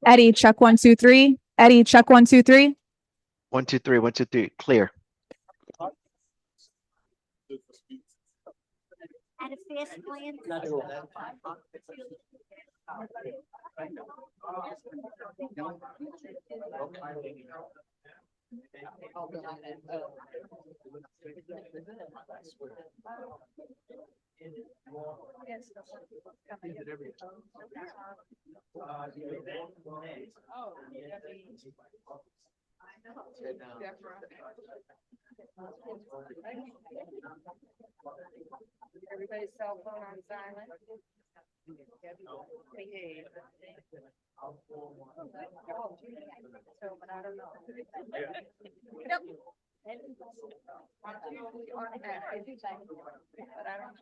Eddie, check 1, 2, 3. Eddie, check 1, 2, 3. 1, 2, 3, 1, 2, 3. Clear. At a fast plan. Everybody's cell phone on silent. Behave. So, but I don't know. Yep. But I don't.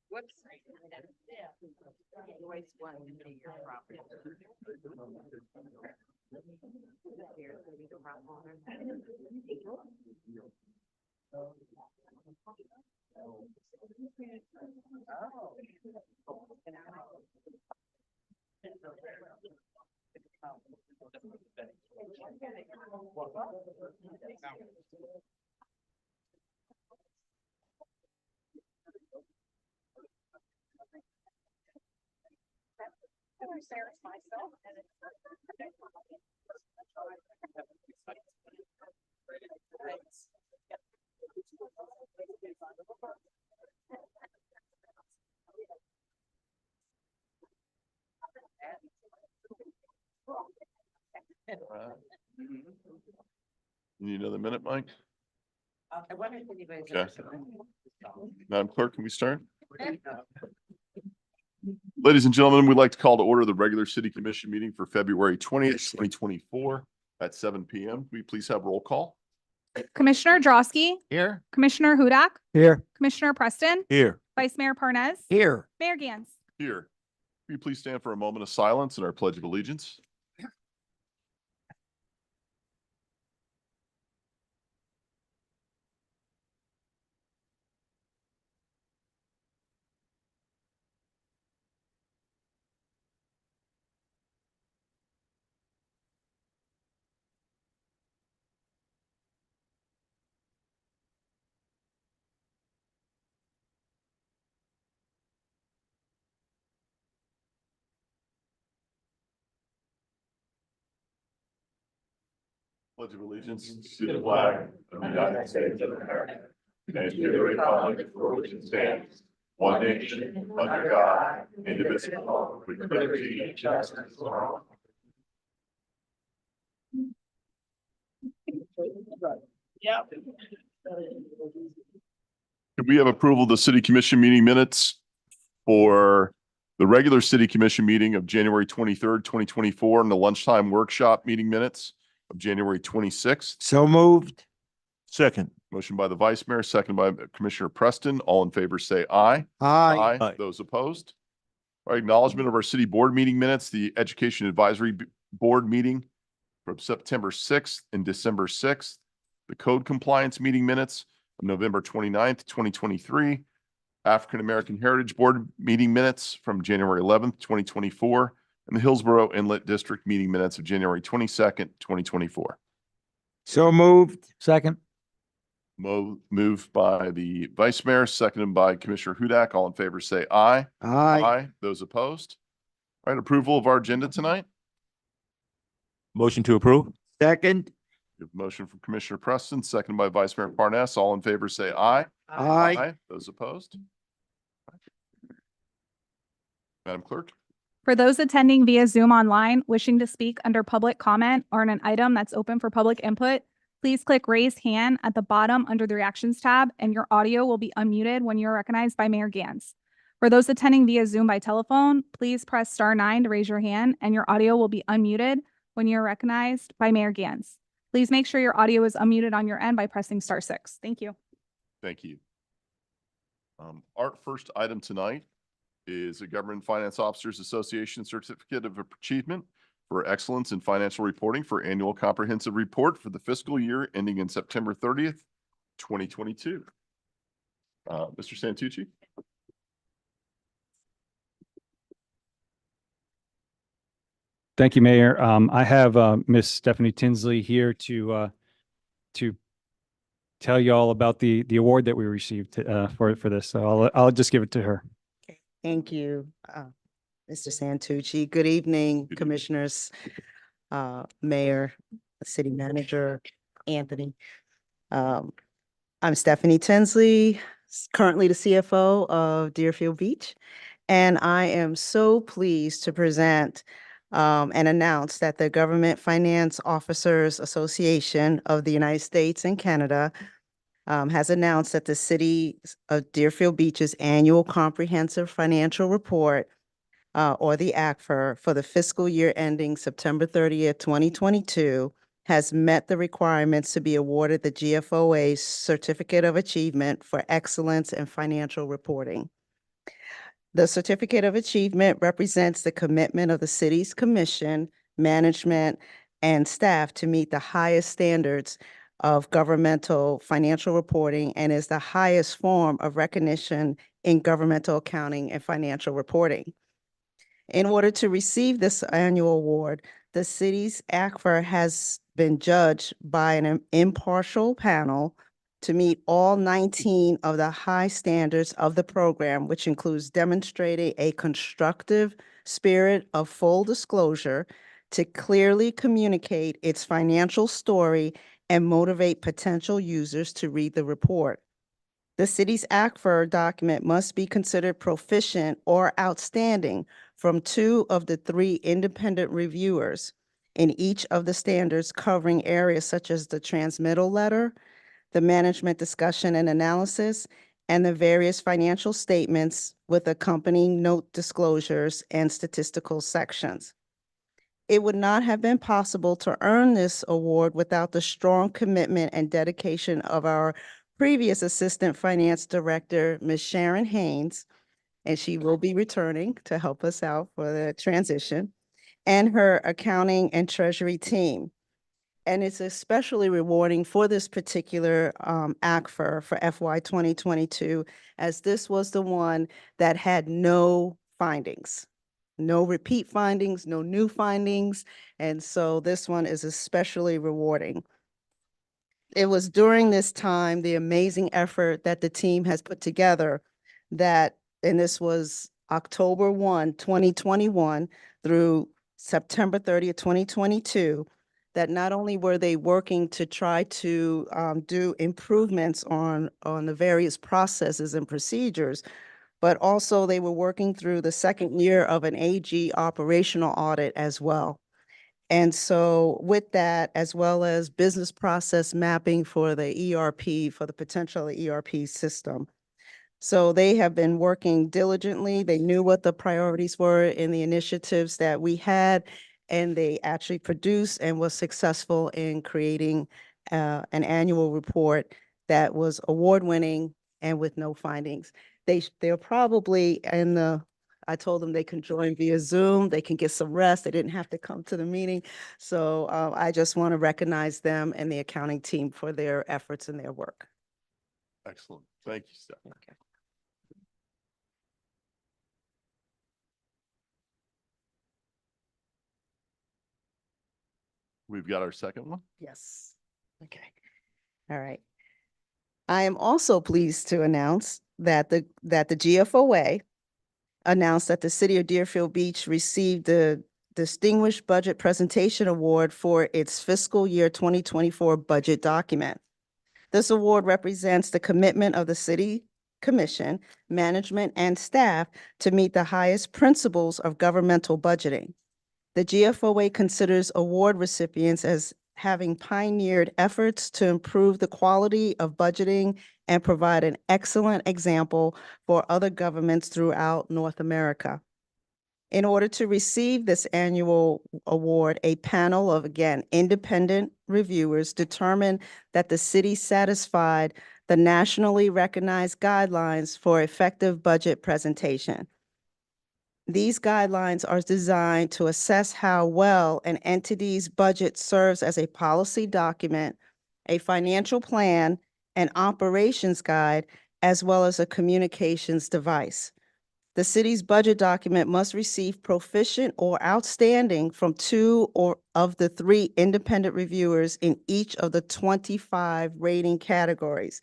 Whoops. Always one to your property. You need another minute, Mike? I wonder if anybody's. Okay. Madam Clerk, can we start? Ladies and gentlemen, we'd like to call to order the regular city commission meeting for February 20th, 2024 at 7 p.m. Will you please have roll call? Commissioner Drosky, Here. Commissioner Hudak, Here. Commissioner Preston, Here. Vice Mayor Parnes, Here. Mayor Gantz. Here. Will you please stand for a moment of silence and our pledge of allegiance? Pledge of allegiance to the flag of the United States of America and to the republic for which it stands, one nation, under God, indivisible, with liberty and justice for all. Yeah. Could we have approval of the city commission meeting minutes for the regular city commission meeting of January 23rd, 2024, and the lunchtime workshop meeting minutes of January 26th? So moved. Second. Motion by the vice mayor, second by Commissioner Preston. All in favor, say aye. Aye. Aye. Those opposed? All right, acknowledgement of our city board meeting minutes, the Education Advisory Board meeting from September 6th and December 6th, the code compliance meeting minutes of November 29th, 2023, African American Heritage Board meeting minutes from January 11th, 2024, and the Hillsborough Inlet District meeting minutes of January 22nd, 2024. So moved. Second. Moved by the vice mayor, seconded by Commissioner Hudak. All in favor, say aye. Aye. Those opposed? All right, approval of our agenda tonight. Motion to approve? Second. We have a motion from Commissioner Preston, seconded by Vice Mayor Parnas. All in favor, say aye. Aye. Those opposed? Madam Clerk? For those attending via Zoom online, wishing to speak under public comment or on an item that's open for public input, please click raise hand at the bottom under the reactions tab, and your audio will be unmuted when you're recognized by Mayor Gans. For those attending via Zoom by telephone, please press *9 to raise your hand, and your audio will be unmuted when you're recognized by Mayor Gans. Please make sure your audio is unmuted on your end by pressing *6. Thank you. Thank you. Our first item tonight is a Government Finance Officers Association Certificate of Achievement for Excellence in Financial Reporting for Annual Comprehensive Report for the fiscal year ending in September 30th, 2022. Mr. Santucci? Thank you, Mayor. I have Miss Stephanie Tinsley here to tell you all about the award that we received for this. So I'll just give it to her. Thank you, Mr. Santucci. Good evening, Good evening. Commissioners, Mayor, City Manager, Anthony. I'm Stephanie Tinsley, currently the CFO of Deerfield Beach, and I am so pleased to present and announce that the Government Finance Officers Association of the United States and Canada has announced that the City of Deerfield Beach's annual comprehensive financial report, or the ACFR, for the fiscal year ending September 30th, 2022, has met the requirements to be awarded the GFOA Certificate of Achievement for Excellence in Financial Reporting. The Certificate of Achievement represents the commitment of the city's commission, management, and staff to meet the highest standards of governmental financial reporting and is the highest form of recognition in governmental accounting and financial reporting. In order to receive this annual award, the city's ACFR has been judged by an impartial panel to meet all 19 of the high standards of the program, which includes demonstrating a constructive spirit of full disclosure to clearly communicate its financial story and motivate potential users to read the report. The city's ACFR document must be considered proficient or outstanding from 2 of the 3 independent reviewers in each of the standards, covering areas such as the transmittal letter, the management discussion and analysis, and the various financial statements with accompanying note disclosures and statistical sections. It would not have been possible to earn this award without the strong commitment and dedication of our previous Assistant Finance Director, Ms. Sharon Haynes, and she will be returning to help us out for the transition, and her accounting and treasury team. And it's especially rewarding for this particular ACFR for FY 2022, as this was the one that had no findings. No repeat findings, no new findings, and so this one is especially rewarding. It was during this time, the amazing effort that the team has put together that, and this was October 1, 2021 through September 30th, 2022, that not only were they working to try to do improvements on the various processes and procedures, but also they were working through the second year of an AG operational audit as well. And so with that, as well as business process mapping for the ERP, for the potential ERP system. So they have been working diligently. They knew what the priorities were in the initiatives that we had, and they actually produced and was successful in creating an annual report that was award-winning and with no findings. They're probably in the, I told them they can join via Zoom, they can get some rest, they didn't have to come to the meeting. So I just want to recognize them and the accounting team for their efforts and their work. Excellent. Thank you, Stephanie. Okay. We've got our second one. Yes. Okay. All right. I am also pleased to announce that the GFOA announced that the city of Deerfield Beach received the Distinguished Budget Presentation Award for its fiscal year 2024 budget document. This award represents the commitment of the city commission, management, and staff to meet the highest principles of governmental budgeting. The GFOA considers award recipients as having pioneered efforts to improve the quality of budgeting and provide an excellent example for other governments throughout North America. In order to receive this annual award, a panel of, again, independent reviewers determined that the city satisfied the nationally recognized guidelines for effective budget presentation. These guidelines are designed to assess how well an entity's budget serves as a policy document, a financial plan, an operations guide, as well as a communications device. The city's budget document must receive proficient or outstanding from 2 or of the 3 independent reviewers in each of the 25 rating categories,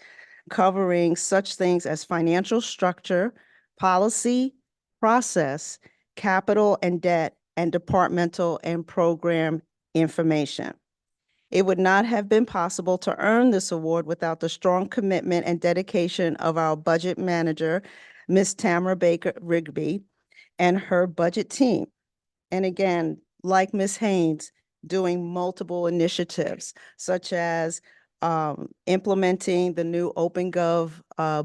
covering such things as financial structure, policy, process, capital and debt, and departmental and program information. It would not have been possible to earn this award without the strong commitment and dedication of our budget manager, Ms. Tamara Baker Rigby, and her budget team. And again, like Ms. Haynes, doing multiple initiatives, such as implementing the new OpenGov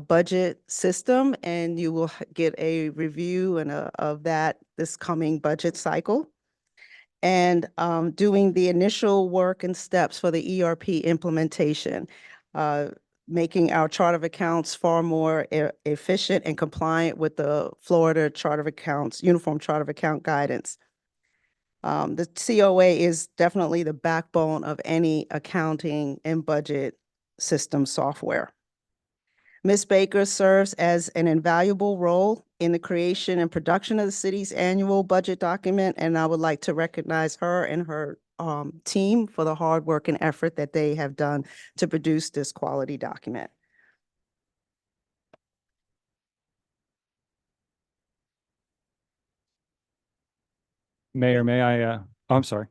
budget system, and you will get a review and of that this coming budget cycle. And doing the initial work and steps for the ERP implementation, making our chart of accounts far more efficient and compliant with the Florida Chart of Accounts, Uniform Chart of Account guidance. The COA is definitely the backbone of any accounting and budget system software. Ms. Baker serves as an invaluable role in the creation and production of the city's annual budget document, and I would like to recognize her and her team for the hard work and effort that they have done to produce this quality document. Mayor, may I, oh, I'm sorry.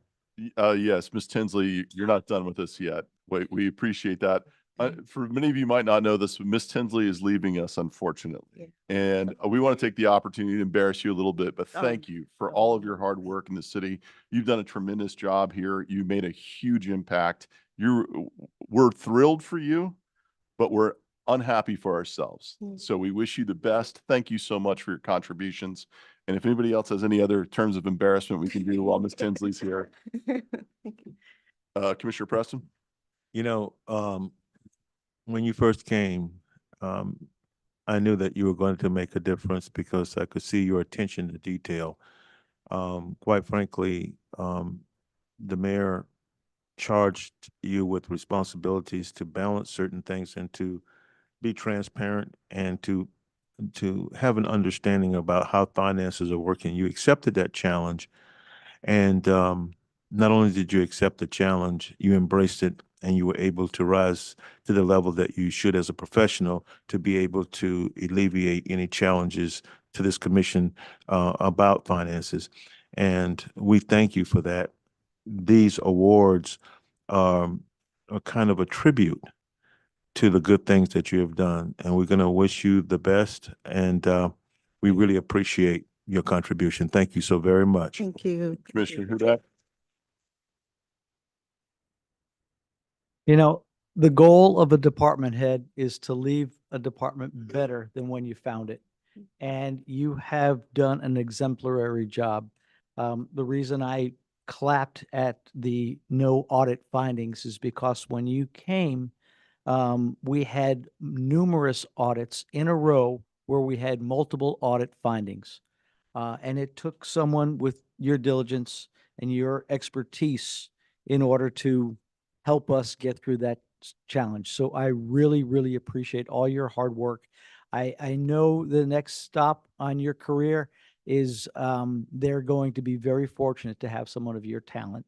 Yes, Ms. Tinsley, you're not done with us yet. We appreciate that. For many of you might not know this, but Ms. Tinsley is leaving us, unfortunately. And we want to take the opportunity to embarrass you a little bit, but thank you for all of your hard work in the city. You've done a tremendous job here. You made a huge impact. We're thrilled for you, but we're unhappy for ourselves. So we wish you the best. Thank you so much for your contributions. And if anybody else has any other terms of embarrassment we can do while Ms. Tinsley's here. Commissioner Preston? You know, when you first came, I knew that you were going to make a difference because I could see your attention to detail. Quite frankly, the mayor charged you with responsibilities to balance certain things and to be transparent and to have an understanding about how finances are working. You accepted that challenge, and not only did you accept the challenge, you embraced it, and you were able to rise to the level that you should as a professional to be able to alleviate any challenges to this commission about finances. And we thank you for that. these awards are kind of a tribute to the good things that you have done. And we're going to wish you the best. And we really appreciate your contribution. Thank you so very much. Thank you. Commissioner Hudak? You know, the goal of a department head is to leave a department better than when you found it. And you have done an exemplary job. The reason I clapped at the no audit findings is because when you came, we had numerous audits in a row where we had multiple audit findings. And it took someone with your diligence and your expertise in order to help us get through that challenge. So I really, really appreciate all your hard work. I know the next stop on your career is they're going to be very fortunate to have someone of your talent.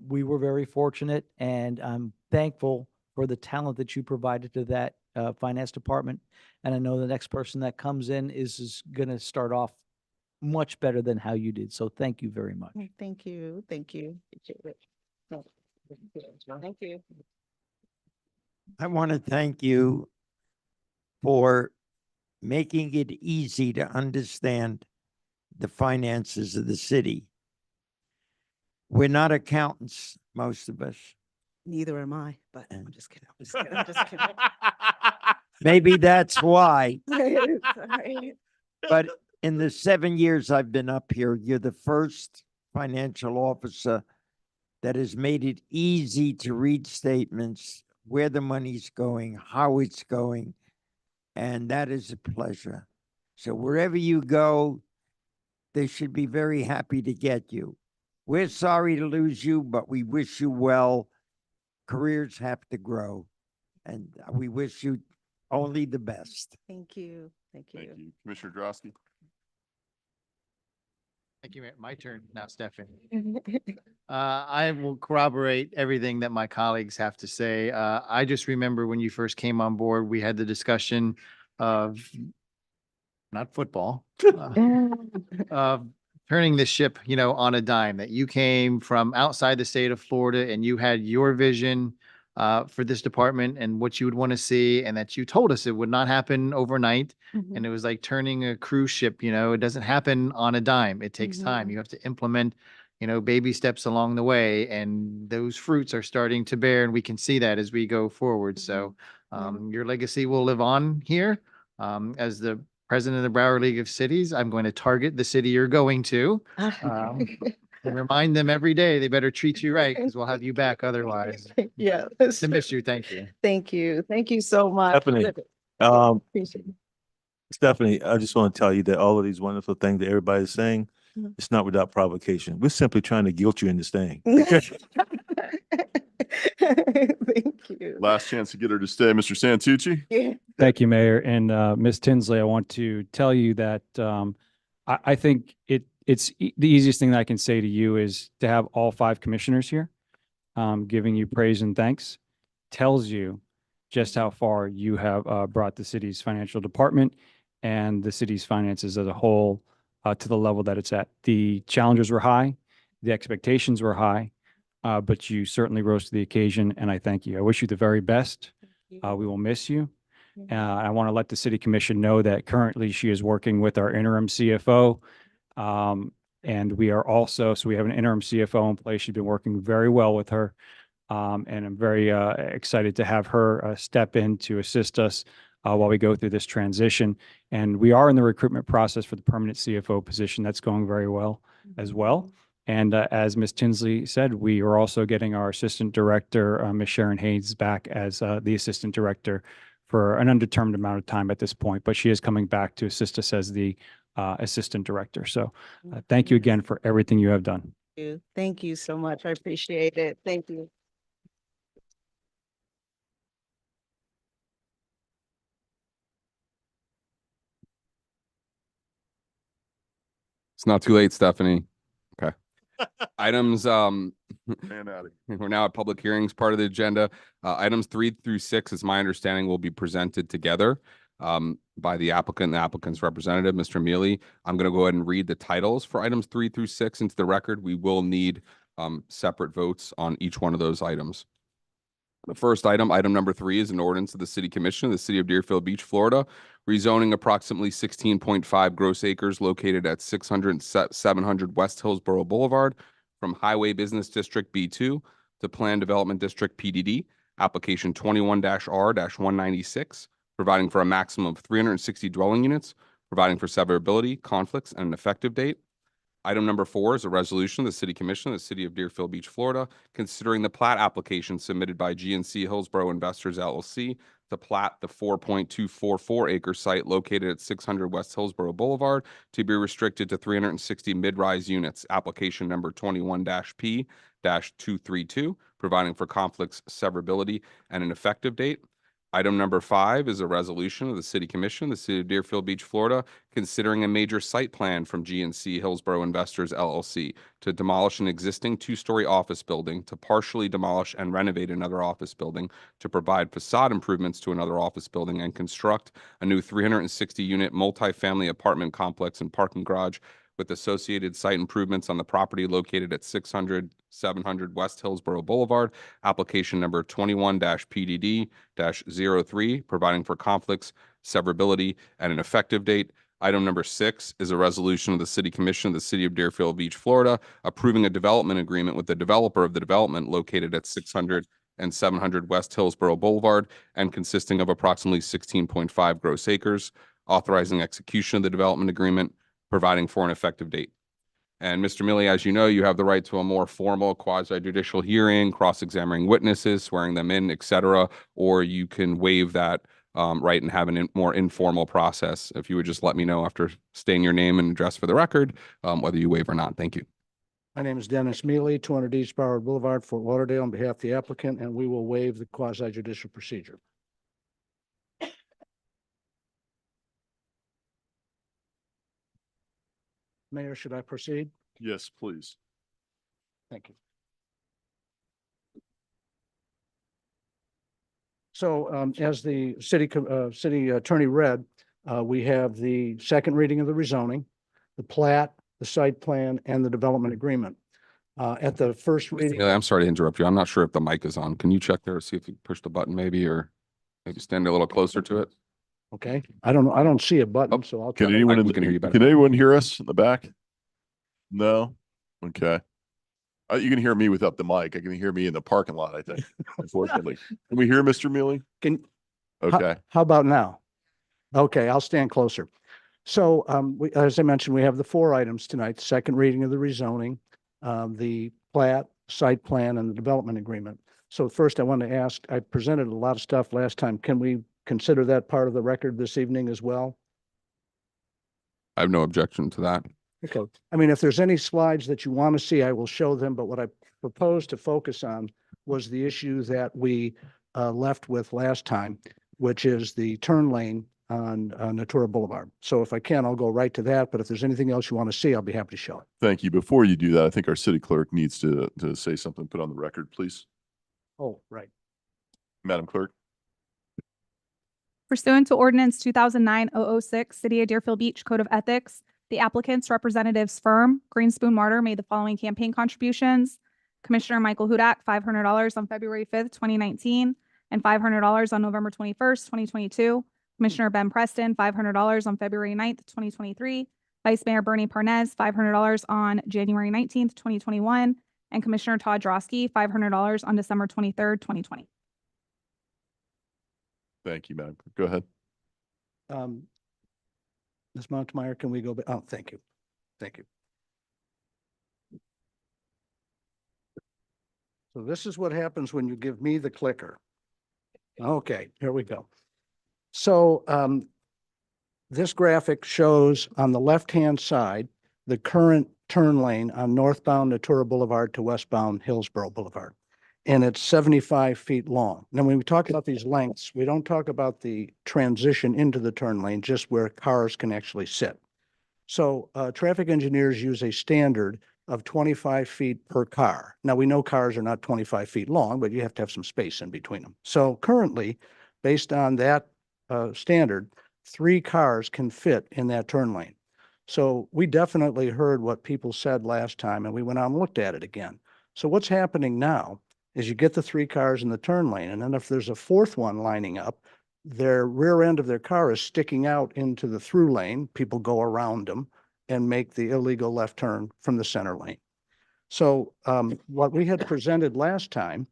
We were very fortunate, and I'm thankful for the talent that you provided to that finance department. And I know the next person that comes in is going to start off much better than how you did. So thank you very much. Thank you. Thank you. Appreciate it. Thank you. I want to thank you for making it easy to understand the finances of the city. We're not accountants, most of us. Neither am I, but I'm just kidding. I'm just kidding. I'm just kidding. Maybe that's why. Sorry. But in the 7 years I've been up here, you're the first financial officer that has made it easy to read statements, where the money's going, how it's going. And that is a pleasure. So wherever you go, they should be very happy to get you. We're sorry to lose you, but we wish you well. Careers have to grow, and we wish you only the best. Thank you. Thank you. Thank you. Commissioner Drosky? Thank you, Mayor. My turn now, Stephanie. I will corroborate everything that my colleagues have to say. I just remember when you first came on board, we had the discussion of not football, of turning the ship, on a dime, that you came from outside the state of Florida and you had your vision for this department and what you would want to see, and that you told us it would not happen overnight. And it was like turning a cruise ship, it doesn't happen on a dime. It takes time. You have to implement, baby steps along the way, and those fruits are starting to bear, and we can see that as we go forward. So your legacy will live on here. As the president of the Broward League of Cities, I'm going to target the city you're going to. And remind them every day they better treat you right, because we'll have you back otherwise. Yeah. To miss you. Thank you. Thank you. Thank you so much. Stephanie, Appreciate it. Stephanie, I just want to tell you that all of these wonderful things that everybody's saying, it's not without provocation. We're simply trying to guilt you into staying. Thank you. Last chance to get her to stay, Mr. Santucci? Yeah. Thank you, Mayor. And Ms. Tinsley, I want to tell you that I think it's the easiest thing that I can say to you is to have all 5 commissioners here giving you praise and thanks tells you just how far you have brought the city's financial department and the city's finances as a whole to the level that it's at. The challenges were high, the expectations were high, but you certainly rose to the occasion, and I thank you. I wish you the very best. We will miss you. I want to let the city commission know that currently she is working with our interim CFO. And we are also, so we have an interim CFO in place. She's been working very well with her. And I'm very excited to have her step in to assist us while we go through this transition. And we are in the recruitment process for the permanent CFO position. That's going very well as well. And as Ms. Tinsley said, we are also getting our assistant director, Ms. Sharon Hayes, back as the assistant director for an undetermined amount of time at this point, but she is coming back to assist us as the assistant director. So thank you again for everything you have done. Thank you so much. I appreciate it. Thank you. It's not too late, Stephanie. Okay. Items, Man out of here. we're now at public hearings part of the agenda. Items 3 through 6, is my understanding, will be presented together by the applicant and the applicant's representative, Mr. Mealy. I'm going to go ahead and read the titles for items 3 through 6 into the record. We will need separate votes on each one of those items. The first item, item number 3, is an ordinance of the City Commission of the City of Deerfield Beach, Florida, rezoning approximately 16.5 gross acres located at 700 West Hillsborough Boulevard from Highway Business District B2 to Plan Development District PDD, application 21-R-196, providing for a maximum of 360 dwelling units, providing for severability, conflicts, and an effective date. Item number 4 is a resolution of the City Commission of the City of Deerfield Beach, Florida, considering the plat application submitted by GNC Hillsborough Investors LLC to plat the 4.244 acre site located at 600 West Hillsborough Boulevard to be restricted to 360 mid-rise units, application number 21-P-232, providing for conflicts, severability, and an effective date. Item number 5 is a resolution of the City Commission, the City of Deerfield Beach, Florida, considering a major site plan from GNC Hillsborough Investors LLC to demolish an existing 2-story office building, to partially demolish and renovate another office building, to provide facade improvements to another office building, and construct a new 360-unit multifamily apartment complex and parking garage with associated site improvements on the property located at 700 West Hillsborough Boulevard, application number 21-PDD-03, providing for conflicts, severability, and an effective date. Item number 6 is a resolution of the City Commission of the City of Deerfield Beach, Florida, approving a development agreement with the developer of the development located at 600 and 700 West Hillsborough Boulevard and consisting of approximately 16.5 gross acres, authorizing execution of the development agreement, providing for an effective date. And Mr. Milley, as you know, you have the right to a more formal quasi-judicial hearing, cross-examining witnesses, swearing them in, et cetera, or you can waive that right and have a more informal process. If you would just let me know after stating your name and address for the record, whether you waive or not. Thank you. My name is Dennis Mealy, 200 East Broward Boulevard, Fort Lauderdale, on behalf of the applicant, and we will waive the quasi-judicial procedure. Mayor, should I proceed? Yes, please. Thank you. So as the city attorney read, we have the second reading of the rezoning, the plat, the site plan, and the development agreement. At the first reading. Yeah, I'm sorry to interrupt you. I'm not sure if the mic is on. Can you check there, see if you push the button maybe, or maybe stand a little closer to it? Okay, I don't see a button, so I'll try. Can anyone, we can hear you better. can anyone hear us in the back? No? Okay. You can hear me without the mic. I can hear me in the parking lot, I think, unfortunately. Can we hear Mr. Mealy? Can, Okay. how about now? Okay, I'll stand closer. So as I mentioned, we have the 4 items tonight: the second reading of the rezoning, the plat, site plan, and the development agreement. So first I want to ask, I presented a lot of stuff last time. Can we consider that part of the record this evening as well? I have no objection to that. Okay. I mean, if there's any slides that you want to see, I will show them. But what I proposed to focus on was the issue that we left with last time, which is the turn lane on Natura Boulevard. So if I can, I'll go right to that. But if there's anything else you want to see, I'll be happy to show it. Thank you. Before you do that, I think our city clerk needs to say something, put on the record, please. Oh, right. Madam Clerk. Pursuant to ordinance 2009-006, City of Deerfield Beach Code of Ethics, the applicant's representative's firm, Greenspoon Martyr, made the following campaign contributions. Commissioner Michael Hudak, $500 on February 5th, 2019, and $500 on November 21st, 2022. Commissioner Ben Preston, $500 on February 9th, 2023. Vice Mayor Bernie Parnez, $500 on January 19th, 2021. And Commissioner Todd Drosky, $500 on December 23rd, 2020. Thank you, Madam Clerk. Go ahead. Ms. Montmeyer, can we go back? Oh, thank you. Thank you. So this is what happens when you give me the clicker. Okay, here we go. So this graphic shows on the left-hand side the current turn lane on northbound Natura Boulevard to westbound Hillsborough Boulevard. And it's 75 feet long. Now, when we talk about these lengths, we don't talk about the transition into the turn lane, just where cars can actually sit. So traffic engineers use a standard of 25 feet per car. Now, we know cars are not 25 feet long, but you have to have some space in between them. So currently, based on that standard, 3 cars can fit in that turn lane. So we definitely heard what people said last time, and we went out and looked at it again. So what's happening now is you get the 3 cars in the turn lane, and then if there's a 4th one lining up, their rear end of their car is sticking out into the through lane. People go around them and make the illegal left turn from the center lane. So what we had presented last time,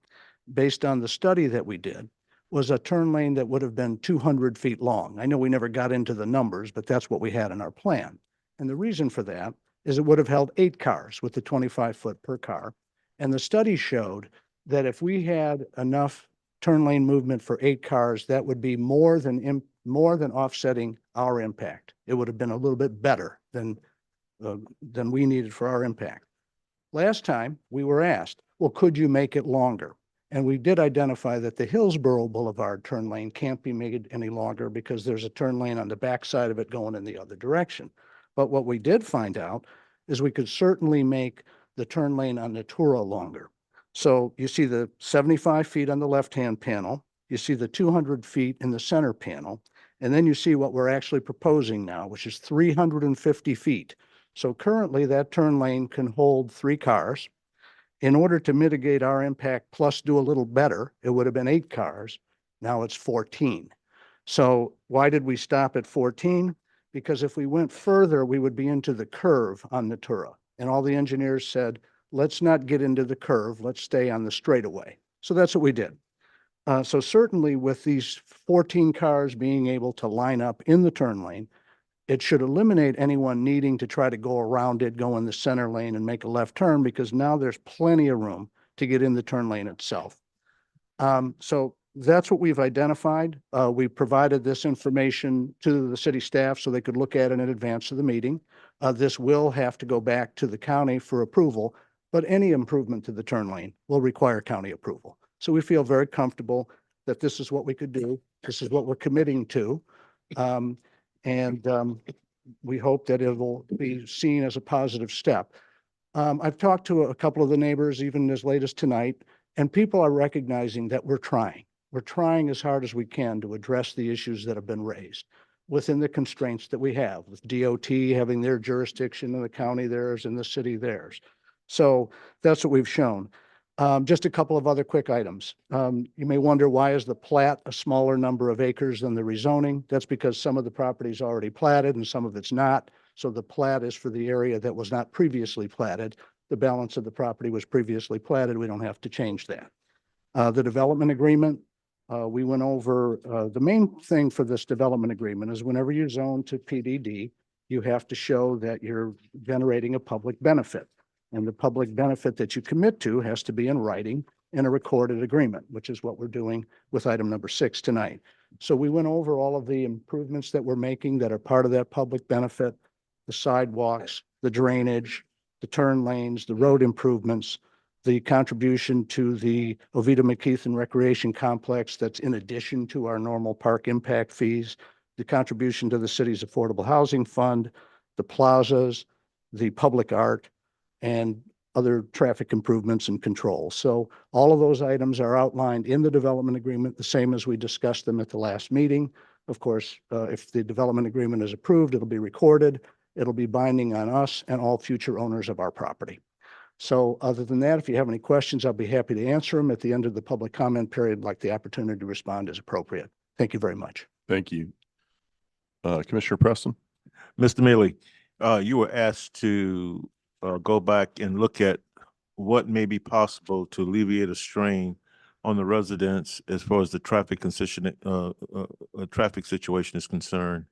based on the study that we did, was a turn lane that would have been 200 feet long. I know we never got into the numbers, but that's what we had in our plan. And the reason for that is it would have held 8 cars with the 25 foot per car. And the study showed that if we had enough turn lane movement for 8 cars, that would be more than offsetting our impact. It would have been a little bit better than we needed for our impact. Last time we were asked, well, could you make it longer? And we did identify that the Hillsborough Boulevard turn lane can't be made any longer because there's a turn lane on the backside of it going in the other direction. But what we did find out is we could certainly make the turn lane on Natura longer. So you see the 75 feet on the left-hand panel, you see the 200 feet in the center panel, and then you see what we're actually proposing now, which is 350 feet. So currently that turn lane can hold 3 cars. In order to mitigate our impact plus do a little better, it would have been 8 cars. Now it's 14. So why did we stop at 14? Because if we went further, we would be into the curve on Natura. And all the engineers said, let's not get into the curve, let's stay on the straightaway. So that's what we did. So certainly with these 14 cars being able to line up in the turn lane, it should eliminate anyone needing to try to go around it, go in the center lane and make a left turn, because now there's plenty of room to get in the turn lane itself. So that's what we've identified. We provided this information to the city staff so they could look at it in advance of the meeting. This will have to go back to the county for approval, but any improvement to the turn lane will require county approval. So we feel very comfortable that this is what we could do. This is what we're committing to. We hope that it will be seen as a positive step. I've talked to a couple of the neighbors, even as late as tonight, and people are recognizing that we're trying. We're trying as hard as we can to address the issues that have been raised within the constraints that we have, with DOT having their jurisdiction and the county theirs and the city theirs. So that's what we've shown. Just a couple of other quick items. You may wonder, why is the plat a smaller number of acres than the rezoning? That's because some of the property is already platted and some of it's not. So the plat is for the area that was not previously platted. The balance of the property was previously platted. We don't have to change that. The development agreement, we went over, the main thing for this development agreement is whenever you zone to PDD, you have to show that you're generating a public benefit. And the public benefit that you commit to has to be in writing in a recorded agreement, which is what we're doing with item number 6 tonight. So we went over all of the improvements that we're making that are part of that public benefit, the sidewalks, the drainage, the turn lanes, the road improvements, the contribution to the Oviedo McKeithen Recreation Complex that's in addition to our normal park impact fees, the contribution to the city's affordable housing fund, the plazas, the public art, and other traffic improvements and controls. So all of those items are outlined in the development agreement, the same as we discussed them at the last meeting. Of course, if the development agreement is approved, it'll be recorded. It'll be binding on us and all future owners of our property. So other than that, if you have any questions, I'll be happy to answer them at the end of the public comment period, like the opportunity to respond as appropriate. Thank you very much. Thank you. Commissioner Preston? Mr. Mealy, you were asked to go back and look at what may be possible to alleviate a strain on the residents as far as the traffic situation is concerned.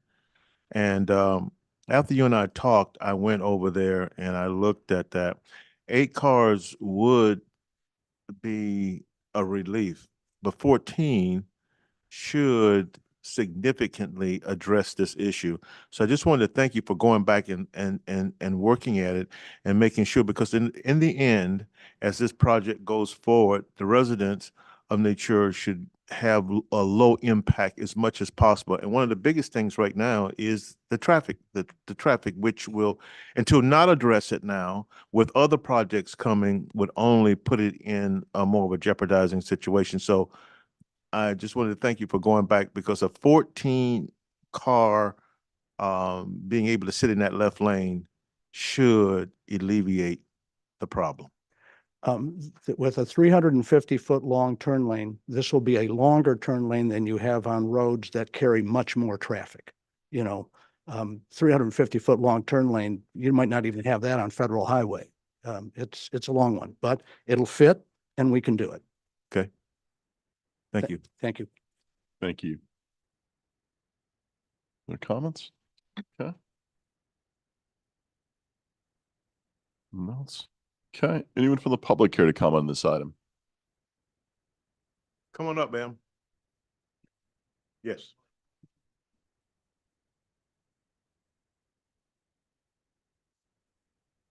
And after you and I talked, I went over there and I looked at that. 8 cars would be a relief, but 14 should significantly address this issue. So I just wanted to thank you for going back and working at it and making sure, because in the end, as this project goes forward, the residents of Natura should have a low impact as much as possible. And one of the biggest things right now is the traffic, the traffic, which will, until not address it now, with other projects coming, would only put it in a more of a jeopardizing situation. So I just wanted to thank you for going back, because a 14 car being able to sit in that left lane should alleviate the problem. With a 350-foot long turn lane, this will be a longer turn lane than you have on roads that carry much more traffic. 350-foot long turn lane, you might not even have that on Federal Highway. It's a long one, but it'll fit and we can do it. Okay. Thank you. Thank you. Thank you. Other comments? Okay. No else? Okay. Anyone from the public care to comment on this item? Come on up, ma'am. Yes.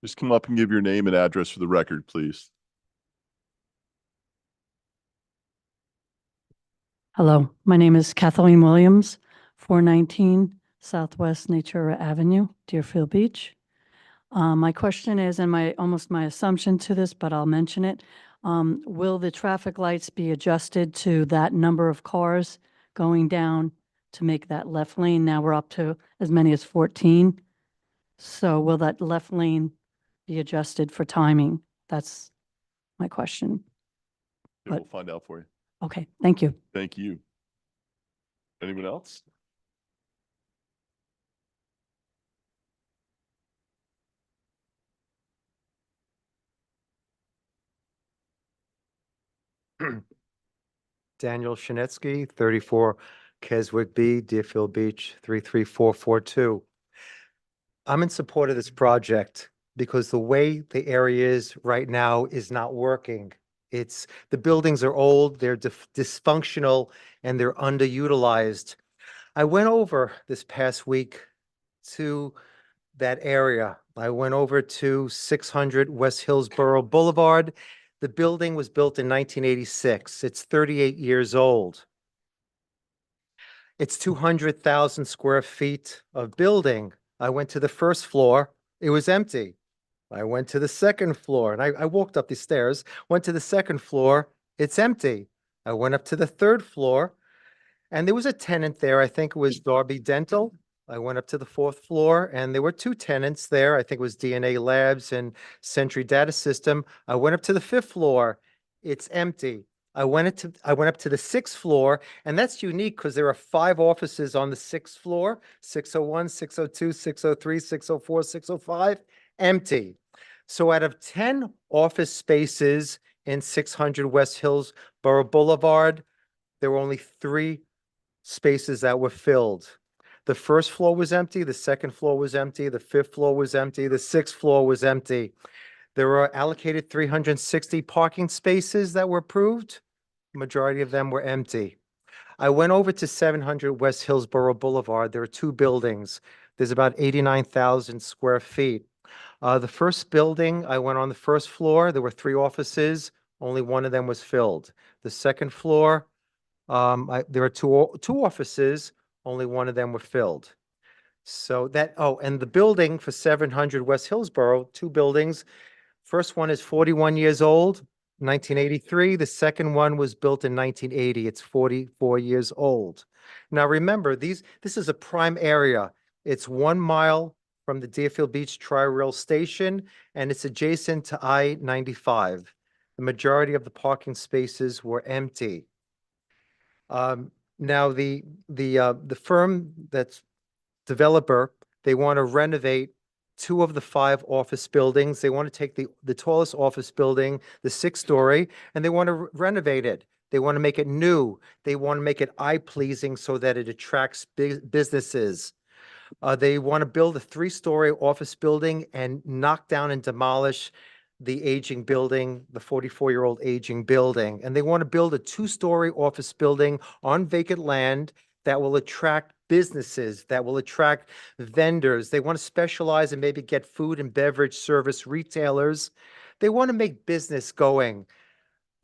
Just come up and give your name and address for the record, please. Hello, my name is Kathleen Williams, 419 Southwest Natura Avenue, Deerfield Beach. My question is, and almost my assumption to this, but I'll mention it. Will the traffic lights be adjusted to that number of cars going down to make that left lane? Now we're up to as many as 14. So will that left lane be adjusted for timing? That's my question. Okay, we'll find out for you. Okay, thank you. Thank you. Anyone else? Daniel Shinetsky, 34 Keswick B, Deerfield Beach, 33442. I'm in support of this project because the way the area is right now is not working. The buildings are old, they're dysfunctional, and they're underutilized. I went over this past week to that area. I went over to 600 West Hillsborough Boulevard. The building was built in 1986. It's 38 years old. It's 200,000 square feet of building. I went to the first floor. It was empty. I went to the second floor and I walked up the stairs, went to the second floor. It's empty. I went up to the third floor and there was a tenant there. I think it was Darby Dental. I went up to the fourth floor and there were two tenants there. I think it was DNA Labs and Century Data System. I went up to the fifth floor. It's empty. I went up to the sixth floor, and that's unique because there are 5 offices on the sixth floor, 601, 602, 603, 604, 605, empty. So out of 10 office spaces in 600 West Hillsborough Boulevard, there were only 3 spaces that were filled. The first floor was empty, the second floor was empty, the fifth floor was empty, the sixth floor was empty. There were allocated 360 parking spaces that were approved. Majority of them were empty. I went over to 700 West Hillsborough Boulevard. There are 2 buildings. There's about 89,000 square feet. The first building, I went on the first floor. There were 3 offices. Only one of them was filled. The second floor, there are two offices. Only one of them were filled. So and the building for 700 West Hillsborough, 2 buildings. First one is 41 years old, 1983. The second one was built in 1980. It's 44 years old. Now remember, this is a prime area. It's 1 mile from the Deerfield Beach Tri-Rail Station, and it's adjacent to I-95. The majority of the parking spaces were empty. Now the firm that's developer, they want to renovate 2 of the 5 office buildings. They want to take the tallest office building, the 6-story, and they want to renovate it. They want to make it new. They want to make it eye-pleasing so that it attracts businesses. They want to build a 3-story office building and knock down and demolish the aging building, the 44-year-old aging building. And they want to build a 2-story office building on vacant land that will attract businesses, that will attract vendors. They want to specialize and maybe get food and beverage service retailers. They want to make business going.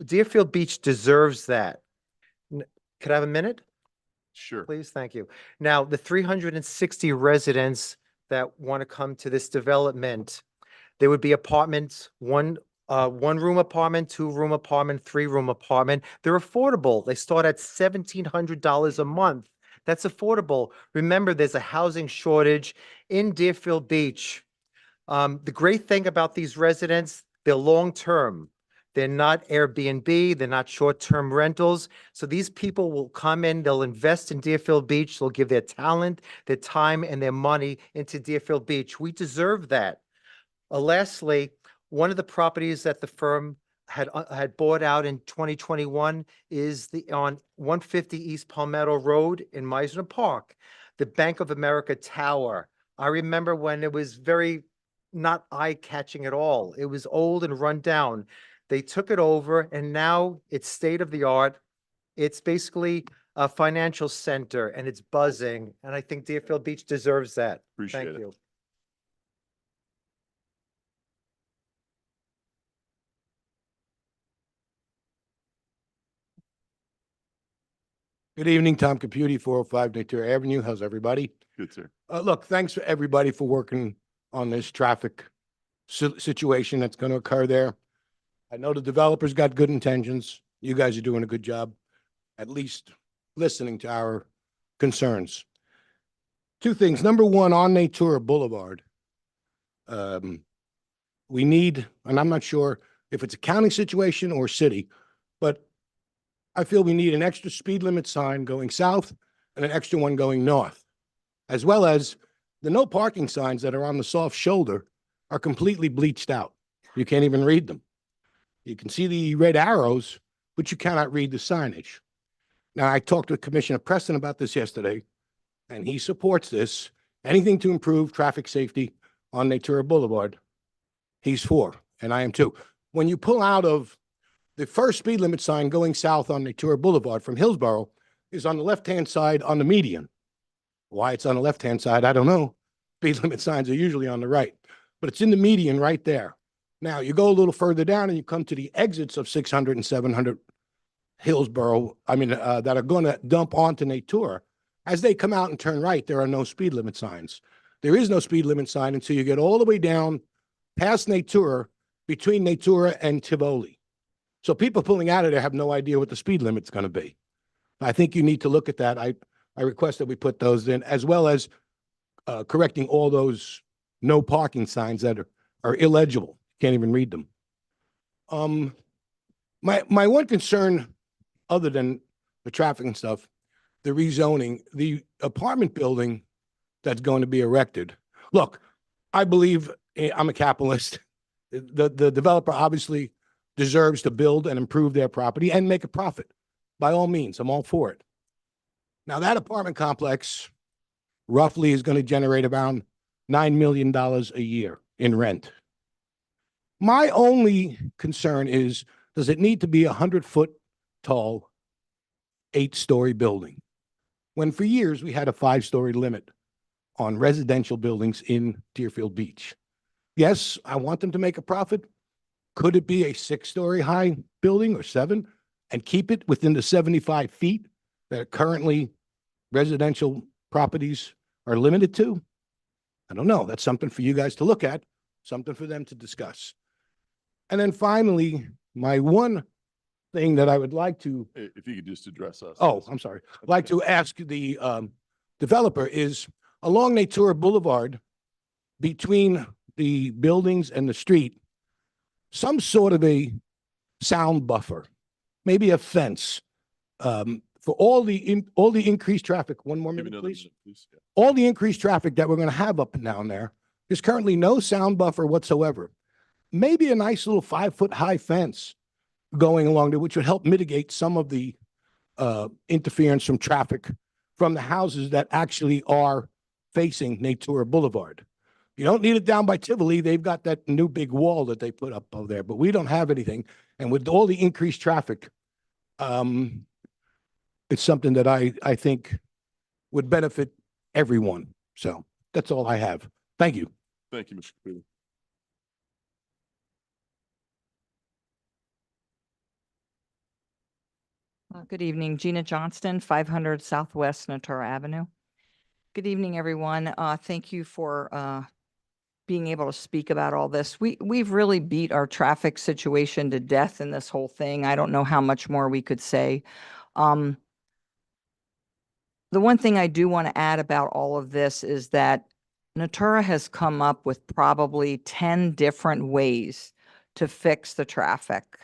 Deerfield Beach deserves that. Could I have a minute? Sure. Please, thank you. Now, the 360 residents that want to come to this development, there would be apartments, one room apartment, 2-room apartment, 3-room apartment. They're affordable. They start at $1,700 a month. That's affordable. Remember, there's a housing shortage in Deerfield Beach. The great thing about these residents, they're long-term. They're not Airbnb, they're not short-term rentals. So these people will come in, they'll invest in Deerfield Beach, they'll give their talent, their time, and their money into Deerfield Beach. We deserve that. Lastly, one of the properties that the firm had bought out in 2021 is on 150 East Palmetto Road in Meisner Park, the Bank of America Tower. I remember when it was very not eye-catching at all. It was old and run down. They took it over and now it's state of the art. It's basically a financial center and it's buzzing. And I think Deerfield Beach deserves that. Appreciate Thank it. you. Good evening, Tom Caputi, 405 Nature Avenue. How's everybody? Good, sir. Look, thanks for everybody for working on this traffic situation that's going to occur there. I know the developers got good intentions. You guys are doing a good job, at least listening to our concerns. Two things. Number one, on Natura Boulevard, we need, and I'm not sure if it's a county situation or city, but I feel we need an extra speed limit sign going south and an extra one going north, as well as the no parking signs that are on the soft shoulder are completely bleached out. You can't even read them. You can see the red arrows, but you cannot read the signage. Now, I talked with Commissioner Preston about this yesterday, and he supports this. Anything to improve traffic safety on Natura Boulevard, he's for, and I am too. When you pull out of the first speed limit sign going south on Natura Boulevard from Hillsborough is on the left-hand side on the median. Why it's on the left-hand side, I don't know. Speed limit signs are usually on the right, but it's in the median right there. Now, you go a little further down and you come to the exits of 600 and 700 Hillsborough, that are going to dump onto Natura. As they come out and turn right, there are no speed limit signs. There is no speed limit sign until you get all the way down past Natura, between Natura and Tivoli. So people pulling out of there have no idea what the speed limit's going to be. I think you need to look at that. I request that we put those in, as well as correcting all those no parking signs that are illegible. Can't even read them. My one concern, other than the traffic and stuff, the rezoning, the apartment building that's going to be erected. Look, I believe I'm a capitalist. The developer obviously deserves to build and improve their property and make a profit. By all means, I'm all for it. Now, that apartment complex roughly is going to generate around $9 million a year in rent. My only concern is, does it need to be 100-foot tall, 8-story building? When for years we had a 5-story limit on residential buildings in Deerfield Beach. Yes, I want them to make a profit. Could it be a 6-story high building or 7 and keep it within the 75 feet that currently residential properties are limited to? I don't know. That's something for you guys to look at, something for them to discuss. And then finally, my one thing that I would like to, If you could just address us. oh, I'm sorry, like to ask the developer is along Natura Boulevard, between the buildings and the street, some sort of a sound buffer, maybe a fence, for all the increased traffic. One more Give me minute, another please. minute, please. Yeah. All the increased traffic that we're going to have up and down there. There's currently no sound buffer whatsoever. Maybe a nice little 5-foot high fence going along there, which would help mitigate some of the interference from traffic from the houses that actually are facing Natura Boulevard. You don't need it down by Tivoli. They've got that new big wall that they put up over there, but we don't have anything. And with all the increased traffic, it's something that I think would benefit everyone. So that's all I have. Thank you. Thank you, Mr. Caputi. Good evening, Gina Johnston, 500 Southwest Natura Avenue. Good evening, everyone. Thank you for being able to speak about all this. We've really beat our traffic situation to death in this whole thing. I don't know how much more we could say. The one thing I do want to add about all of this is that Natura has come up with probably 10 different ways to fix the traffic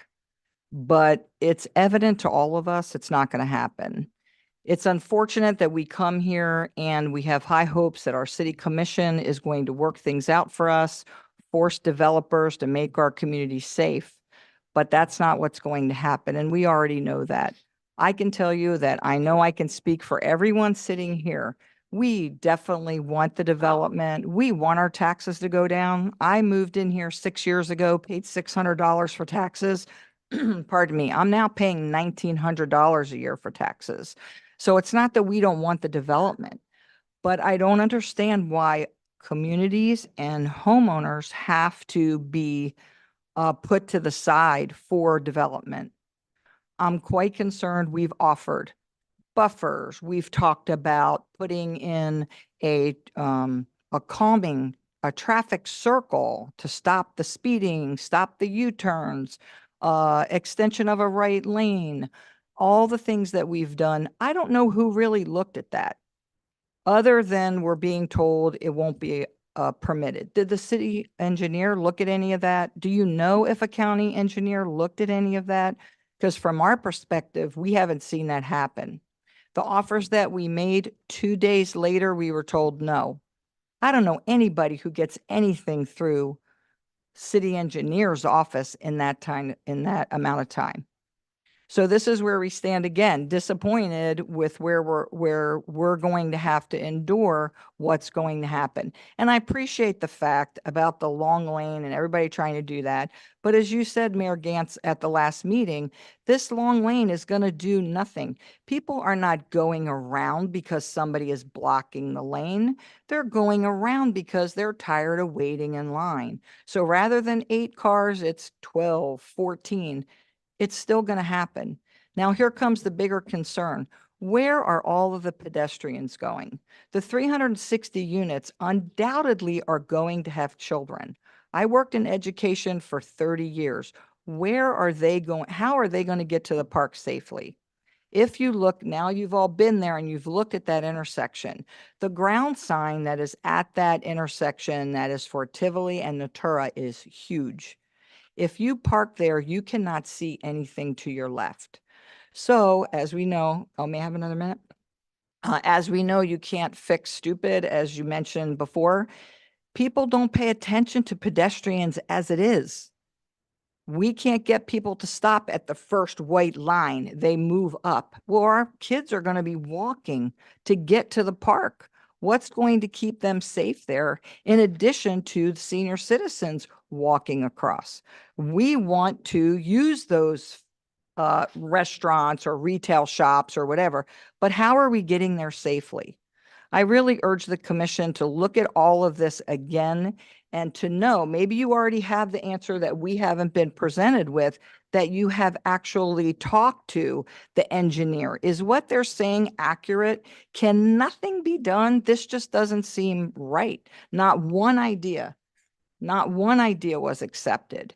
but it's evident to all of us it's not going to happen. It's unfortunate that we come here and we have high hopes that our city commission is going to work things out for us, force developers to make our community safe. But that's not what's going to happen, and we already know that. I can tell you that I know I can speak for everyone sitting here. We definitely want the development. We want our taxes to go down. I moved in here 6 years ago, paid $600 for taxes. Pardon me, I'm now paying $1,900 a year for taxes. So it's not that we don't want the development, but I don't understand why communities and homeowners have to be put to the side for development. I'm quite concerned. We've offered buffers. We've talked about putting in a calming, a traffic circle to stop the speeding, stop the U-turns, extension of a right lane, all the things that we've done. I don't know who really looked at that, other than we're being told it won't be permitted. Did the city engineer look at any of that? Do you know if a county engineer looked at any of that? Because from our perspective, we haven't seen that happen. The offers that we made 2 days later, we were told no. I don't know anybody who gets anything through city engineer's office in that time, in that amount of time. So this is where we stand again, disappointed with where we're going to have to endure what's going to happen. And I appreciate the fact about the long lane and everybody trying to do that. But as you said, Mayor Gantz, at the last meeting, this long lane is going to do nothing. People are not going around because somebody is blocking the lane. They're going around because they're tired of waiting in line. So rather than 8 cars, it's 12, 14. It's still going to happen. Now, here comes the bigger concern. Where are all of the pedestrians going? The 360 units undoubtedly are going to have children. I worked in education for 30 years. Where are they going? How are they going to get to the park safely? If you look now, you've all been there and you've looked at that intersection. The ground sign that is at that intersection that is for Tivoli and Natura is huge. If you park there, you cannot see anything to your left. So as we know, may I have another minute? As we know, you can't fix stupid, as you mentioned before. People don't pay attention to pedestrians as it is. We can't get people to stop at the first white line. They move up. Well, our kids are going to be walking to get to the park. What's going to keep them safe there, in addition to the senior citizens walking across? We want to use those restaurants or retail shops or whatever, but how are we getting there safely? I really urge the commission to look at all of this again and to know, maybe you already have the answer that we haven't been presented with, that you have actually talked to the engineer. Is what they're saying accurate? Can nothing be done? This just doesn't seem right. Not one idea was accepted.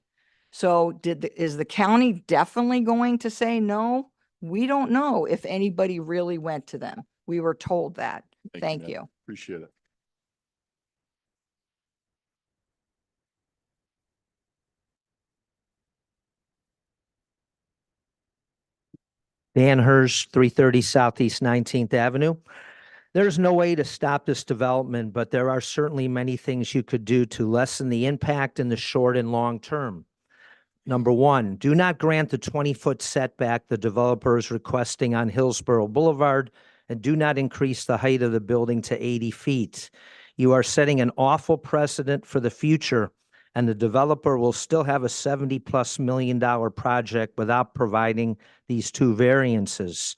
So is the county definitely going to say no? We don't know if anybody really went to them. We were told that. Thank ma'am. you. Appreciate it. Dan Hirsch, 330 Southeast 19th Avenue. There's no way to stop this development, but there are certainly many things you could do to lessen the impact in the short and long term. Number one, do not grant the 20-foot setback the developer is requesting on Hillsborough Boulevard, and do not increase the height of the building to 80 feet. You are setting an awful precedent for the future, and the developer will still have a $70+ million project without providing these 2 variances.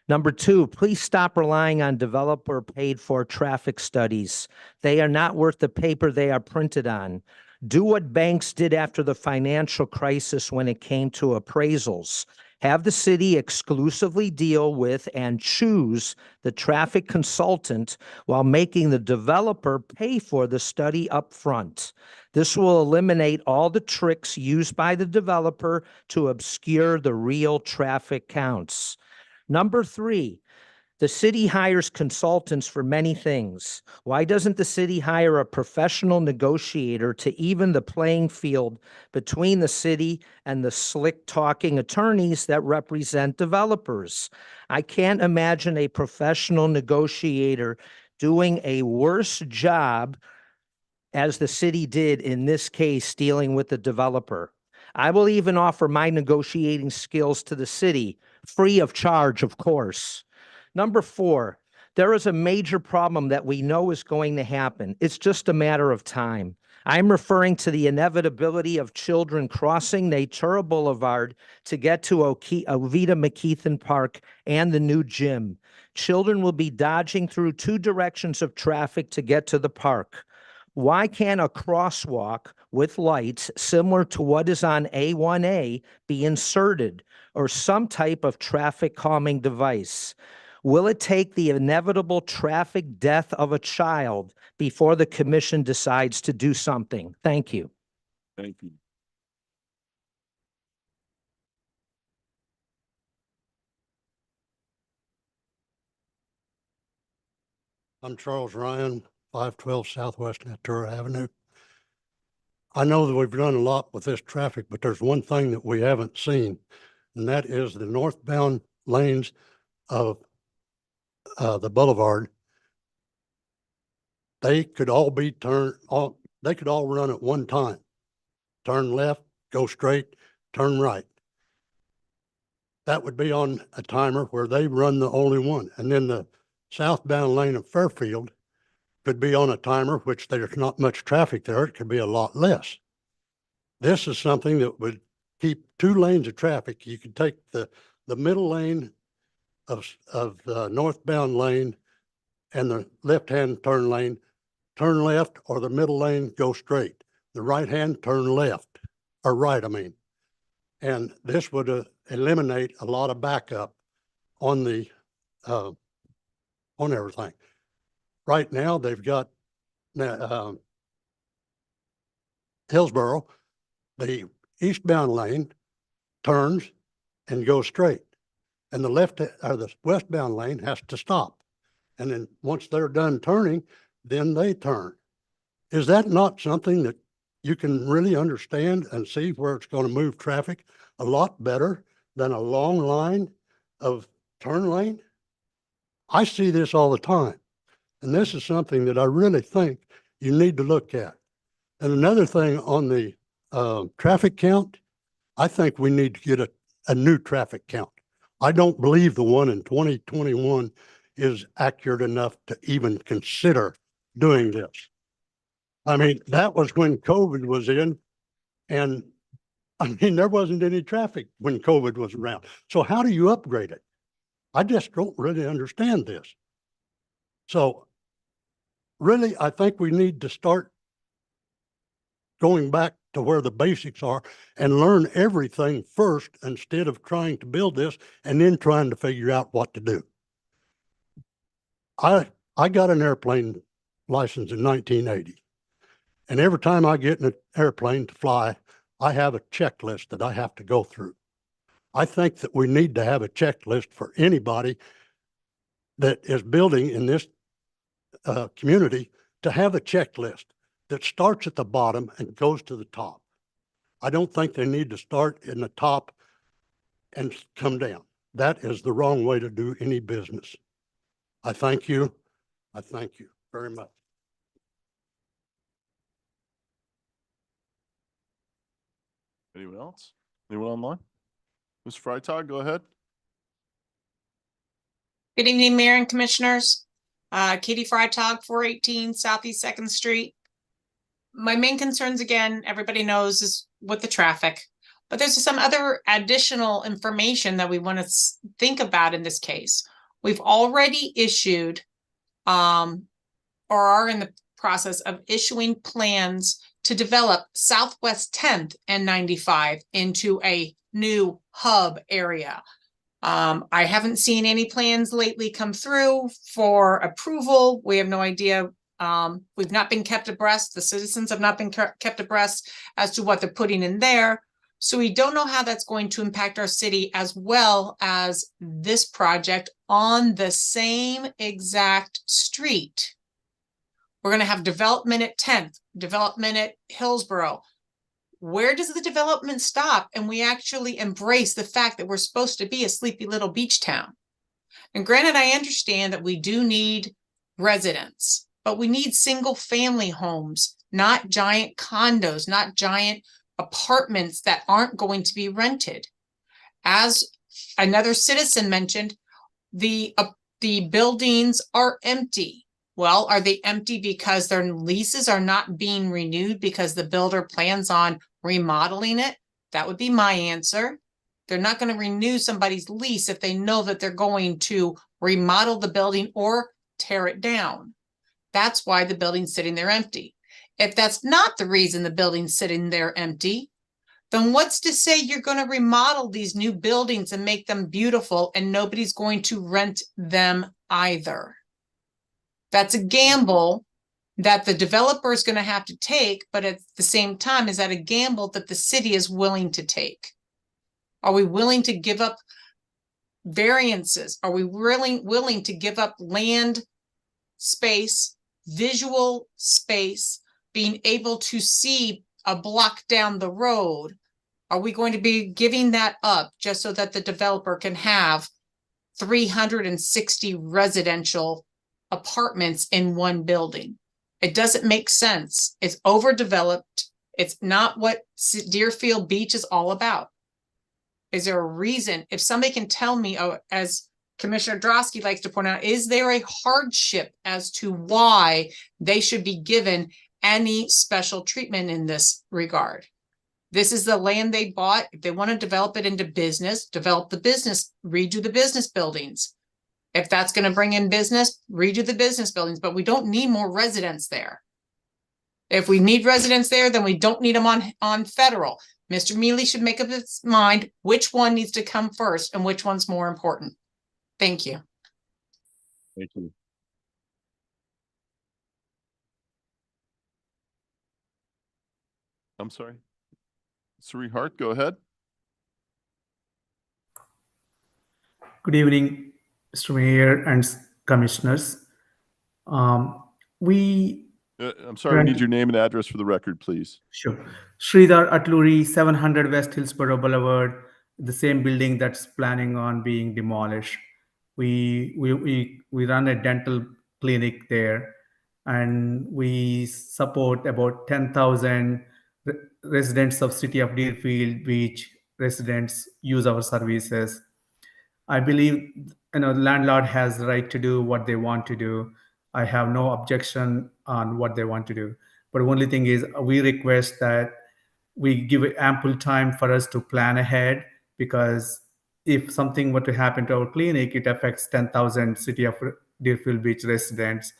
Number two, please stop relying on developer paid for traffic studies. They are not worth the paper they are printed on. Do what banks did after the financial crisis when it came to appraisals. Have the city exclusively deal with and choose the traffic consultant while making the developer pay for the study up front. This will eliminate all the tricks used by the developer to obscure the real traffic counts. Number three, The city hires consultants for many things. Why doesn't the city hire a professional negotiator to even the playing field between the city and the slick talking attorneys that represent developers? I can't imagine a professional negotiator doing a worse job as the city did in this case, dealing with the developer. I will even offer my negotiating skills to the city, free of charge, of course. Number 4, there is a major problem that we know is going to happen. It's just a matter of time. I'm referring to the inevitability of children crossing Natura Boulevard to get to Ovita McKeithen Park and the new gym. Children will be dodging through 2 directions of traffic to get to the park. Why can't a crosswalk with lights similar to what is on A1A be inserted, or some type of traffic calming device? Will it take the inevitable traffic death of a child before the commission decides to do something? Thank you. Thank you. I'm Charles Ryan, 512 Southwest Natura Avenue. I know that we've done a lot with this traffic, but there's one thing that we haven't seen, and that is the northbound lanes of the boulevard. They could all be they could all run at one time. Turn left, go straight, turn right. That would be on a timer where they run the only one. And then the southbound lane of Fairfield could be on a timer, which there's not much traffic there. It could be a lot less. This is something that would keep 2 lanes of traffic. You could take the middle lane of the northbound lane and the left-hand turn lane, turn left, or the middle lane, go straight. The right-hand, turn left, or right, I mean. And this would eliminate a lot of backup on the, on everything. Right now, they've got Hillsborough, the eastbound lane turns and goes straight. And the left or the westbound lane has to stop. And then once they're done turning, then they turn. Is that not something that you can really understand and see where it's going to move traffic a lot better than a long line of turn lane? I see this all the time. And this is something that I really think you need to look at. And another thing on the traffic count, I think we need to get a new traffic count. I don't believe the one in 2021 is accurate enough to even consider doing this. I mean, that was when COVID was in, and I mean, there wasn't any traffic when COVID was around. So how do you upgrade it? I just don't really understand this. So really, I think we need to start going back to where the basics are and learn everything first instead of trying to build this and then trying to figure out what to do. I got an airplane license in 1980. And every time I get in an airplane to fly, I have a checklist that I have to go through. I think that we need to have a checklist for anybody that is building in this community to have a checklist that starts at the bottom and goes to the top. I don't think they need to start in the top and come down. That is the wrong way to do any business. I thank you. I thank you very much. Anyone else? Anyone online? Ms. Freitag, go ahead. Good evening, Mayor and Commissioners. Katie Freitag, 418 Southeast 2nd Street. My main concerns, again, everybody knows, is with the traffic. But there's some other additional information that we want to think about in this case. We've already issued or are in the process of issuing plans to develop Southwest 10th and 95 into a new hub area. I haven't seen any plans lately come through for approval. We have no idea. We've not been kept abreast. The citizens have not been kept abreast as to what they're putting in there. So we don't know how that's going to impact our city as well as this project on the same exact street. We're going to have development at 10th, development at Hillsborough. Where does the development stop? And we actually embrace the fact that we're supposed to be a sleepy little beach town. And granted, I understand that we do need residents, but we need single family homes, not giant condos, not giant apartments that aren't going to be rented. As another citizen mentioned, the buildings are empty. Well, are they empty because their leases are not being renewed because the builder plans on remodeling it? That would be my answer. They're not going to renew somebody's lease if they know that they're going to remodel the building or tear it down. That's why the building's sitting there empty. If that's not the reason the building's sitting there empty, then what's to say you're going to remodel these new buildings and make them beautiful and nobody's going to rent them either? That's a gamble that the developer is going to have to take, but at the same time, is that a gamble that the city is willing to take? Are we willing to give up variances? Are we really willing to give up land space, visual space, being able to see a block down the road? Are we going to be giving that up just so that the developer can have 360 residential apartments in one building? It doesn't make sense. It's overdeveloped. It's not what Deerfield Beach is all about. Is there a reason? If somebody can tell me, as Commissioner Drosky likes to point out, is there a hardship as to why they should be given any special treatment in this regard? This is the land they bought. If they want to develop it into business, develop the business, redo the business buildings. If that's going to bring in business, redo the business buildings, but we don't need more residents there. If we need residents there, then we don't need them on Federal. Mr. Mealy should make up his mind which one needs to come first and which one's more important. Thank you. Thank you. I'm sorry. Sri Hart, go ahead. Good evening, Mr. Mayor and Commissioners. I'm sorry, we need your name and address for the record, please. Sure. Sridhar Atluri, 700 West Hillsborough Boulevard, the same building that's planning on being demolished. We run a dental clinic there, and we support about 10,000 residents of City of Deerfield Beach. Residents use our services. I believe landlord has the right to do what they want to do. I have no objection on what they want to do. But the only thing is we request that we give ample time for us to plan ahead, because if something were to happen to our clinic, it affects 10,000 City of Deerfield Beach residents.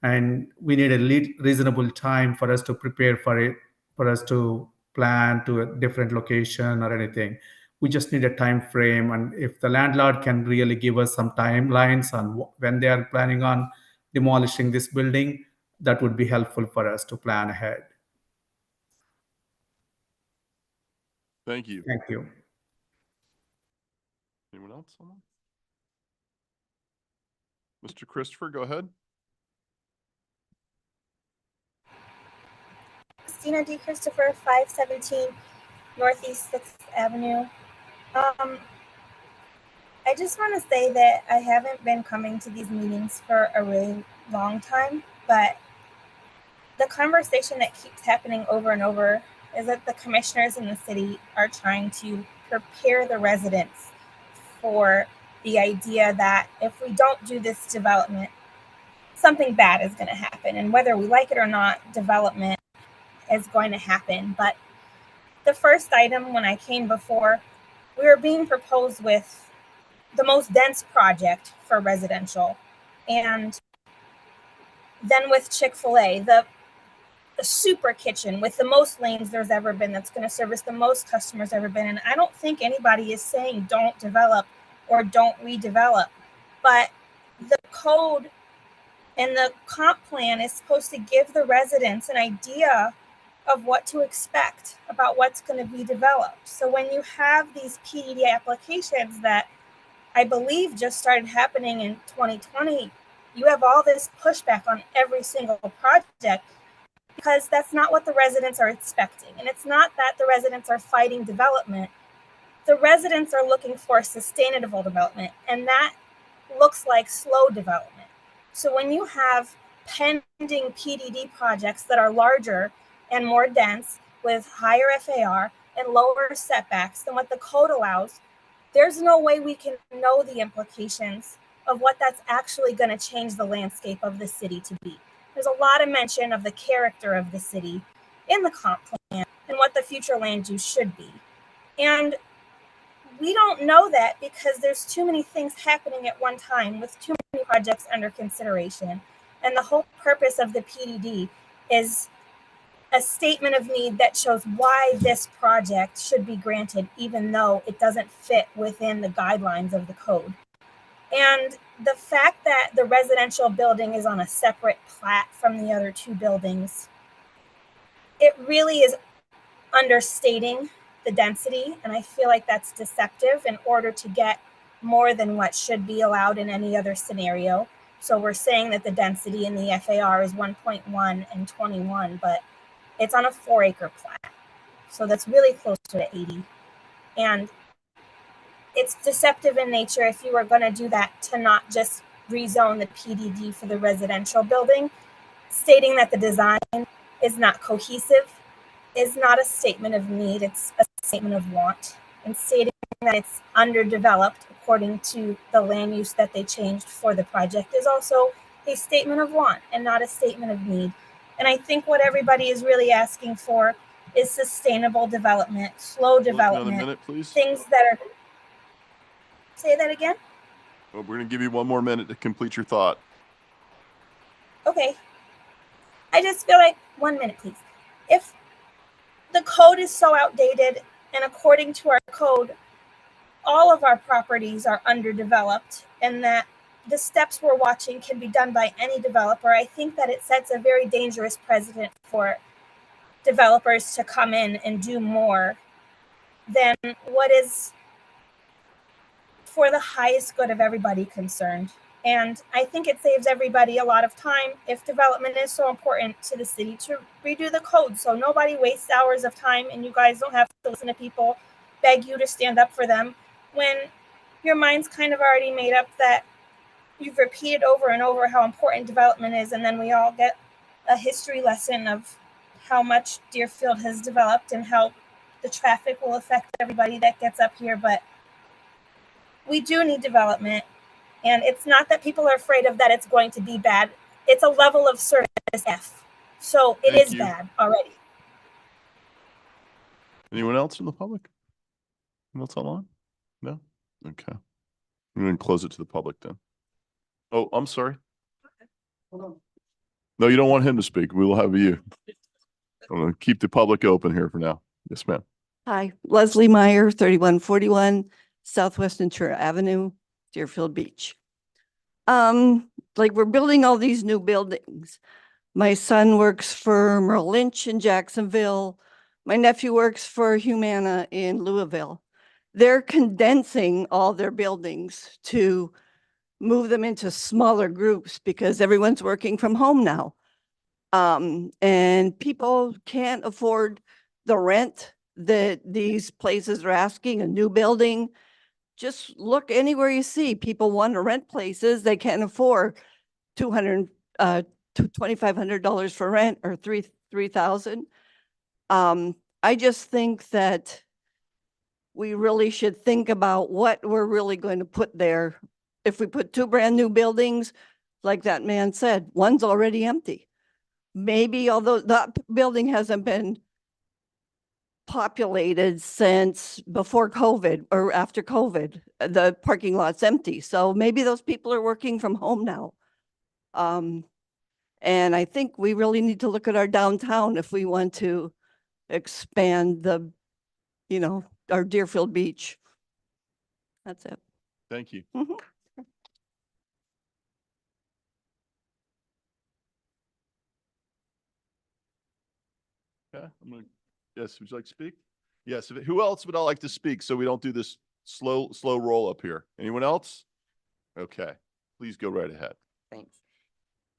And we need a reasonable time for us to prepare for it, for us to plan to a different location or anything. We just need a time frame. And if the landlord can really give us some timelines on when they are planning on demolishing this building, that would be helpful for us to plan ahead. Thank you. Thank you. Anyone else? Mr. Christopher, go ahead. Christina D. Christopher, 517 Northeast 6th Avenue. I just want to say that I haven't been coming to these meetings for a really long time, but the conversation that keeps happening over and over is that the commissioners in the city are trying to prepare the residents for the idea that if we don't do this development, something bad is going to happen. And whether we like it or not, development is going to happen. But the first item, when I came before, we were being proposed with the most dense project for residential. And then with Chick-fil-A, the super kitchen with the most lanes there's ever been, that's going to service the most customers ever been. And I don't think anybody is saying don't develop or don't redevelop, but the code and the comp plan is supposed to give the residents an idea of what to expect about what's going to be developed. So when you have these PDD applications that I believe just started happening in 2020, you have all this pushback on every single project because that's not what the residents are expecting. And it's not that the residents are fighting development. The residents are looking for sustainable development, and that looks like slow development. So when you have pending PDD projects that are larger and more dense with higher FAR and lower setbacks than what the code allows, there's no way we can know the implications of what that's actually going to change the landscape of the city to be. There's a lot of mention of the character of the city in the comp plan and what the future land use should be. And we don't know that because there's too many things happening at one time with too many projects under consideration. And the whole purpose of the PDD is a statement of need that shows why this project should be granted, even though it doesn't fit within the guidelines of the code. And the fact that the residential building is on a separate plat from the other two buildings, it really is understating the density. And I feel like that's deceptive in order to get more than what should be allowed in any other scenario. So we're saying that the density in the FAR is 1.1 and 21, but it's on a 4-acre plat. So that's really close to 80. And it's deceptive in nature if you were going to do that to not just rezone the PDD for the residential building. Stating that the design is not cohesive is not a statement of need, it's a statement of want. And stating that it's underdeveloped according to the land use that they changed for the project is also a statement of want and not a statement of need. And I think what everybody is really asking for is sustainable development, slow development, Another minute, please. things that are. Say that again? Well, we're going to give you one more minute to complete your thought. Okay. I just feel like 1 minute, please. If the code is so outdated, and according to our code, all of our properties are underdeveloped, and that the steps we're watching can be done by any developer, I think that it sets a very dangerous precedent for developers to come in and do more than what is for the highest good of everybody concerned. And I think it saves everybody a lot of time if development is so important to the city to redo the code so nobody wastes hours of time and you guys don't have to listen to people beg you to stand up for them when your mind's kind of already made up that you've repeated over and over how important development is, and then we all get a history lesson of how much Deerfield has developed and how the traffic will affect everybody that gets up here. But we do need development. And it's not that people are afraid of that it's going to be bad. It's a level of service F. So it Thank is you. bad already. Anyone else in the public? Anyone else online? No? Okay. I'm going to close it to the public then. Oh, I'm sorry. No, you don't want him to speak. We will have you. I'm going to keep the public open here for now. Yes, ma'am. Hi, Leslie Meyer, 3141 Southwest Ventura Avenue, Deerfield Beach. Like we're building all these new buildings. My son works for Merrill Lynch in Jacksonville. My nephew works for Humana in Louisville. They're condensing all their buildings to move them into smaller groups because everyone's working from home now. And people can't afford the rent that these places are asking, a new building. Just look anywhere you see, people want to rent places, they can't afford $2,500 for rent or $3,000. I just think that we really should think about what we're really going to put there. If we put 2 brand new buildings, like that man said, one's already empty. Maybe although that building hasn't been populated since before COVID or after COVID, the parking lot's empty. So maybe those people are working from home now. And I think we really need to look at our downtown if we want to expand the, our Deerfield Beach. That's it. Thank you. Mhm. Okay, yes, would you like to speak? Yes, who else would I like to speak so we don't do this slow roll up here? Anyone else? Okay, please go right ahead. Thanks.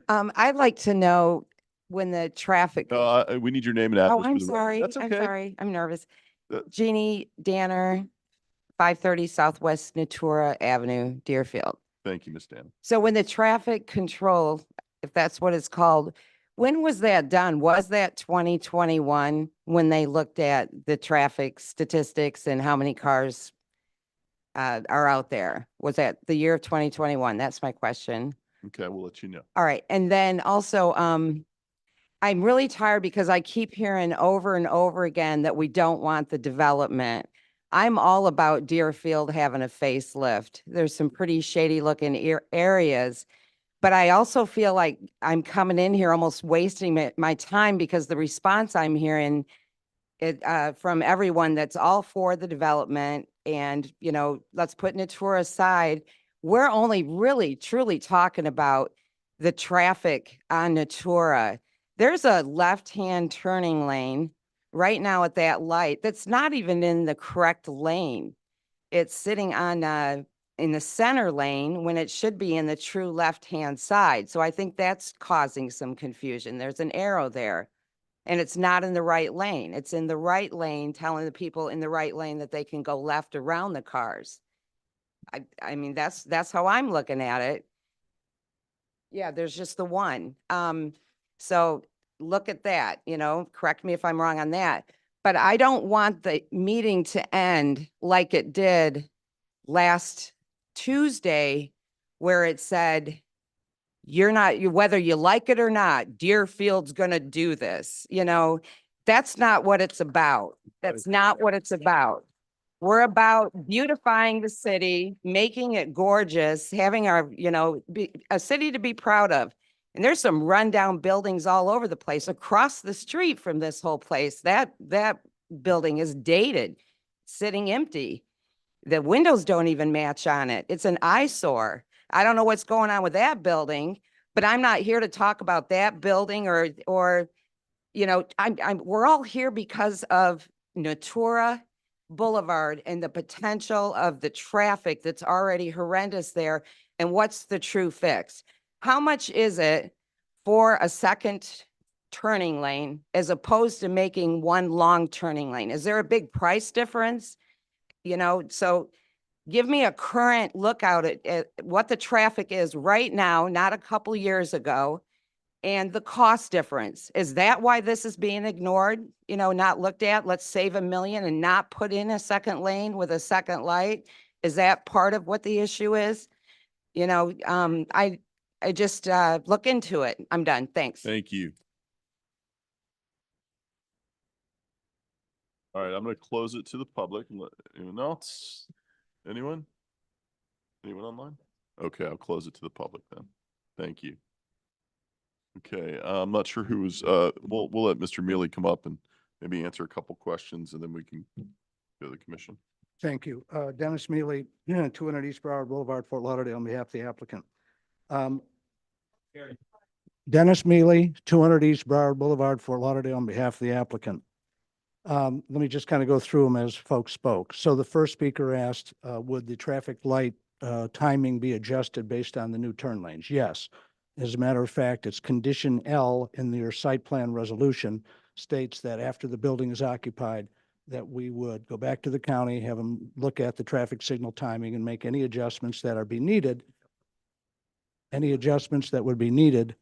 I'd like to know when the traffic. We need your name and address. Oh, for I'm the record. sorry. That's I'm okay. sorry. I'm nervous. Uh, Jeannie Danner, 530 Southwest Natura Avenue, Deerfield. Thank you, Ms. Dan. So when the traffic control, if that's what it's called, when was that done? Was that 2021 when they looked at the traffic statistics and how many cars are out there? Was that the year of 2021? That's my question. Okay, we'll let you know. All right. And then also, I'm really tired because I keep hearing over and over again that we don't want the development. I'm all about Deerfield having a facelift. There's some pretty shady looking areas, but I also feel like I'm coming in here almost wasting my time because the response I'm hearing from everyone that's all for the development and, you know, let's put Natura aside. We're only really truly talking about the traffic on Natura. There's a left-hand turning lane right now at that light that's not even in the correct lane. It's sitting on in the center lane when it should be in the true left-hand side. So I think that's causing some confusion. There's an arrow there and it's not in the right lane. It's in the right lane, telling the people in the right lane that they can go left around the cars. I mean, that's how I'm looking at it. Yeah, there's just the one. So look at that, you know, correct me if I'm wrong on that. But I don't want the meeting to end like it did last Tuesday, where it said, whether you like it or not, Deerfield's gonna do this. You know, that's not what it's about. That's not what it's about. We're about beautifying the city, making it gorgeous, having our, you know, a city to be proud of. And there's some rundown buildings all over the place across the street from this whole place. That building is dated, sitting empty. The windows don't even match on it. It's an eyesore. I don't know what's going on with that building, but I'm not here to talk about that building or you know, we're all here because of Natura Boulevard and the potential of the traffic that's already horrendous there. And what's the true fix? How much is it for a second turning lane as opposed to making one long turning lane? Is there a big price difference? You know, so give me a current lookout at what the traffic is right now, not a couple years ago, and the cost difference. Is that why this is being ignored? You know, not looked at? Let's save $1 million and not put in a second lane with a second light. Is that part of what the issue is? You know, I just look into it. I'm done. Thanks. Thank you. All right, I'm going to close it to the public. Anyone else? Anyone? Anyone online? Okay, I'll close it to the public then. Thank you. Okay, I'm not sure who was, we'll let Mr. Mealy come up and maybe answer a couple questions and then we can go to the commission. Thank you. Dennis Mealy, 200 East Broward Boulevard, Fort Lauderdale, on behalf of the applicant. Dennis Mealy, 200 East Broward Boulevard, Fort Lauderdale, on behalf of the applicant. Let me just kind of go through them as folks spoke. So the first speaker asked, would the traffic light timing be adjusted based on the new turn lanes? Yes. As a matter of fact, it's condition L in your site plan resolution states that after the building is occupied, that we would go back to the county, have them look at the traffic signal timing and make any adjustments that are be needed. Any adjustments that would be needed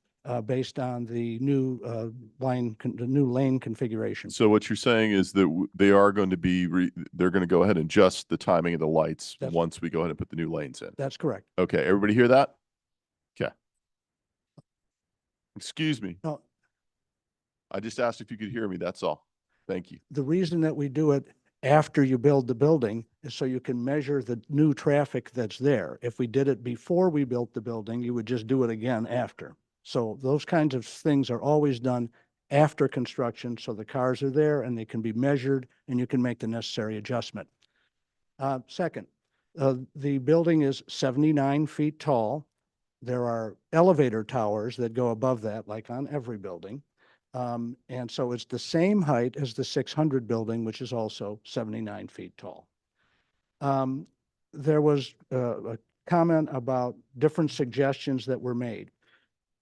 based on the new the new lane configuration. So what you're saying is that they are going to be, they're going to go ahead and adjust the timing of the lights once we go ahead and put the new lanes in. That's correct. Okay, everybody hear that? Okay. Excuse me. No. I just asked if you could hear me, that's all. Thank you. The reason that we do it after you build the building is so you can measure the new traffic that's there. If we did it before we built the building, you would just do it again after. So those kinds of things are always done after construction, so the cars are there and they can be measured and you can make the necessary adjustment. Second, the building is 79 feet tall. There are elevator towers that go above that, like on every building. And so it's the same height as the 600 building, which is also 79 feet tall. There was a comment about different suggestions that were made.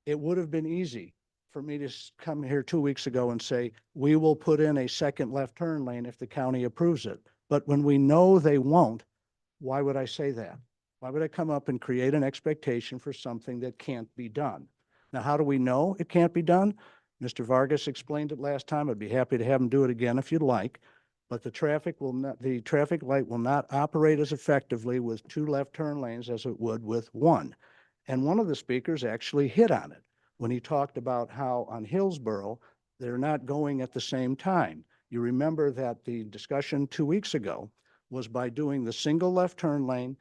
It would have been easy for me to come here 2 weeks ago and say, we will put in a second left turn lane if the county approves it. But when we know they won't, why would I say that? Why would I come up and create an expectation for something that can't be done? Now, how do we know it can't be done? Mr. Vargas explained it last time. I'd be happy to have him do it again if you'd like. But the traffic light will not operate as effectively with 2 left turn lanes as it would with 1. And one of the speakers actually hit on it when he talked about how on Hillsborough, they're not going at the same time. You remember that the discussion 2 weeks ago was by doing the single left turn lane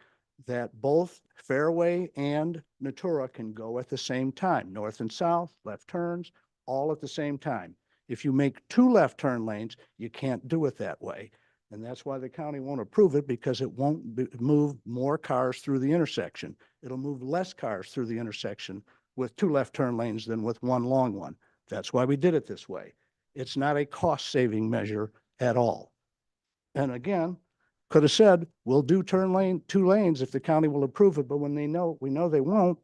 that both Fairway and Natura can go at the same time, north and south, left turns, all at the same time. If you make 2 left turn lanes, you can't do it that way. And that's why the county won't approve it, because it won't move more cars through the intersection. It'll move less cars through the intersection with 2 left turn lanes than with 1 long one. That's why we did it this way. It's not a cost-saving measure at all. And again, could have said, we'll do 2 lanes if the county will approve it, but when we know they won't,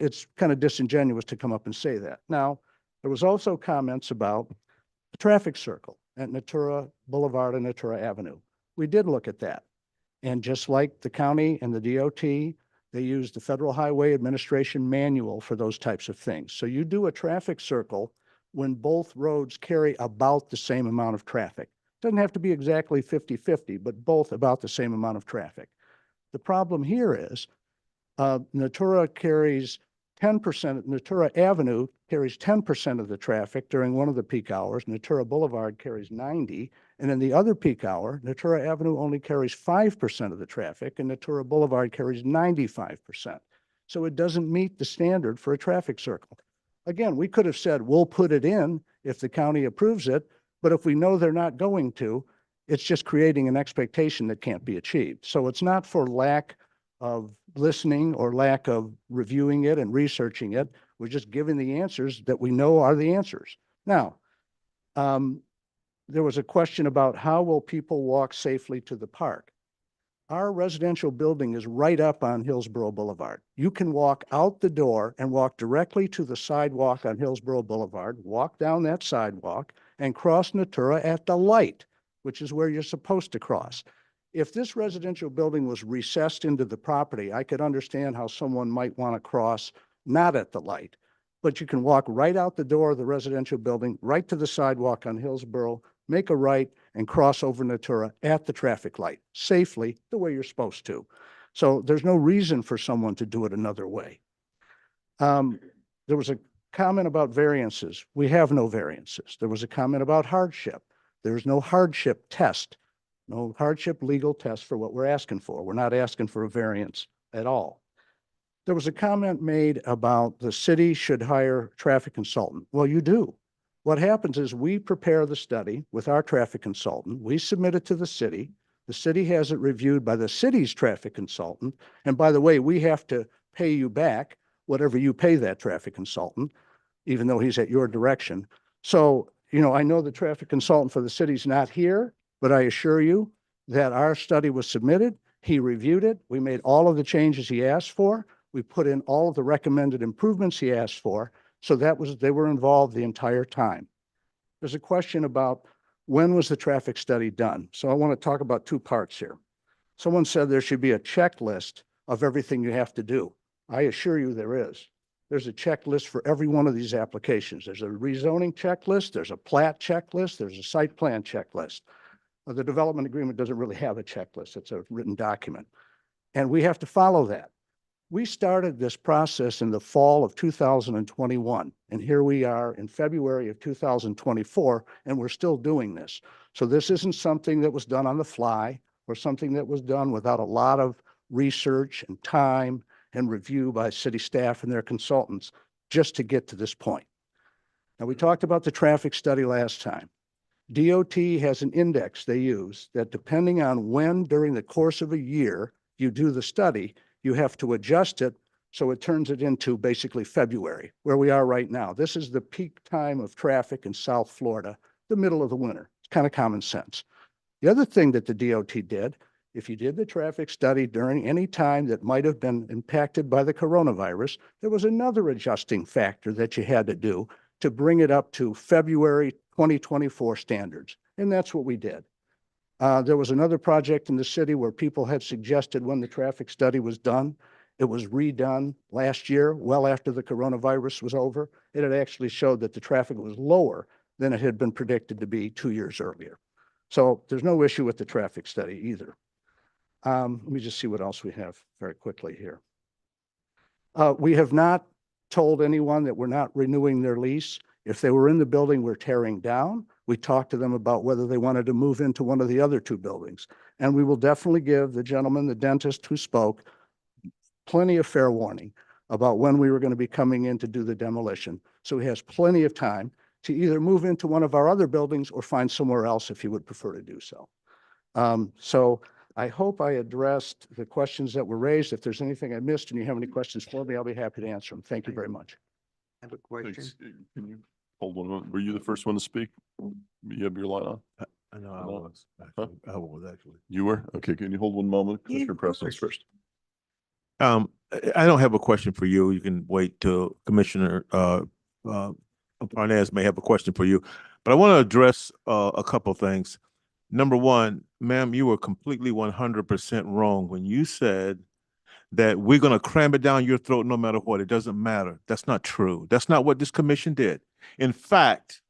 it's kind of disingenuous to come up and say that. Now, there was also comments about the traffic circle at Natura Boulevard and Natura Avenue. We did look at that. And just like the county and the DOT, they use the Federal Highway Administration manual for those types of things. So you do a traffic circle when both roads carry about the same amount of traffic. Doesn't have to be exactly 50-50, but both about the same amount of traffic. The problem here is Natura carries 10%, Natura Avenue carries 10% of the traffic during one of the peak hours. Natura Boulevard carries 90. And in the other peak hour, Natura Avenue only carries 5% of the traffic and Natura Boulevard carries 95%. So it doesn't meet the standard for a traffic circle. Again, we could have said, we'll put it in if the county approves it, but if we know they're not going to, it's just creating an expectation that can't be achieved. So it's not for lack of listening or lack of reviewing it and researching it. We're just giving the answers that we know are the answers. Now, there was a question about how will people walk safely to the park? Our residential building is right up on Hillsborough Boulevard. You can walk out the door and walk directly to the sidewalk on Hillsborough Boulevard, walk down that sidewalk and cross Natura at the light, which is where you're supposed to cross. If this residential building was recessed into the property, I could understand how someone might want to cross not at the light, but you can walk right out the door of the residential building, right to the sidewalk on Hillsborough, make a right and cross over Natura at the traffic light safely the way you're supposed to. So there's no reason for someone to do it another way. There was a comment about variances. We have no variances. There was a comment about hardship. There's no hardship test. No hardship legal test for what we're asking for. We're not asking for a variance at all. There was a comment made about the city should hire a traffic consultant. Well, you do. What happens is we prepare the study with our traffic consultant. We submit it to the city. The city has it reviewed by the city's traffic consultant. And by the way, we have to pay you back whatever you pay that traffic consultant, even though he's at your direction. So, I know the traffic consultant for the city's not here, but I assure you that our study was submitted. He reviewed it. We made all of the changes he asked for. We put in all of the recommended improvements he asked for. So they were involved the entire time. There's a question about when was the traffic study done? So I want to talk about 2 parts here. Someone said there should be a checklist of everything you have to do. I assure you there is. There's a checklist for every one of these applications. There's a rezoning checklist, there's a plat checklist, there's a site plan checklist. The development agreement doesn't really have a checklist. It's a written document. And we have to follow that. We started this process in the fall of 2021, and here we are in February of 2024, and we're still doing this. So this isn't something that was done on the fly or something that was done without a lot of research and time and review by city staff and their consultants just to get to this point. Now, we talked about the traffic study last time. DOT has an index they use that depending on when during the course of a year you do the study, you have to adjust it So it turns it into basically February, where we are right now. This is the peak time of traffic in South Florida, the middle of the winter. It's kind of common sense. The other thing that the DOT did, if you did the traffic study during any time that might have been impacted by the coronavirus, there was another adjusting factor that you had to do to bring it up to February 2024 standards. And that's what we did. There was another project in the city where people had suggested when the traffic study was done, it was redone last year, well after the coronavirus was over. It had actually showed that the traffic was lower than it had been predicted to be 2 years earlier. So there's no issue with the traffic study either. Let me just see what else we have very quickly here. We have not told anyone that we're not renewing their lease. If they were in the building we're tearing down, we talked to them about whether they wanted to move into one of the other two buildings. And we will definitely give the gentleman, the dentist who spoke, plenty of fair warning about when we were going to be coming in to do the demolition. So he has plenty of time to either move into one of our other buildings or find somewhere else if he would prefer to do so. So I hope I addressed the questions that were raised. If there's anything I missed and you have any questions for me, I'll be happy to answer them. Thank you very much. I have a question. Thanks. Can you hold one moment? Were you the first one to speak? You have your light on? I know I No. was, actually. I was actually. You were? Okay, can you hold one moment? Yeah, Commissioner of Preston's course. first. I don't have a question for you. You can wait till Commissioner Parnas may have a question for you. But I want to address a couple of things. Number one, ma'am, you were completely 100% wrong when you said that we're going to cram it down your throat no matter what. It doesn't matter. That's not true. That's not what this commission did. In fact,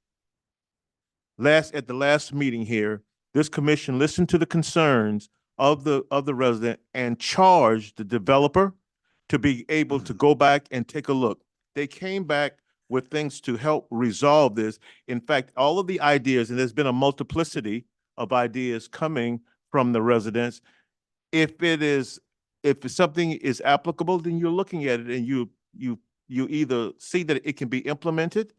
at the last meeting here, this commission listened to the concerns of the resident and charged the developer to be able to go back and take a look. They came back with things to help resolve this. In fact, all of the ideas, and there's been a multiplicity of ideas coming from the residents. If something is applicable, then you're looking at it and you either see that it can be implemented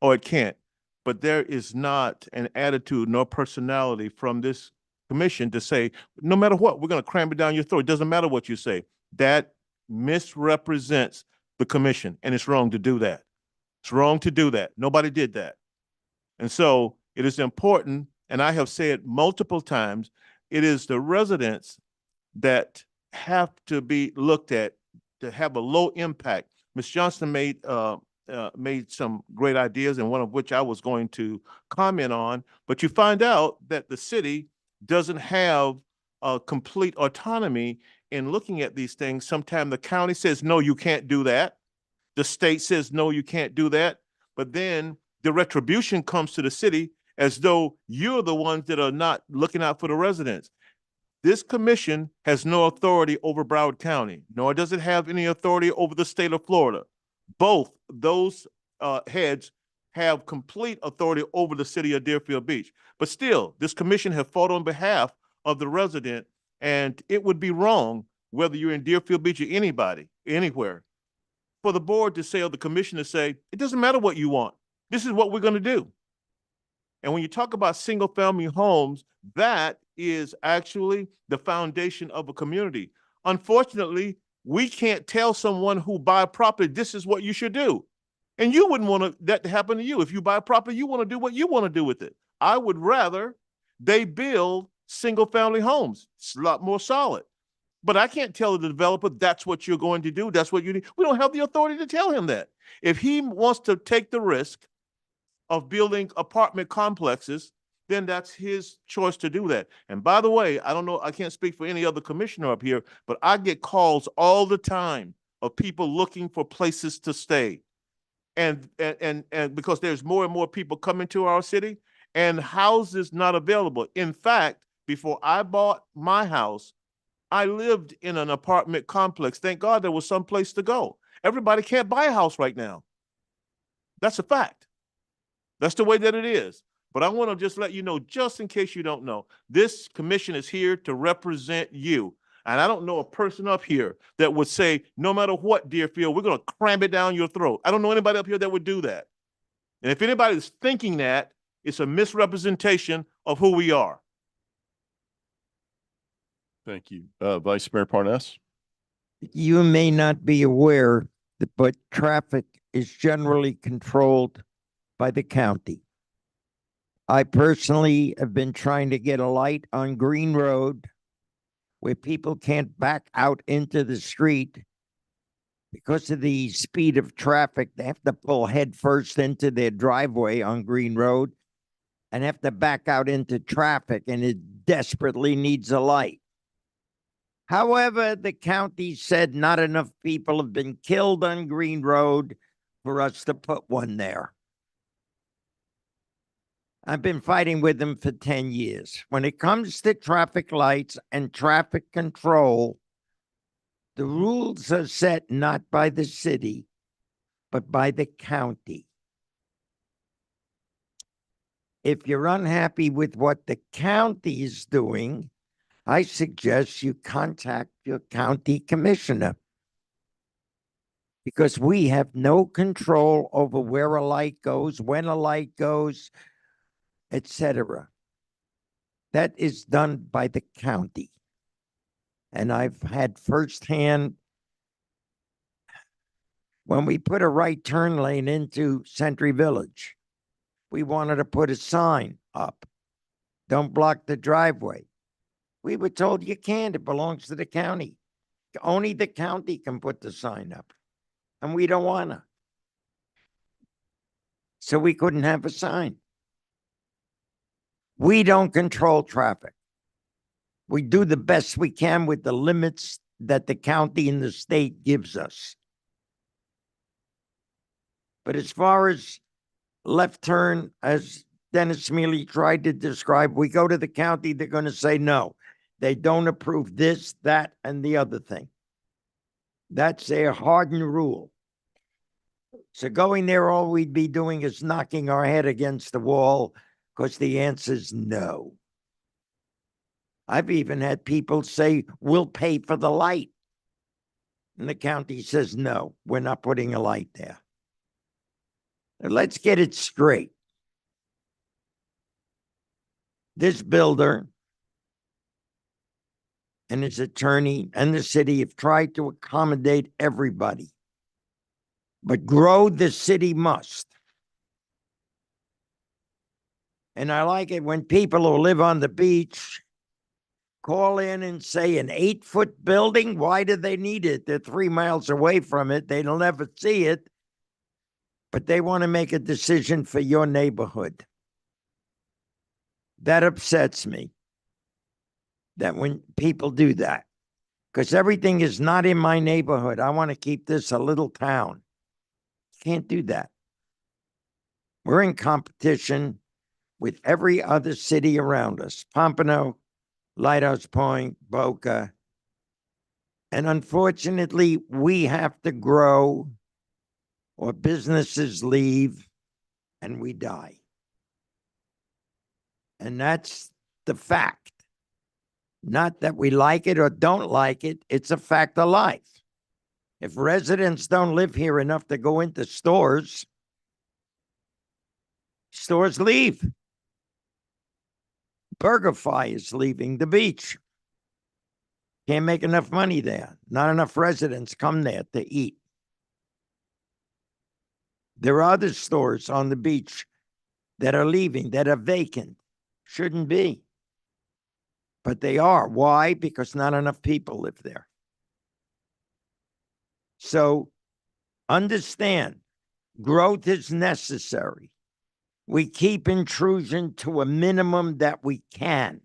or it can't. But there is not an attitude nor personality from this commission to say, no matter what, we're going to cram it down your throat. It doesn't matter what you say. That misrepresents the commission, and it's wrong to do that. It's wrong to do that. Nobody did that. And so it is important, and I have said multiple times, it is the residents that have to be looked at to have a low impact. Ms. Johnston made some great ideas, and one of which I was going to comment on, but you find out that the city doesn't have complete autonomy in looking at these things. Sometimes the county says, no, you can't do that. The state says, no, you can't do that. But then the retribution comes to the city as though you're the ones that are not looking out for the residents. This commission has no authority over Broward County, nor does it have any authority over the state of Florida. Both those heads have complete authority over the city of Deerfield Beach. But still, this commission has fought on behalf of the resident, and it would be wrong, whether you're in Deerfield Beach or anybody, anywhere, for the board to say, or the commission to say, it doesn't matter what you want. This is what we're going to do. And when you talk about single-family homes, that is actually the foundation of a community. Unfortunately, we can't tell someone who buy property, this is what you should do. And you wouldn't want that to happen to you. If you buy property, you want to do what you want to do with it. I would rather they build single-family homes. It's a lot more solid. But I can't tell the developer that's what you're going to do. That's what you need. We don't have the authority to tell him that. If he wants to take the risk of building apartment complexes, then that's his choice to do that. And by the way, I don't know, I can't speak for any other commissioner up here, but I get calls all the time of people looking for places to stay. And because there's more and more people coming to our city and houses not available. In fact, before I bought my house, I lived in an apartment complex. Thank God there was some place to go. Everybody can't buy a house right now. That's a fact. That's the way that it is. But I want to just let you know, just in case you don't know, this commission is here to represent you. And I don't know a person up here that would say, no matter what, Deerfield, we're going to cram it down your throat. I don't know anybody up here that would do that. And if anybody's thinking that, it's a misrepresentation of who we are. Thank you. Vice Mayor Parnas? You may not be aware, but traffic is generally controlled by the county. I personally have been trying to get a light on Green Road where people can't back out into the street because of the speed of traffic. They have to pull head first into their driveway on Green Road and have to back out into traffic, and it desperately needs a light. However, the county said not enough people have been killed on Green Road for us to put one there. I've been fighting with them for 10 years. When it comes to traffic lights and traffic control, the rules are set not by the city, but by the county. If you're unhappy with what the county is doing, I suggest you contact your county commissioner, because we have no control over where a light goes, when a light goes, etc. That is done by the county. And I've had firsthand, when we put a right turn lane into Century Village, we wanted to put a sign up, don't block the driveway. We were told you can't, it belongs to the county. Only the county can put the sign up, and we don't want to. So we couldn't have a sign. We don't control traffic. We do the best we can with the limits that the county and the state gives us. But as far as left turn, as Dennis Mealy tried to describe, we go to the county, they're going to say no. They don't approve this, that, and the other thing. That's their hardened rule. So going there, all we'd be doing is knocking our head against the wall, because the answer is no. I've even had people say, we'll pay for the light. And the county says, no, we're not putting a light there. Now, let's get it straight. This builder and his attorney and the city have tried to accommodate everybody. But grow the city must. And I like it when people who live on the beach call in and say an 8-foot building, why do they need it? They're 3 miles away from it. They'll never see it. But they want to make a decision for your neighborhood. That upsets me. That when people do that, because everything is not in my neighborhood. I want to keep this a little town. Can't do that. We're in competition with every other city around us. Pompano, Lighthouse Point, Boca. And unfortunately, we have to grow or businesses leave and we die. And that's the fact. Not that we like it or don't like it. It's a fact of life. If residents don't live here enough to go into stores, stores leave. BurgerFi is leaving the beach. Can't make enough money there. Not enough residents come there to eat. There are other stores on the beach that are leaving, that are vacant. Shouldn't be. But they are. Why? Because not enough people live there. So understand, growth is necessary. We keep intrusion to a minimum that we can.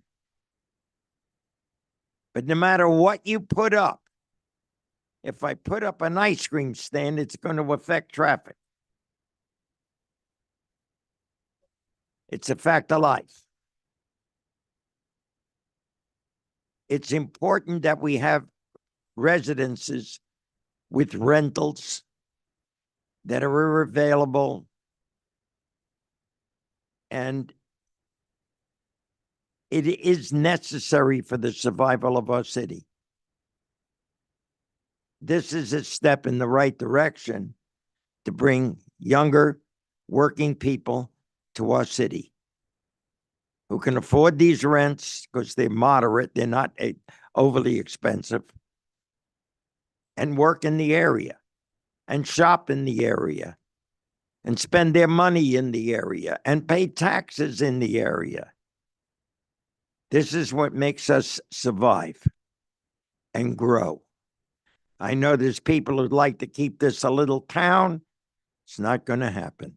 But no matter what you put up, if I put up an ice cream stand, it's going to affect traffic. It's a fact of life. It's important that we have residences with rentals that are available. And it is necessary for the survival of our city. This is a step in the right direction to bring younger working people to our city who can afford these rents because they're moderate, they're not overly expensive. and work in the area and shop in the area and spend their money in the area and pay taxes in the area. This is what makes us survive and grow. I know there's people who'd like to keep this a little town. It's not going to happen.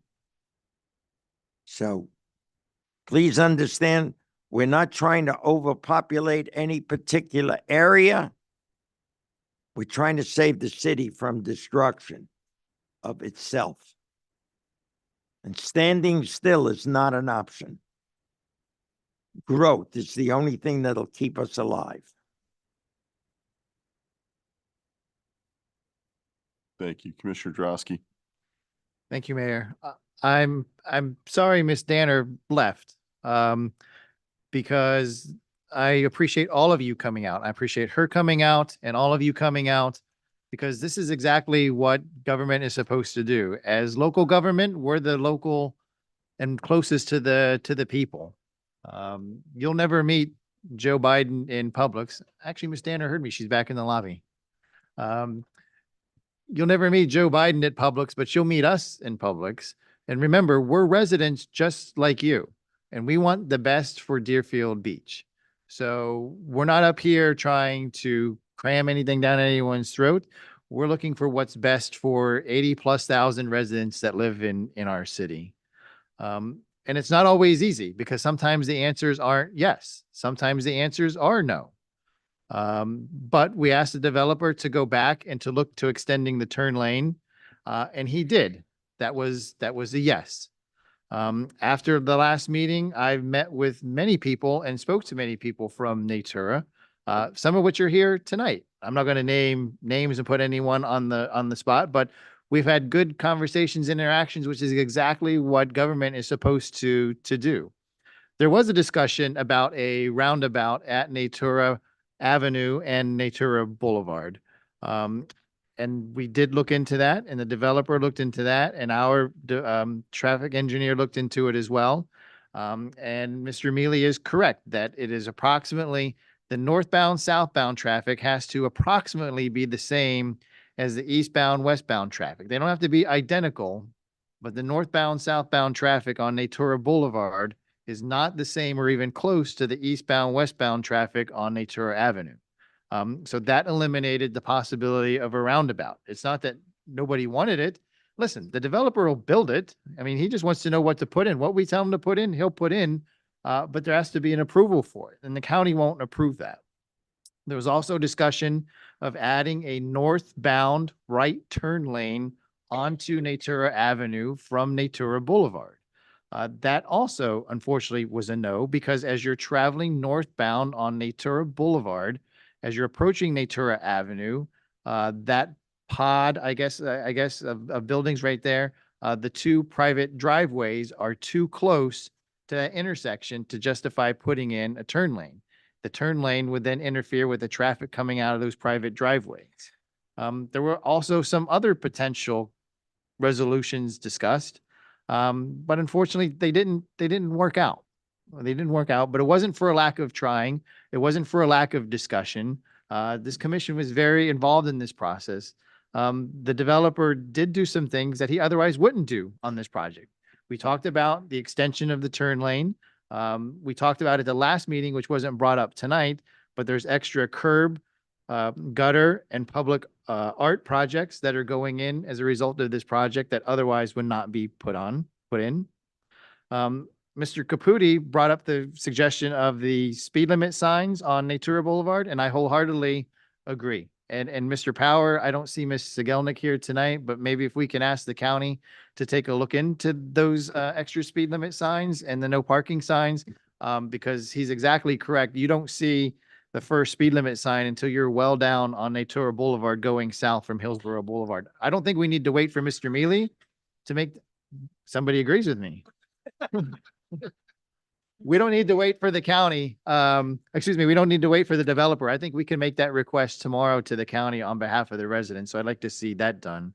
So please understand, we're not trying to overpopulate any particular area. We're trying to save the city from destruction of itself. And standing still is not an option. Growth is the only thing that'll keep us alive. Thank you, Commissioner Drosky. Thank you, Mayor. I'm sorry Miss Danner left, because I appreciate all of you coming out. I appreciate her coming out and all of you coming out, because this is exactly what government is supposed to do. As local government, we're the local and closest to the people. You'll never meet Joe Biden in Publix. Actually, Miss Danner heard me. She's back in the lobby. You'll never meet Joe Biden at Publix, but you'll meet us in Publix. And remember, we're residents just like you, and we want the best for Deerfield Beach. So we're not up here trying to cram anything down anyone's throat. We're looking for what's best for 80,000+ residents that live in our city. And it's not always easy, because sometimes the answers aren't yes. Sometimes the answers are no. But we asked the developer to go back and to look to extending the turn lane, and he did. That was a yes. After the last meeting, I've met with many people and spoke to many people from Natura, some of which are here tonight. I'm not going to name names and put anyone on the spot, but we've had good conversations, interactions, which is exactly what government is supposed to do. There was a discussion about a roundabout at Natura Avenue and Natura Boulevard. And we did look into that, and the developer looked into that, and our traffic engineer looked into it as well. And Mr. Mealy is correct that it is approximately the northbound, southbound traffic has to approximately be the same as the eastbound, westbound traffic. They don't have to be identical, but the northbound, southbound traffic on Natura Boulevard is not the same or even close to the eastbound, westbound traffic on Natura Avenue. So that eliminated the possibility of a roundabout. It's not that nobody wanted it. Listen, the developer will build it. I mean, he just wants to know what to put in. What we tell him to put in, he'll put in, but there has to be an approval for it, and the county won't approve that. There was also discussion of adding a northbound right turn lane onto Natura Avenue from Natura Boulevard. That also, unfortunately, was a no, because as you're traveling northbound on Natura Boulevard, as you're approaching Natura Avenue, that pod, I guess, of buildings right there, the two private driveways are too close to that intersection to justify putting in a turn lane. The turn lane would then interfere with the traffic coming out of those private driveways. There were also some other potential resolutions discussed, but unfortunately, they didn't work out. They didn't work out, but it wasn't for a lack of trying. It wasn't for a lack of discussion. This commission was very involved in this process. The developer did do some things that he otherwise wouldn't do on this project. We talked about the extension of the turn lane. We talked about it at the last meeting, which wasn't brought up tonight, but there's extra curb, gutter, and public art projects that are going in as a result of this project that otherwise would not be put in. Mr. Caputi brought up the suggestion of the speed limit signs on Natura Boulevard, and I wholeheartedly agree. And Mr. Power, I don't see Ms. Sigelnik here tonight, but maybe if we can ask the county to take a look into those extra speed limit signs and the no parking signs, because he's exactly correct. You don't see the first speed limit sign until you're well down on Natura Boulevard going south from Hillsborough Boulevard. I don't think we need to wait for Mr. Mealy to make, somebody agrees with me. We don't need to wait for the county. We don't need to wait for the developer. I think we can make that request tomorrow to the county on behalf of the residents. So I'd like to see that done.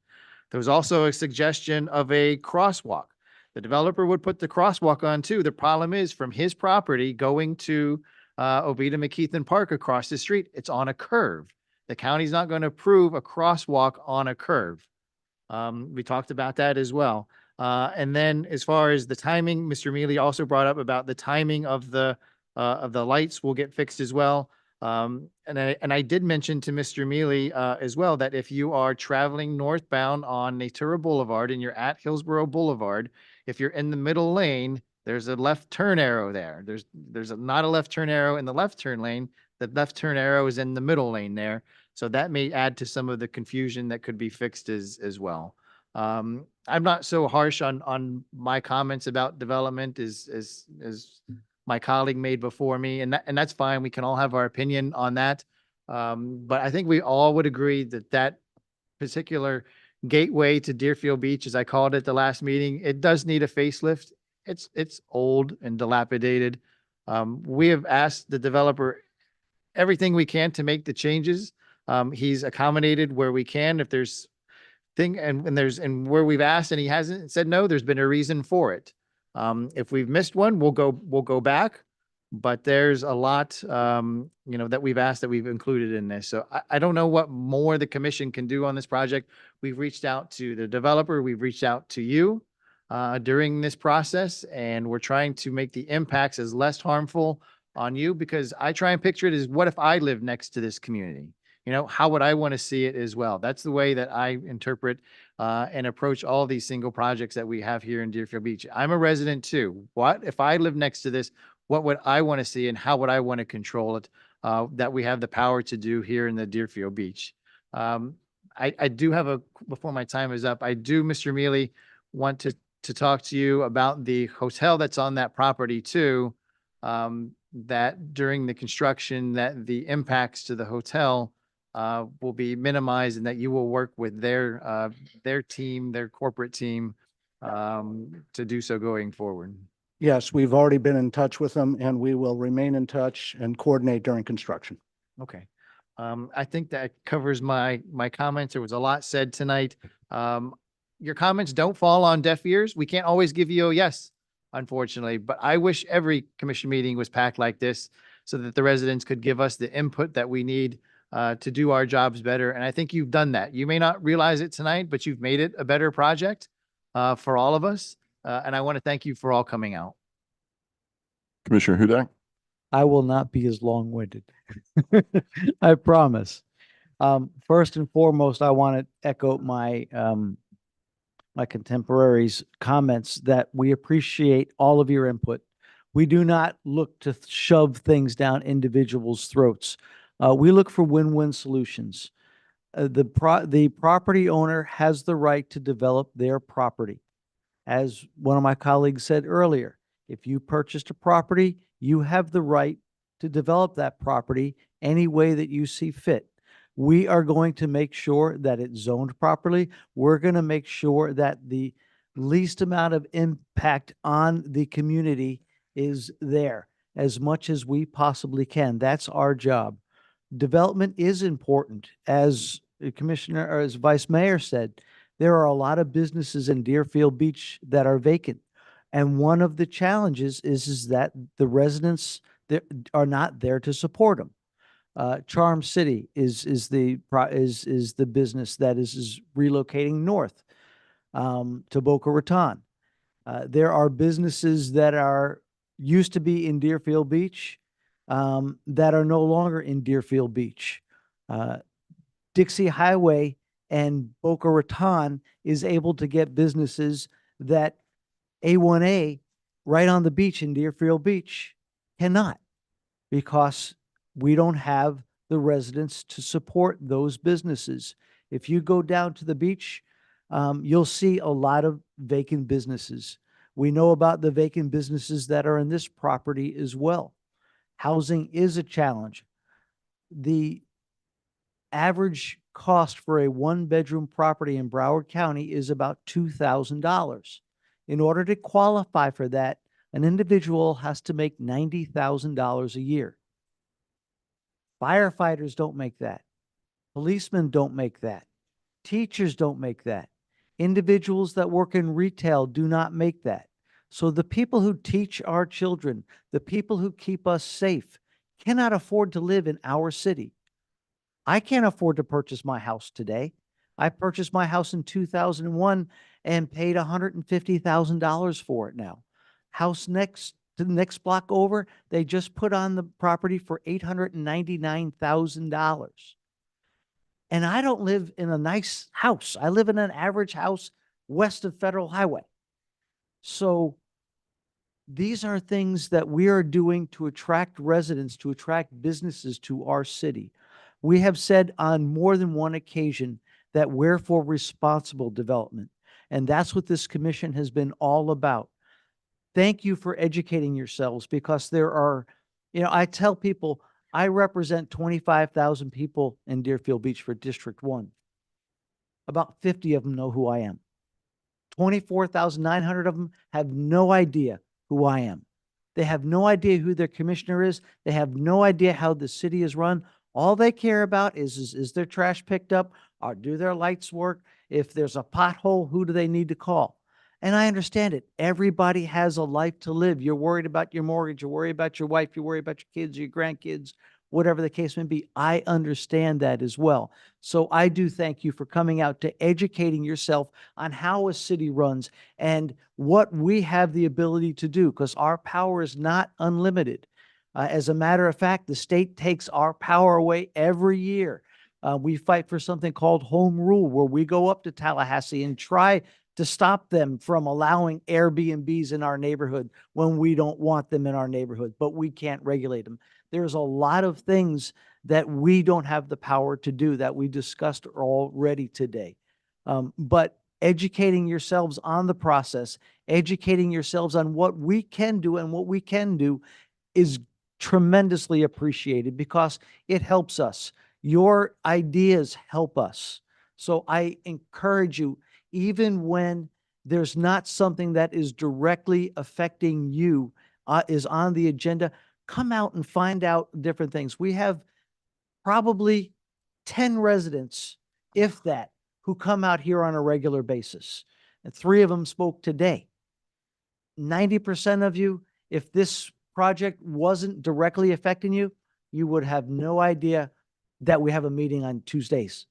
There was also a suggestion of a crosswalk. The developer would put the crosswalk on too. The problem is from his property going to Oviedo McKeithen Park across the street, it's on a curve. The county's not going to approve a crosswalk on a curve. We talked about that as well. And then as far as the timing, Mr. Mealy also brought up about the timing of the lights will get fixed as well. And I did mention to Mr. Mealy as well that if you are traveling northbound on Natura Boulevard and you're at Hillsborough Boulevard, if you're in the middle lane, there's a left turn arrow there. Not a left turn arrow in the left turn lane. The left turn arrow is in the middle lane there. So that may add to some of the confusion that could be fixed as well. I'm not so harsh on my comments about development as my colleague made before me, and that's fine. We can all have our opinion on that. But I think we all would agree that that particular gateway to Deerfield Beach, as I called it the last meeting, it does need a facelift. It's old and dilapidated. We have asked the developer everything we can to make the changes. He's accommodated where we can. If there's and where we've asked and he hasn't said no, there's been a reason for it. If we've missed one, we'll go back. But there's a lot, that we've asked that we've included in this. So I don't know what more the commission can do on this project. We've reached out to the developer. We've reached out to you during this process, and we're trying to make the impacts as less harmful on you, because I try and picture it as, what if I live next to this community? How would I want to see it as well? That's the way that I interpret and approach all these single projects that we have here in Deerfield Beach. I'm a resident too. What if I live next to this? What would I want to see and how would I want to control it? That we have the power to do here in the Deerfield Beach. I do have before my time is up, I do, Mr. Mealy, want to talk to you about the hotel that's on that property too. That during the construction, that the impacts to the hotel will be minimized, and that you will work with their team, their corporate team, to do so going forward. Yes, we've already been in touch with them, and we will remain in touch and coordinate during construction. Okay. I think that covers my comments. There was a lot said tonight. Your comments don't fall on deaf ears. We can't always give you a yes, unfortunately, but I wish every commission meeting was packed like this so that the residents could give us the input that we need to do our jobs better. And I think you've done that. You may not realize it tonight, but you've made it a better project for all of us. And I want to thank you for all coming out. Commissioner Hudak? I will not be as long-winded. I promise. First and foremost, I want to echo my my contemporaries' comments that we appreciate all of your input. We do not look to shove things down individuals' throats. We look for win-win solutions. The property owner has the right to develop their property. As one of my colleagues said earlier, if you purchased a property, you have the right to develop that property any way that you see fit. We are going to make sure that it's zoned properly. We're going to make sure that the least amount of impact on the community is there as much as we possibly can. That's our job. Development is important. As the commissioner or as vice mayor said, there are a lot of businesses in Deerfield Beach that are vacant. And one of the challenges is that the residents are not there to support them. Charm City is the business that is relocating north to Boca Raton. There are businesses that used to be in Deerfield Beach that are no longer in Deerfield Beach. Dixie Highway and Boca Raton is able to get businesses that A1A right on the beach in Deerfield Beach cannot, because we don't have the residents to support those businesses. If you go down to the beach, you'll see a lot of vacant businesses. We know about the vacant businesses that are in this property as well. Housing is a challenge. The average cost for a one-bedroom property in Broward County is about $2,000. In order to qualify for that, an individual has to make $90,000 a year. Firefighters don't make that. Policemen don't make that. Teachers don't make that. Individuals that work in retail do not make that. So the people who teach our children, the people who keep us safe, cannot afford to live in our city. I can't afford to purchase my house today. I purchased my house in 2001 and paid $150,000 for it now. House next to the next block over, they just put on the property for $899,000. And I don't live in a nice house. I live in an average house west of Federal Highway. So these are things that we are doing to attract residents, to attract businesses to our city. We have said on more than one occasion that we're for responsible development. And that's what this commission has been all about. Thank you for educating yourselves, because there are, I tell people I represent 25,000 people in Deerfield Beach for District 1. About 50 of them know who I am. 24,900 of them have no idea who I am. They have no idea who their commissioner is. They have no idea how the city is run. All they care about is their trash picked up, or do their lights work? If there's a pothole, who do they need to call? And I understand it. Everybody has a life to live. You're worried about your mortgage. You're worried about your wife. You're worried about your kids, your grandkids, whatever the case may be. I understand that as well. So I do thank you for coming out to educating yourself on how a city runs and what we have the ability to do, because our power is not unlimited. As a matter of fact, the state takes our power away every year. We fight for something called home rule, where we go up to Tallahassee and try to stop them from allowing Airbnbs in our neighborhood when we don't want them in our neighborhood, but we can't regulate them. There's a lot of things that we don't have the power to do that we discussed already today. But educating yourselves on the process, educating yourselves on what we can do and what we can do is tremendously appreciated, because it helps us. Your ideas help us. So I encourage you, even when there's not something that is directly affecting you, is on the agenda, come out and find out different things. We have probably 10 residents, if that, who come out here on a regular basis. And 3 of them spoke today. 90% of you, if this project wasn't directly affecting you, you would have no idea that we have a meeting on Tuesdays.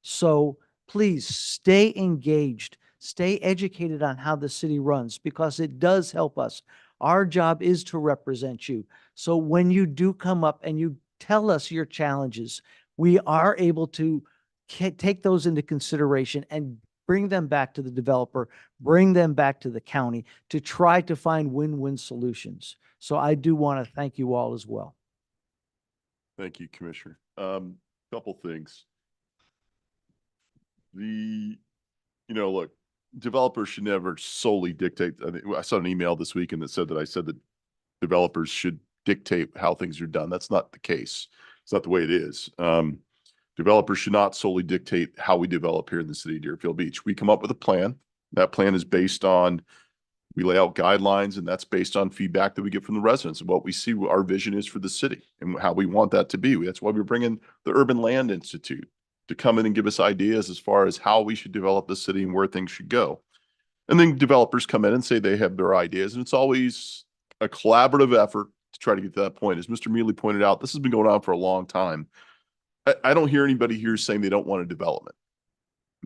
So please stay engaged, stay educated on how the city runs, because it does help us. Our job is to represent you. So when you do come up and you tell us your challenges, we are able to take those into consideration and bring them back to the developer, bring them back to the county to try to find win-win solutions. So I do want to thank you all as well. Thank you, Commissioner. Couple things. Look, developers should never solely dictate. I saw an email this weekend that said that I said that developers should dictate how things are done. That's not the case. It's not the way it is. Developers should not solely dictate how we develop here in the city of Deerfield Beach. We come up with a plan. That plan is based on, we lay out guidelines, and that's based on feedback that we get from the residents and what we see our vision is for the city and how we want that to be. That's why we're bringing the Urban Land Institute to come in and give us ideas as far as how we should develop the city and where things should go. And then developers come in and say they have their ideas, and it's always a collaborative effort to try to get to that point. As Mr. Mealy pointed out, this has been going on for a long time. I don't hear anybody here saying they don't want a development.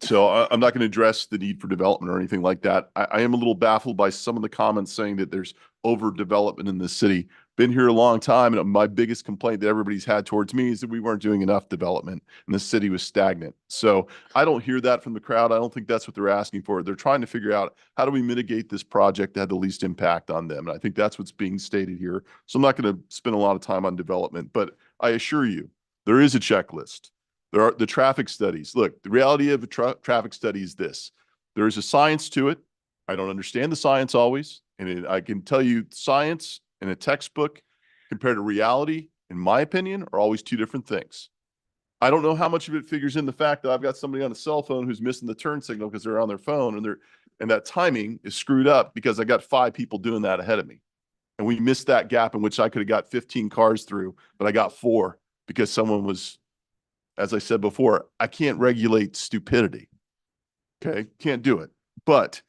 So I'm not going to address the need for development or anything like that. I am a little baffled by some of the comments saying that there's overdevelopment in this city. Been here a long time, and my biggest complaint that everybody's had towards me is that we weren't doing enough development and the city was stagnant. So I don't hear that from the crowd. I don't think that's what they're asking for. They're trying to figure out, how do we mitigate this project that had the least impact on them? And I think that's what's being stated here. So I'm not going to spend a lot of time on development, but I assure you, there is a checklist. There are the traffic studies. Look, the reality of a traffic study is this. There is a science to it. I don't understand the science always. And I can tell you, science in a textbook compared to reality, in my opinion, are always 2 different things. I don't know how much of it figures in the fact that I've got somebody on a cell phone who's missing the turn signal because they're on their phone, and that timing is screwed up because I got 5 people doing that ahead of me. And we missed that gap in which I could have got 15 cars through, but I got 4 because someone was, as I said before, I can't regulate stupidity. Okay, can't do it. But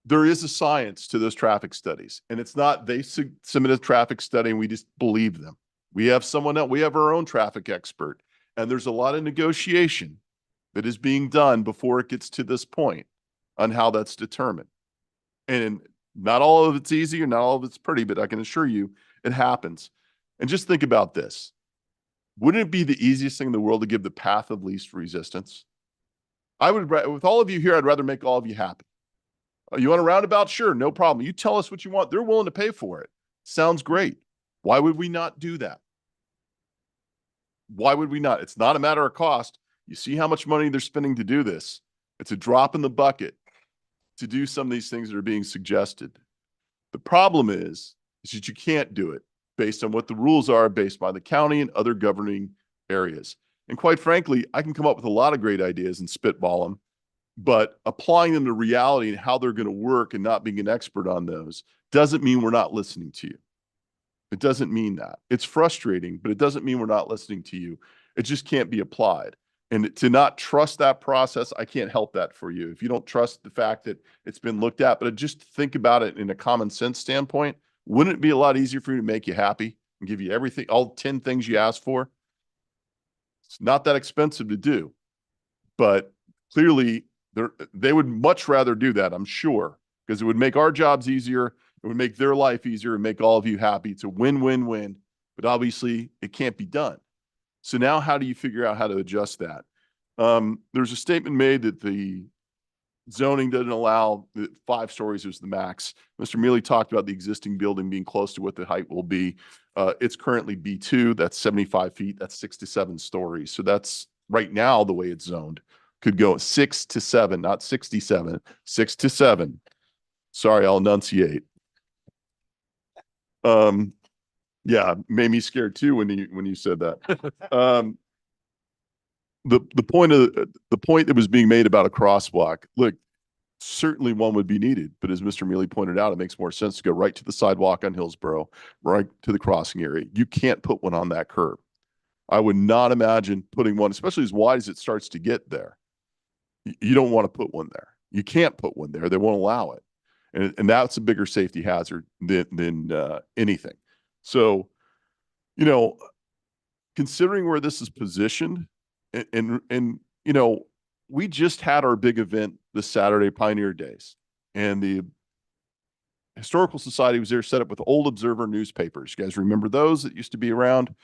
there is a science to those traffic studies, and it's not they submit a traffic study and we just believe them. We have someone else, we have our own traffic expert, And there's a lot of negotiation that is being done before it gets to this point on how that's determined. And not all of it's easy or not all of it's pretty, but I can assure you it happens. And just think about this. Wouldn't it be the easiest thing in the world to give the path of least resistance? I would, with all of you here, I'd rather make all of you happy. You want a roundabout? Sure, no problem. You tell us what you want. They're willing to pay for it. Sounds great. Why would we not do that? Why would we not? It's not a matter of cost. You see how much money they're spending to do this. It's a drop in the bucket to do some of these things that are being suggested. The problem is that you can't do it based on what the rules are based by the county and other governing areas. And quite frankly, I can come up with a lot of great ideas and spitball them, but applying them to reality and how they're going to work and not being an expert on those doesn't mean we're not listening to you. It doesn't mean that. It's frustrating, but it doesn't mean we're not listening to you. It just can't be applied. And to not trust that process, I can't help that for you. If you don't trust the fact that it's been looked at, but just think about it in a common sense standpoint, wouldn't it be a lot easier for you to make you happy and give you everything, all 10 things you asked for? It's not that expensive to do, but clearly they would much rather do that, I'm sure, because it would make our jobs easier. It would make their life easier and make all of you happy. It's a win-win-win, but obviously it can't be done. So now how do you figure out how to adjust that? There's a statement made that the zoning doesn't allow 5 stories is the max. Mr. Mealy talked about the existing building being close to what the height will be. It's currently B2, that's 75 feet, that's 6 to 7 stories. So that's right now the way it's zoned. Could go 6 to 7, not 67, 6 to 7. Sorry, I'll enunciate. Yeah, made me scared too when you said that. The point that was being made about a crosswalk, look, certainly one would be needed, but as Mr. Mealy pointed out, it makes more sense to go right to the sidewalk on Hillsborough, right to the crossing area. You can't put one on that curb. I would not imagine putting one, especially as wide as it starts to get there. You don't want to put one there. You can't put one there. They won't allow it. And that's a bigger safety hazard than anything. So, you know, considering where this is positioned, and you know, we just had our big event this Saturday, Pioneer Days, and the Historical Society was there set up with Old Observer newspapers. You guys remember those that used to be around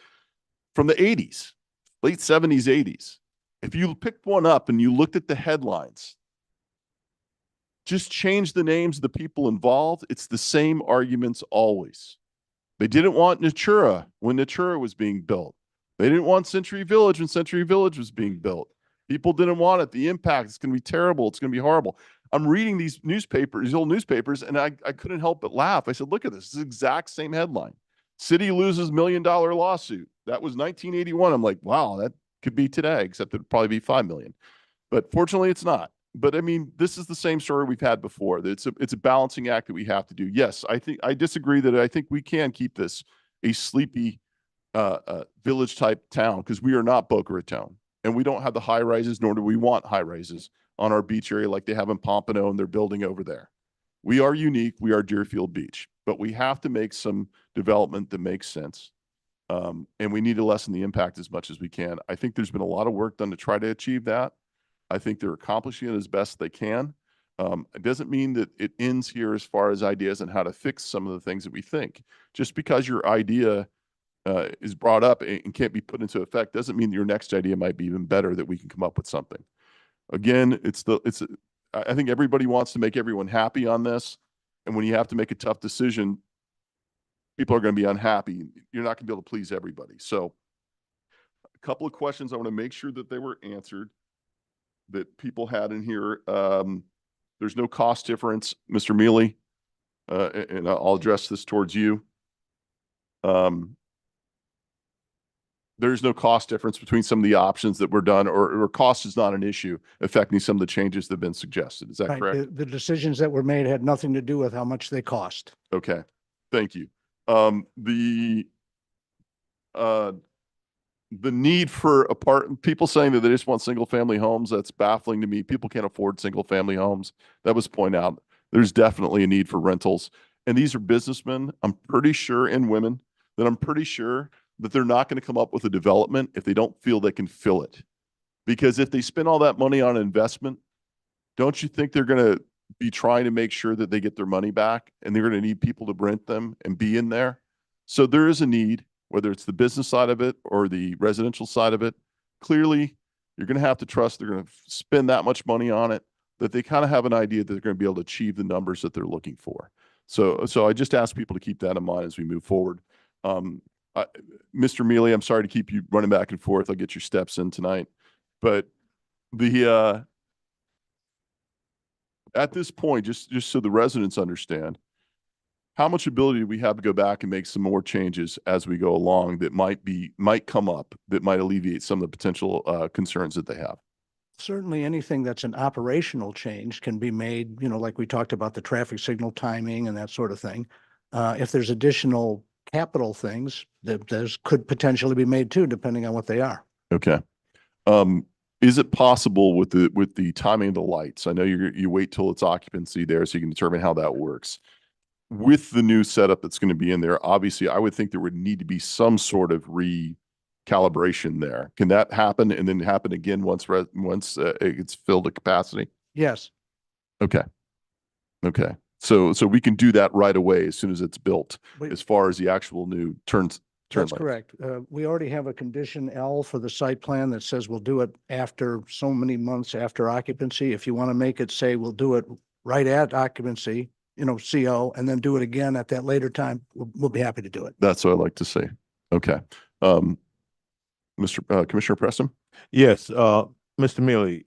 from the 80s, late 70s, 80s. If you picked one up and you looked at the headlines, just change the names of the people involved. It's the same arguments always. They didn't want Natura when Natura was being built. They didn't want Century Village when Century Village was being built. People didn't want it. The impact, it's going to be terrible. It's going to be horrible. I'm reading these newspapers, these old newspapers, and I couldn't help but laugh. I said, look at this. It's the exact same headline. City loses $1 million lawsuit. That was 1981. I'm like, wow, that could be today, except it'd probably be 5 million. But fortunately, it's not. But I mean, this is the same story we've had before. It's a balancing act that we have to do. Yes, I disagree that I think we can keep this a sleepy village type town, because we are not Boca Raton, and we don't have the high rises, nor do we want high rises on our beach area like they have in Pompano and they're building over there. We are unique. We are Deerfield Beach, but we have to make some development that makes sense. And we need to lessen the impact as much as we can. I think there's been a lot of work done to try to achieve that. I think they're accomplishing it as best they can. It doesn't mean that it ends here as far as ideas on how to fix some of the things that we think. Just because your idea is brought up and can't be put into effect doesn't mean that your next idea might be even better, that we can come up with something. Again, I think everybody wants to make everyone happy on this. And when you have to make a tough decision, people are going to be unhappy. You're not going to be able to please everybody. So a couple of questions I want to make sure that they were answered, that people had in here. There's no cost difference, Mr. Mealy, and I'll address this towards you. There's no cost difference between some of the options that were done, or cost is not an issue affecting some of the changes that have been suggested. Is that Right. correct? The decisions that were made had nothing to do with how much they cost. Okay, thank you. The need for people saying that they just want single family homes, that's baffling to me. People can't afford single family homes. That was pointed out. There's definitely a need for rentals. And these are businessmen, I'm pretty sure, and women, that I'm pretty sure that they're not going to come up with a development if they don't feel they can fill it. Because if they spend all that money on investment, don't you think they're going to be trying to make sure that they get their money back, and they're going to need people to rent them and be in there? So there is a need, whether it's the business side of it or the residential side of it. Clearly, you're going to have to trust they're going to spend that much money on it, that they kind of have an idea that they're going to be able to achieve the numbers that they're looking for. So I just ask people to keep that in mind as we move forward. Mr. Mealy, I'm sorry to keep you running back and forth. I'll get your steps in tonight. But at this point, just so the residents understand, how much ability do we have to go back and make some more changes as we go along that might come up, that might alleviate some of the potential concerns that they have? Certainly anything that's an operational change can be made, like we talked about the traffic signal timing and that sort of thing. If there's additional capital things, that those could potentially be made too, depending on what they are. Okay. Is it possible with the timing of the lights? I know you wait till it's occupancy there so you can determine how that works. With the new setup that's going to be in there, obviously, I would think there would need to be some sort of recalibration there. Can that happen and then happen again once it's filled to capacity? Yes. Okay. Okay. So we can do that right away as soon as it's built, as far as the actual new turn That's lanes. correct. We already have a condition L for the site plan that says we'll do it after so many months after occupancy. If you want to make it say we'll do it right at occupancy, CO, and then do it again at that later time, we'll be happy to do it. That's what I like to see. Okay. Commissioner Preston? Yes, Mr. Mealy,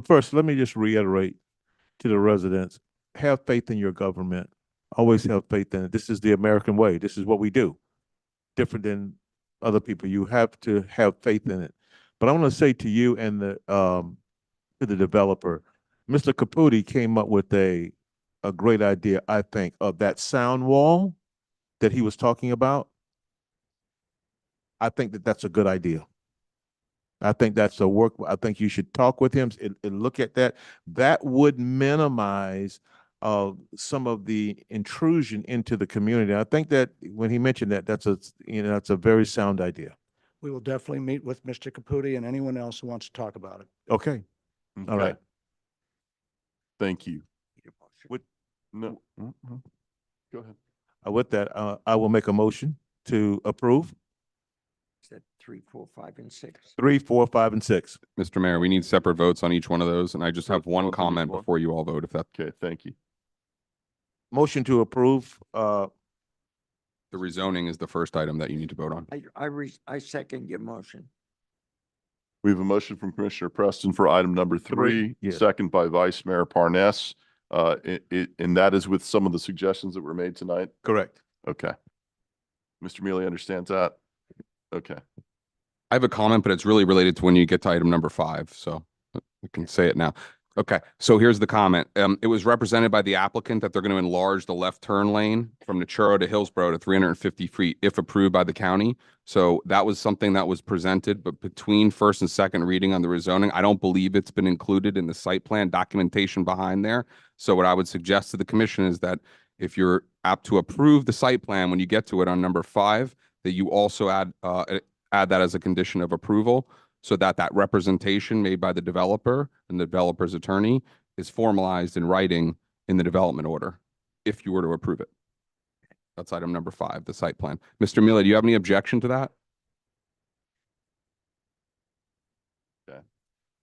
first, let me just reiterate to the residents, have faith in your government. Always have faith in it. This is the American way. This is what we do. Different than other people. You have to have faith in it. But I want to say to you and to the developer, Mr. Caputi came up with a great idea, I think, of that sound wall that he was talking about. I think that's a good idea. I think that's a work. I think you should talk with him and look at that. That would minimize some of the intrusion into the community. I think that when he mentioned that, that's a very sound idea. We will definitely meet with Mr. Caputi and anyone else who wants to talk about it. Okay. All right. Thank you. No. Go ahead. With that, I will make a motion to approve. Is that 3, 4, 5, and 6? 3, 4, 5, and 6. Mr. Mayor, we need separate votes on each one of those, and I just have one Both of comment each one? before you all vote, if that, Okay, thank you. Motion to approve. the rezoning is the first item that you need to vote on. I second your motion. We have a motion from Commissioner Preston for item number 3, yes. second by Vice Mayor Parnas. And that is with some of the suggestions that were made tonight. Correct. Okay. Mr. Mealy understands that? Okay. I have a comment, but it's really related to when you get to item number 5, so I can say it now. Okay, so here's the comment. It was represented by the applicant that they're going to enlarge the left turn lane from Naturo to Hillsborough to 350 feet if approved by the county. So that was something that was presented, but between first and second reading on the rezoning, I don't believe it's been included in the site plan documentation behind there. So what I would suggest to the commission is that if you're apt to approve the site plan when you get to it on number 5, that you also add that as a condition of approval, so that that representation made by the developer and the developer's attorney is formalized in writing in the development order, if you were to approve it. That's item number 5, the site plan. Mr. Mealy, do you have any objection to that? Okay.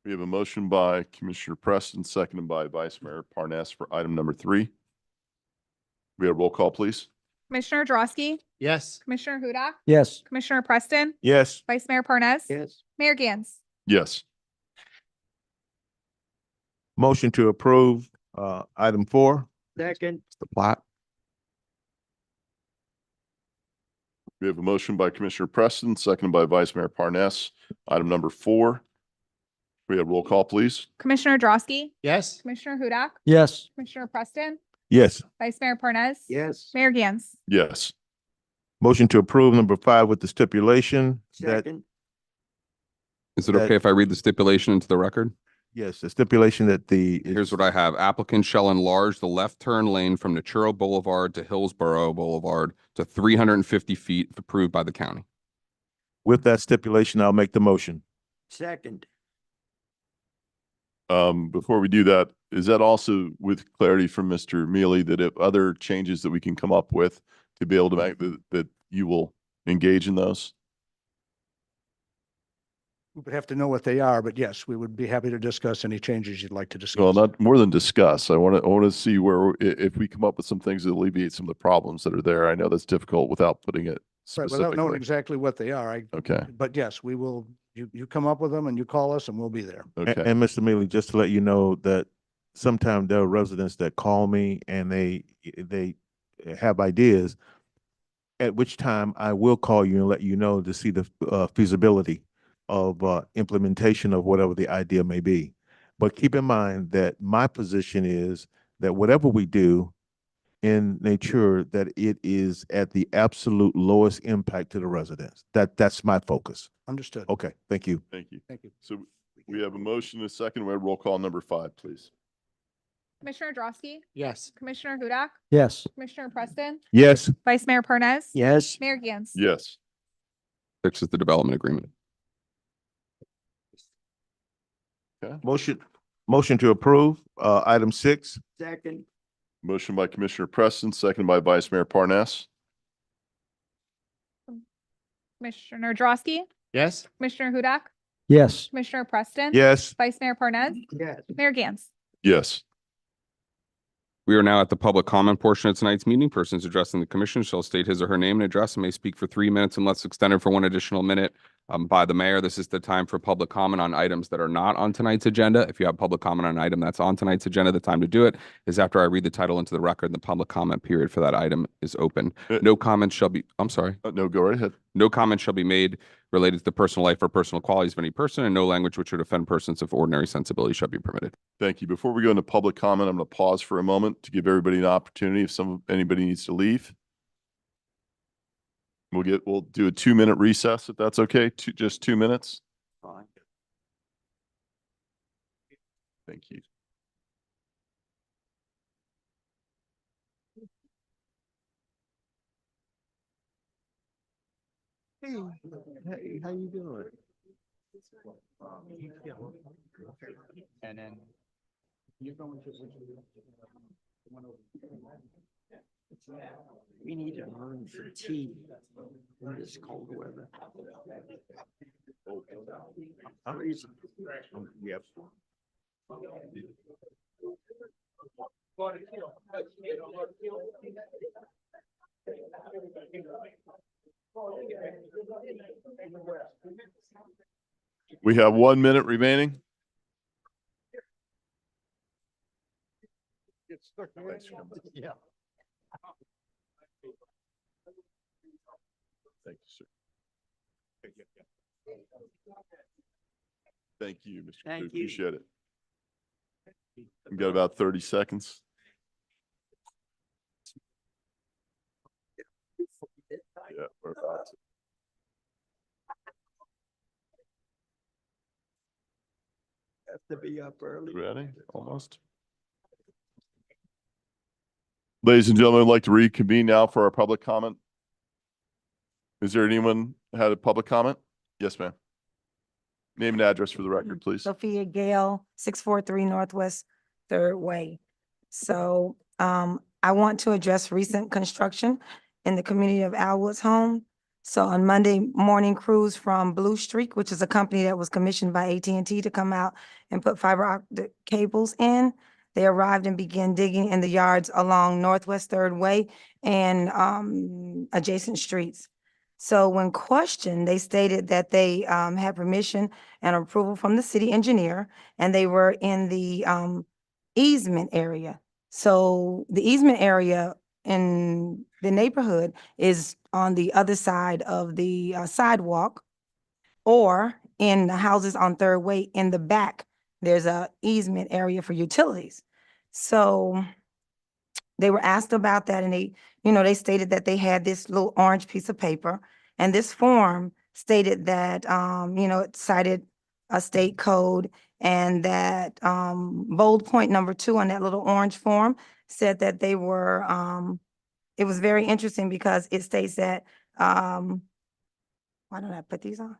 We have a motion by Commissioner Preston, seconded by Vice Mayor Parnas for item number 3. We have a roll call, please. Commissioner Drosky, Yes. Commissioner Hudak, Yes. Commissioner Preston, Yes. Vice Mayor Parnas, Yes. Mayor Gans. Yes. Motion to approve item 4. Second. The plat. We have a motion by Commissioner Preston, seconded by Vice Mayor Parnas. Item number 4. We have roll call, please. Commissioner Drosky, Yes. Commissioner Hudak, Yes. Commissioner Preston, Yes. Vice Mayor Parnas, Yes. Mayor Gans. Yes. Motion to approve number 5 with the stipulation that, Second. Is it That- okay if I read the stipulation into the record? Yes, the stipulation that Here's what I have. Applicant shall enlarge the left turn lane from Naturo Boulevard to Hillsborough Boulevard to 350 feet if approved by the county. With that stipulation, I'll make the motion. Second. Before we do that, is that also with clarity from Mr. Mealy that if other changes that we can come up with to be able to make that you will engage in those? We would have to know what they are, but yes, we would be happy to discuss any changes you'd like to discuss. Well, not more than discuss. I want to see where, if we come up with some things that alleviate some of the problems that are there. I know that's difficult without putting it Right, without knowing specifically. exactly what they are. Okay. But yes, we will, you come up with them and you call us and we'll be there. A- Okay. And Mr. Mealy, just to let you know that sometimes there are residents that call me and they have ideas, at which time I will call you and let you know to see the feasibility of implementation of whatever the idea may be. But keep in mind that my position is that whatever we do in nature, that it is at the absolute lowest impact to the residents. That's my focus. Understood. Okay, thank you. Thank you. Thank you. So we have a motion and a second. We have roll call number 5, please. Commissioner Drosky, Yes. Commissioner Hudak, Yes. Commissioner Preston, Yes. Vice Mayor Parnas. Yes. Mayor Gans. Yes. 6 is the development agreement. Motion to approve, item 6. Second. Motion by Commissioner Preston, second by Vice Mayor Parnas. Commissioner Drosky, Yes. Commissioner Hudak, Yes. Commissioner Preston. Yes. Vice Mayor Parnas. Yes. Mayor Gans. Yes. We are now at the public comment portion of tonight's meeting. Persons addressing the commission shall state his or her name and address and may speak for 3 minutes unless extended for 1 additional minute by the mayor. This is the time for public comment on items that are not on tonight's agenda. If you have public comment on an item that's on tonight's agenda, the time to do it is after I read the title into the record and the public comment period for that item is open. No comments shall be, I'm sorry. No, go right ahead. No comment shall be made related to the personal life or personal qualities of any person, and no language which would offend persons of ordinary sensibility shall be permitted. Thank you. Before we go into public comment, I'm going to pause for a moment to give everybody an opportunity if anybody needs to leave. We'll do a 2-minute recess if that's okay. Just 2 minutes. Fine. Thank you. Hey, how you doing? And then you're going to. We need to earn some tea in this cold weather. Yep. We have 1 minute remaining. Yeah. Thank you, sir. Thank you, Mr. Thank Cruz. you. Appreciate it. We've got about 30 seconds. Yeah, we're about to. Have to be up early. Ready? Almost. Ladies and gentlemen, I'd like to reconvene now for our public comment. Is there anyone had a public comment? Yes, ma'am. Name and address for the record, please. Sophia Gale, 643 Northwest Third Way. So I want to address recent construction in the community of Alwood's Home. So on Monday morning, crews from Blue Streak, which is a company that was commissioned by AT&T to come out and put fiber optic cables in. They arrived and began digging in the yards along Northwest Third Way and adjacent streets. So when questioned, they stated that they had permission and approval from the city engineer, and they were in the easement area. So the easement area in the neighborhood is on the other side of the sidewalk, or in the houses on Third Way in the back, there's a easement area for utilities. So they were asked about that, and they stated that they had this little orange piece of paper, and this form stated that, it cited a state code And that bold point number 2 on that little orange form said that they were, it was very interesting because it states that, why don't I put these on?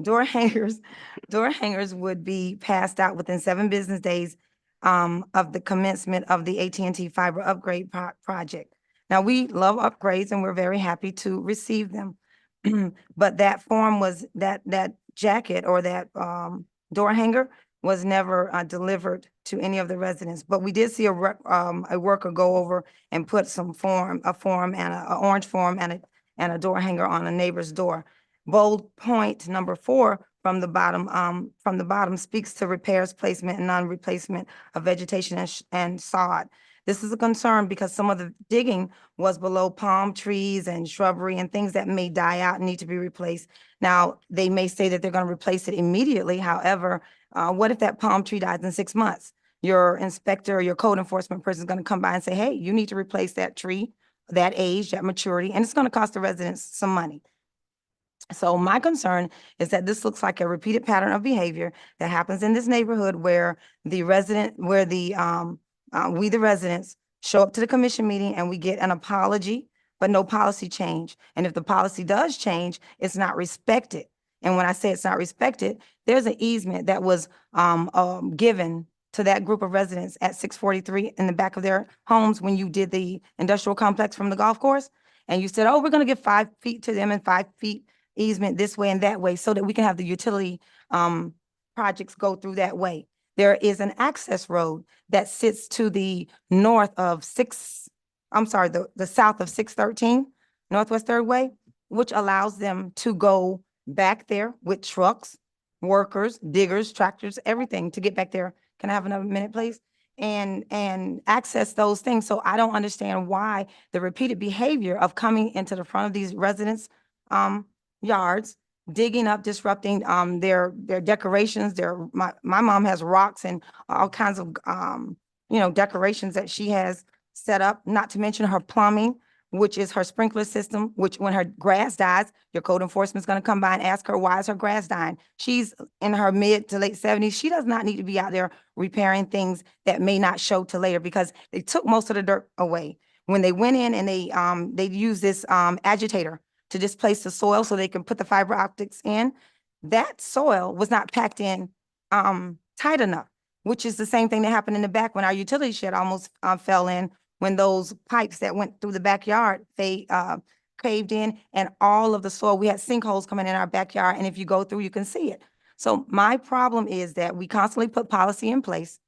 Door hangers would be passed out within 7 business days of the commencement of the AT&T fiber upgrade project. Now, we love upgrades and we're very happy to receive them. But that form was, that jacket or that door hanger was never delivered to any of the residents. But we did see a worker go over and put a form and a orange form and a door hanger on a neighbor's door. Bold point number 4 from the bottom speaks to repairs, placement, and non-replacement of vegetation and sod. This is a concern because some of the digging was below palm trees and shrubbery and things that may die out and need to be replaced. Now, they may say that they're going to replace it immediately. However, what if that palm tree dies in 6 months? Your inspector or your code enforcement person is going to come by and say, hey, you need to replace that tree, that age, that maturity, and it's going to cost the residents some money. So my concern is that this looks like a repeated pattern of behavior that happens in this neighborhood where we, the residents, show up to the commission meeting and we get an apology, but no policy change. And if the policy does change, it's not respected. And when I say it's not respected, there's an easement that was given to that group of residents at 643 in the back of their homes when you did the industrial complex from the golf course. And you said, oh, we're going to give 5 feet to them and 5 feet easement this way and that way so that we can have the utility projects go through that way. There is an access road that sits to the north of the south of 613 Northwest Third Way, which allows them to go back there with trucks, workers, diggers, tractors, everything to get back there. Can I have another minute, please? And access those things. So I don't understand why the repeated behavior of coming into the front of these residents' yards, digging up, disrupting their decorations. My mom has rocks and all kinds of decorations that she has set up, not to mention her plumbing, which is her sprinkler system, which when her grass dies, your code enforcement is going to come by and ask her, why is her grass dying? She's in her mid to late 70s. She does not need to be out there repairing things that may not show till later because they took most of the dirt away. When they went in and they used this agitator to displace the soil so they can put the fiber optics in, that soil was not packed in tight enough, which is the same thing that happened in the back when our utility shed almost fell in when those pipes that went through the backyard, they caved in and all of the soil, we had sinkholes coming in our backyard. And if you go through, you can see it. So my problem is that we constantly put policy in place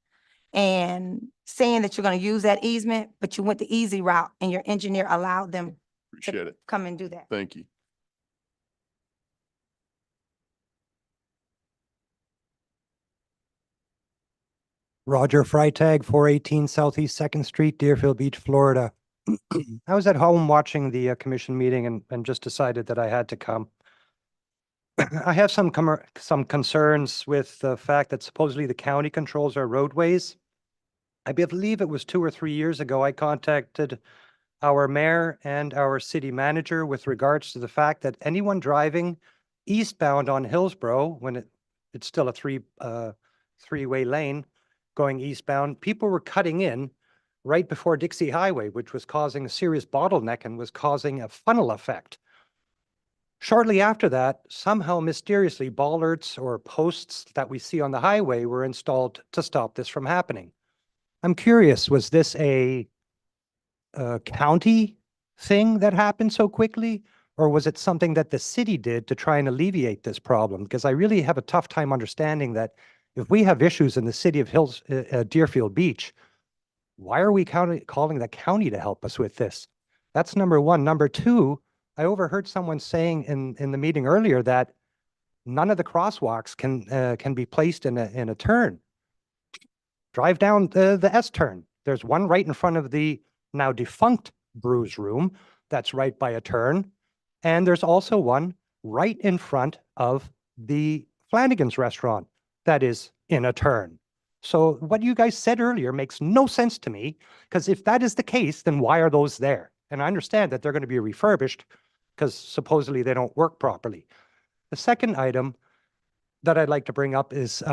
and saying that you're going to use that easement, but you went the easy route and your engineer allowed them Appreciate it. come and do that. Thank you. Roger Freitag, 418 Southeast Second Street, Deerfield Beach, Florida. I was at home watching the commission meeting and just decided that I had to come. I have some concerns with the fact that supposedly the county controls our roadways. I believe it was 2 or 3 years ago, I contacted our mayor and our city manager with regards to the fact that anyone driving eastbound on Hillsborough, when it's still a three-way lane, going eastbound, people were cutting in right before Dixie Highway, which was causing a serious bottleneck and was causing a funnel effect. Shortly after that, somehow mysteriously, bollards or posts that we see on the highway were installed to stop this from happening. I'm curious, was this a county thing that happened so quickly, or was it something that the city did to try and alleviate this problem? Because I really have a tough time understanding that if we have issues in the city of Deerfield Beach, why are we calling the county to help us with this? That's number one. Number two, I overheard someone saying in the meeting earlier that none of the crosswalks can be placed in a turn. Drive down the S turn. There's one right in front of the now defunct Brews Room that's right by a turn. And there's also one right in front of the Flanagan's restaurant that is in a turn. So what you guys said earlier makes no sense to me, because if that is the case, then why are those there? And I understand that they're going to be refurbished because supposedly they don't work properly. The second item that I'd like to bring up is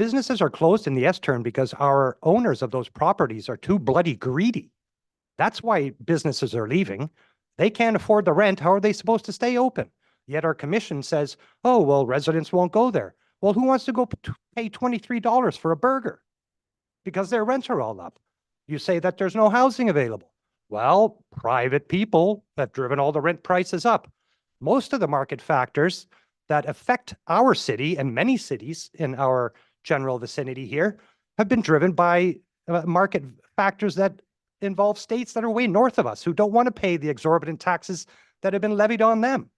Businesses are closed in the S-turn because our owners of those properties are too bloody greedy. That's why businesses are leaving. They can't afford the rent. How are they supposed to stay open? Yet our commission says, oh, well, residents won't go there. Well, who wants to go pay $23 for a burger? Because their rents are all up. You say that there's no housing available. Well, private people have driven all the rent prices up. Most of the market factors that affect our city and many cities in our general vicinity here have been driven by market factors that involve states that are way north of us who don't want to pay the exorbitant taxes that have been levied on them.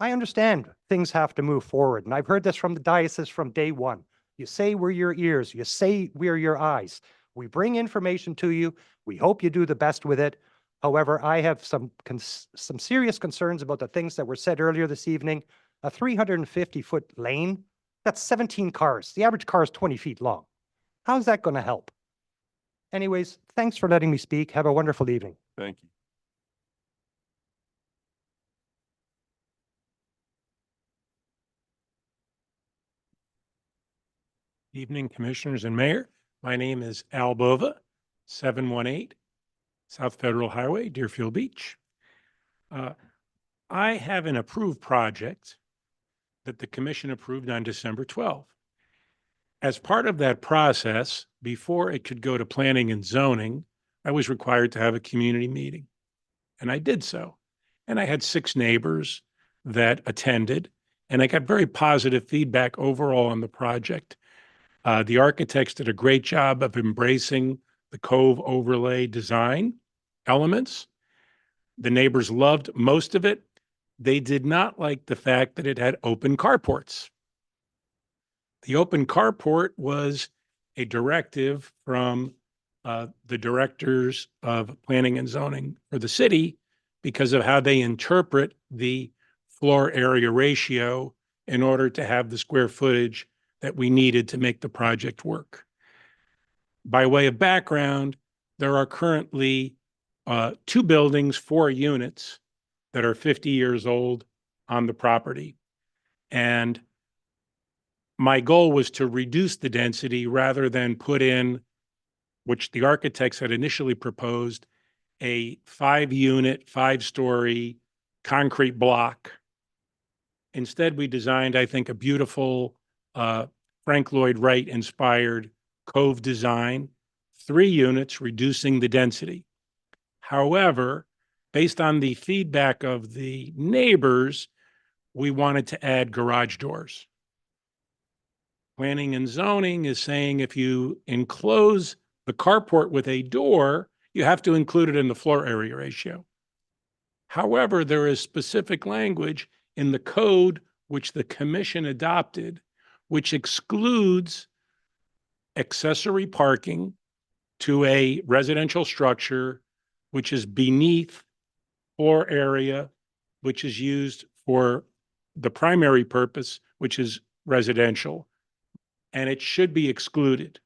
I understand things have to move forward, and I've heard this from the diocese from day one. You say we're your ears, you say we're your eyes. We bring information to you. We hope you do the best with it. However, I have some serious concerns about the things that were said earlier this evening. A 350-foot lane, that's 17 cars. The average car is 20 feet long. How's that going to help? Anyways, thanks for letting me speak. Have a wonderful evening. Thank you. Evening, Commissioners and Mayor. My name is Al Bova, 718 South Federal Highway, Deerfield Beach. I have an approved project that the Commission approved on December 12th. As part of that process, before it could go to Planning and Zoning, I was required to have a community meeting. And I did so. And I had 6 neighbors that attended, and I got very positive feedback overall on the project. The architects did a great job of embracing the Cove overlay design elements. The neighbors loved most of it. They did not like the fact that it had open carports. The open carport was a directive from the directors of planning and zoning for the city because of how they interpret the floor area ratio in order to have the square footage that we needed to make the project work. By way of background, there are currently 2 buildings, 4 units that are 50 years old on the property. And my goal was to reduce the density rather than put in, which the architects had initially proposed, a 5-unit, 5-story concrete block. Instead, we designed, I think, a beautiful Frank Lloyd Wright inspired Cove design, 3 units, reducing the density. However, based on the feedback of the neighbors, we wanted to add garage doors. Planning and zoning is saying if you enclose the carport with a door, you have to include it in the floor area ratio. However, there is specific language in the code which the commission adopted, which excludes accessory parking to a residential structure, which is beneath floor area, which is used for the primary purpose, which is residential, and it should be excluded.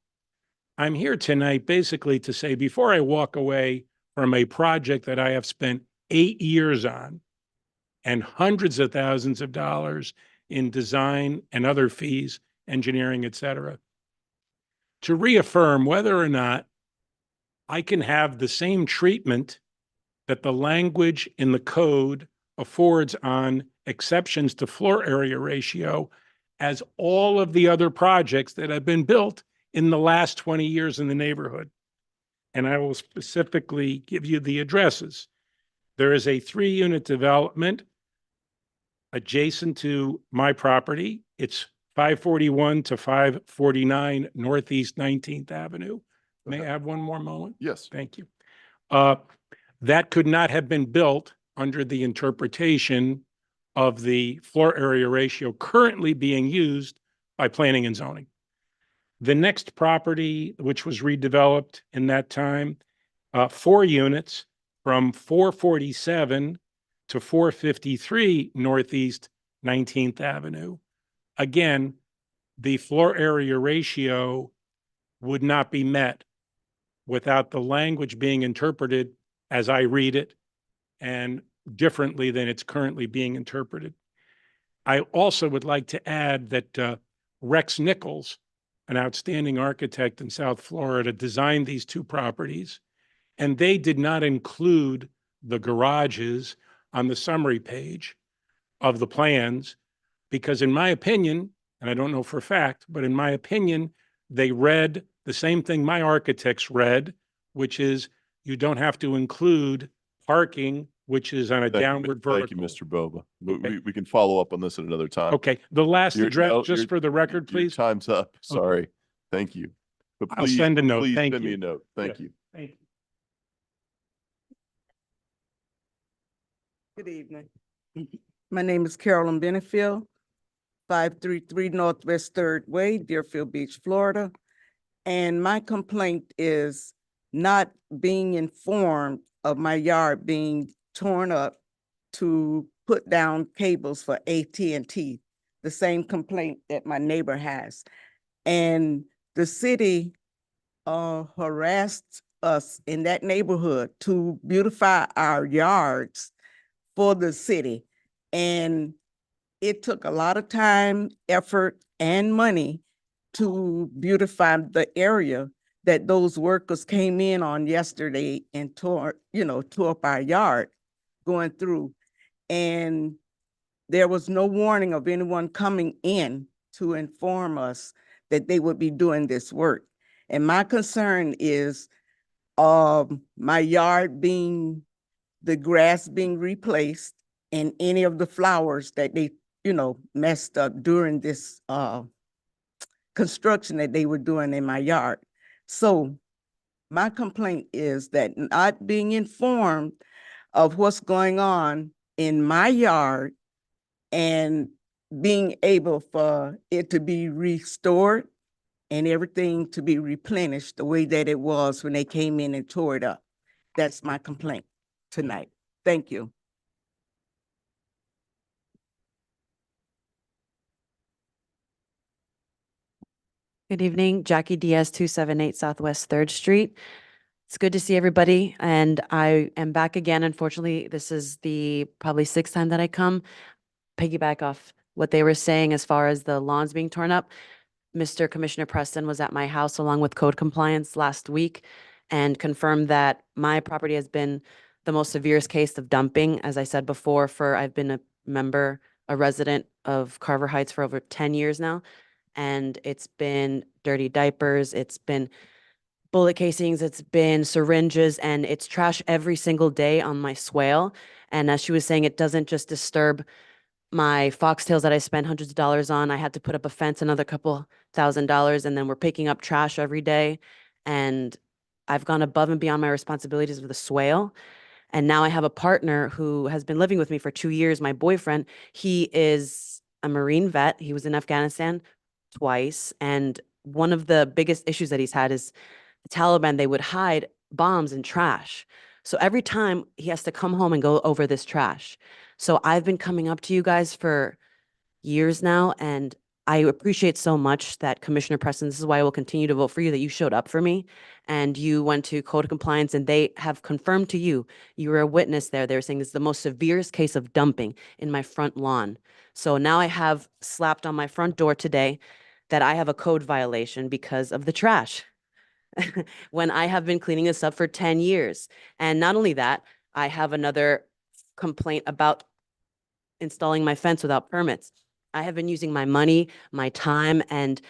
I'm here tonight basically to say, before I walk away from a project that I have spent 8 years on and hundreds of thousands of dollars in design and other fees, engineering, et cetera, to reaffirm whether or not I can have the same treatment that the language in the code affords on exceptions to floor area ratio as all of the other projects that have been built in the last 20 years in the neighborhood. And I will specifically give you the addresses. There is a 3-unit development adjacent to my property. It's 541 to 549 Northeast 19th Avenue. May I have one more moment? Yes. Thank you. That could not have been built under the interpretation of the floor area ratio currently being used by planning and zoning. The next property, which was redeveloped in that time, 4 units from 447 to 453 Northeast 19th Avenue. Again, the floor area ratio would not be met without the language being interpreted as I read it and differently than it's currently being interpreted. I also would like to add that Rex Nichols an outstanding architect in South Florida, designed these two properties, and they did not include the garages on the summary page of the plans, because in my opinion, and I don't know for a fact, but in my opinion, they read the same thing my architects read, which is you don't have to include parking, which is on a downward Thank you, vertical. Mr. Boba. Okay. We can follow up on this at another time. Okay, the last Your- address, no, just your- for the record, Your please. time's up. Sorry. Thank you. But I'll please, send a note. please Thank send me you. a note. Thank Yeah. you. Thank you. Good evening. My name is Carolyn Benefield, 533 Northwest Third Way, Deerfield Beach, Florida. And my complaint is not being informed of my yard being torn up to put down cables for AT&T, the same complaint that my neighbor has. And the city harassed us in that neighborhood to beautify our yards for the city. And it took a lot of time, effort, and money to beautify the area that those workers came in on yesterday and tore up our yard going through. And there was no warning of anyone coming in to inform us that they would be doing this work. And my concern is my yard the grass being replaced and any of the flowers that they, messed up during this construction that they were doing in my yard. So my complaint is that not being informed of what's going on in my yard and being able for it to be restored and everything to be replenished the way that it was when they came in and tore it up. That's my complaint tonight. Thank you. Good evening, Jackie Diaz, 278 Southwest 3rd Street. It's good to see everybody, and I am back again. Unfortunately, this is the probably 6th time that I come. Piggyback off what they were saying as far as the lawns being torn up. Mr. Commissioner Preston was at my house along with code compliance last week and confirmed that my property has been the most severest case of dumping. As I said before, I've been a resident of Carver Heights for over 10 years now. And it's been dirty diapers, it's been bullet casings, it's been syringes, and it's trash every single day on my swale. And as she was saying, it doesn't just disturb my foxtails that I spent hundreds of dollars on. I had to put up a fence, another couple $1,000s, and then we're picking up trash every day. And I've gone above and beyond my responsibilities with the swale. And now I have a partner who has been living with me for 2 years, my boyfriend. He is a Marine vet. He was in Afghanistan twice. And one of the biggest issues that he's had is the Taliban, they would hide bombs in trash. So every time he has to come home and go over this trash. So I've been coming up to you guys for years now, and I appreciate so much that Commissioner Preston, this is why I will continue to vote for you, that you showed up for me and you went to code of compliance and they have confirmed to you, you were a witness there. They were saying this is the most severest case of dumping in my front lawn. So now I have slapped on my front door today that I have a code violation because of the trash when I have been cleaning this up for 10 years. And not only that, I have another complaint about installing my fence without permits. I have been using my money, my time, and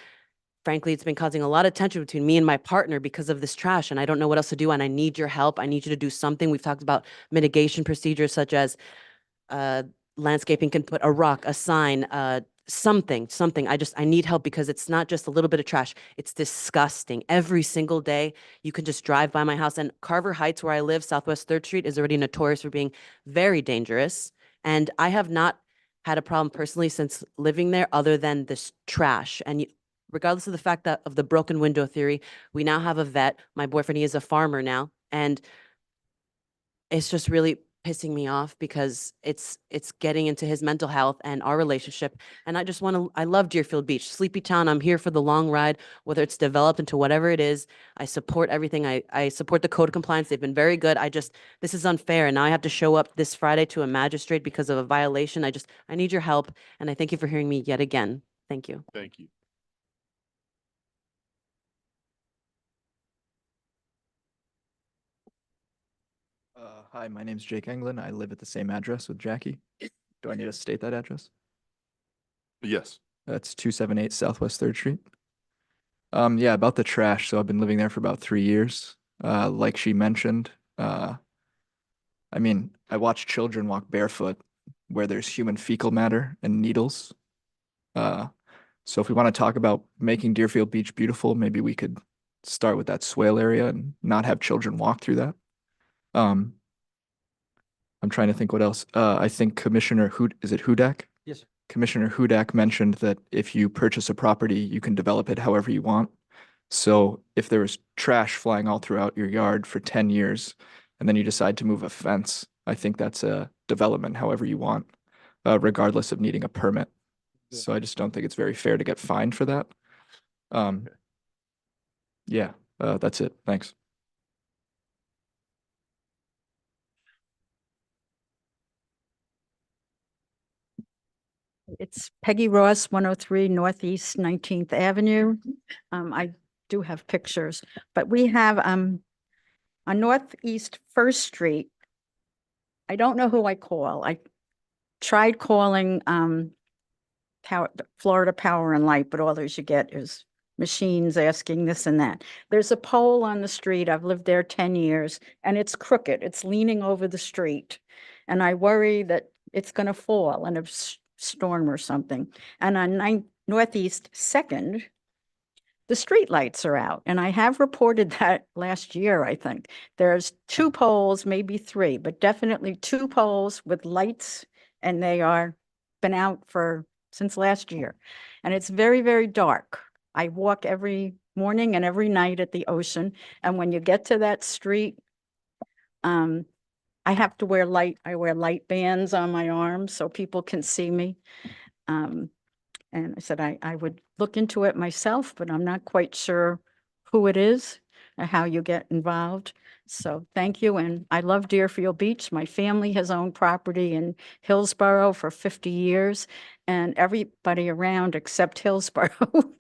frankly, it's been causing a lot of tension between me and my partner because of this trash, and I don't know what else to do, and I need your help. I need you to do something. We've talked about mitigation procedures such as landscaping can put a rock, a sign, something. I need help because it's not just a little bit of trash. It's disgusting. Every single day, you can just drive by my house. And Carver Heights, where I live, Southwest 3rd Street, is already notorious for being very dangerous. And I have not had a problem personally since living there other than this trash. And regardless of the fact that of the broken window theory, we now have a vet. My boyfriend, he is a farmer now. And it's just really pissing me off because it's getting into his mental health and our relationship. And I love Deerfield Beach, Sleepy Town. I'm here for the long ride, whether it's developed into whatever it is. I support everything. I support the code of compliance. They've been very good. This is unfair. And now I have to show up this Friday to a magistrate because of a violation. I need your help. And I thank you for hearing me yet again. Thank you. Thank you. Hi, my name's Jake Englund. I live at the same address with Jackie. Do I need to state that address? Yes. That's 278 Southwest Third Street. Yeah, about the trash. So I've been living there for about 3 years. Like she mentioned, I mean, I watch children walk barefoot where there's human fecal matter and needles. So if we want to talk about making Deerfield Beach beautiful, maybe we could start with that swale area and not have children walk through that. I'm trying to think what else. I think Commissioner is it Hudak? Yes, sir. Commissioner Hudak mentioned that if you purchase a property, you can develop it however you want. So if there was trash flying all throughout your yard for 10 years, and then you decide to move a fence, I think that's a development however you want, regardless of needing a permit. So I just don't think it's very fair to get fined for that. Yeah, that's it. Thanks. It's Peggy Ross, 103 Northeast 19th Avenue. I do have pictures, but we have on Northeast First Street. I don't know who I call. I tried calling Florida Power and Light, but all those you get is machines asking this and that. There's a pole on the street. I've lived there 10 years and it's crooked. It's leaning over the street. And I worry that it's going to fall in a storm or something. And on Northeast 2nd, the street lights are out. And I have reported that last year, I think. There's 2 poles, maybe 3, but definitely 2 poles with lights, and they are been out since last year. And it's very, very dark. I walk every morning and every night at the ocean. And when you get to that street, I have to wear I wear light bands on my arms so people can see me. And I said I would look into it myself, but I'm not quite sure who it is or how you get involved. So thank you. And I love Deerfield Beach. My family has owned property in Hillsborough for 50 years, and everybody around except Hillsborough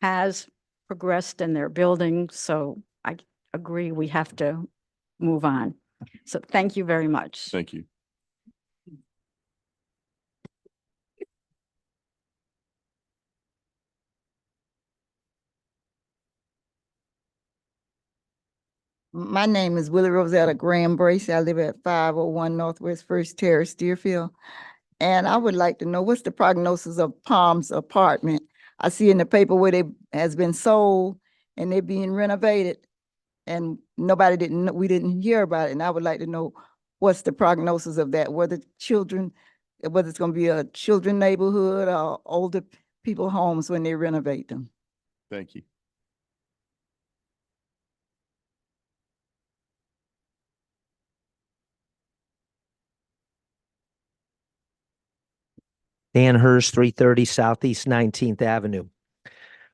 has progressed in their building. So I agree we have to move on. So thank you very much. Thank you. My name is Willie Rosetta Graham Bracy. I live at 501 Northwest First Terrace, Deerfield. And I would like to know, what's the prognosis of Palms apartment? I see in the paper where they has been sold and they're being renovated, and we didn't hear about it. And I would like to know what's the prognosis of that, whether it's going to be a children neighborhood or older people homes when they renovate them. Thank you. Dan Hurst, 330 Southeast 19th Avenue.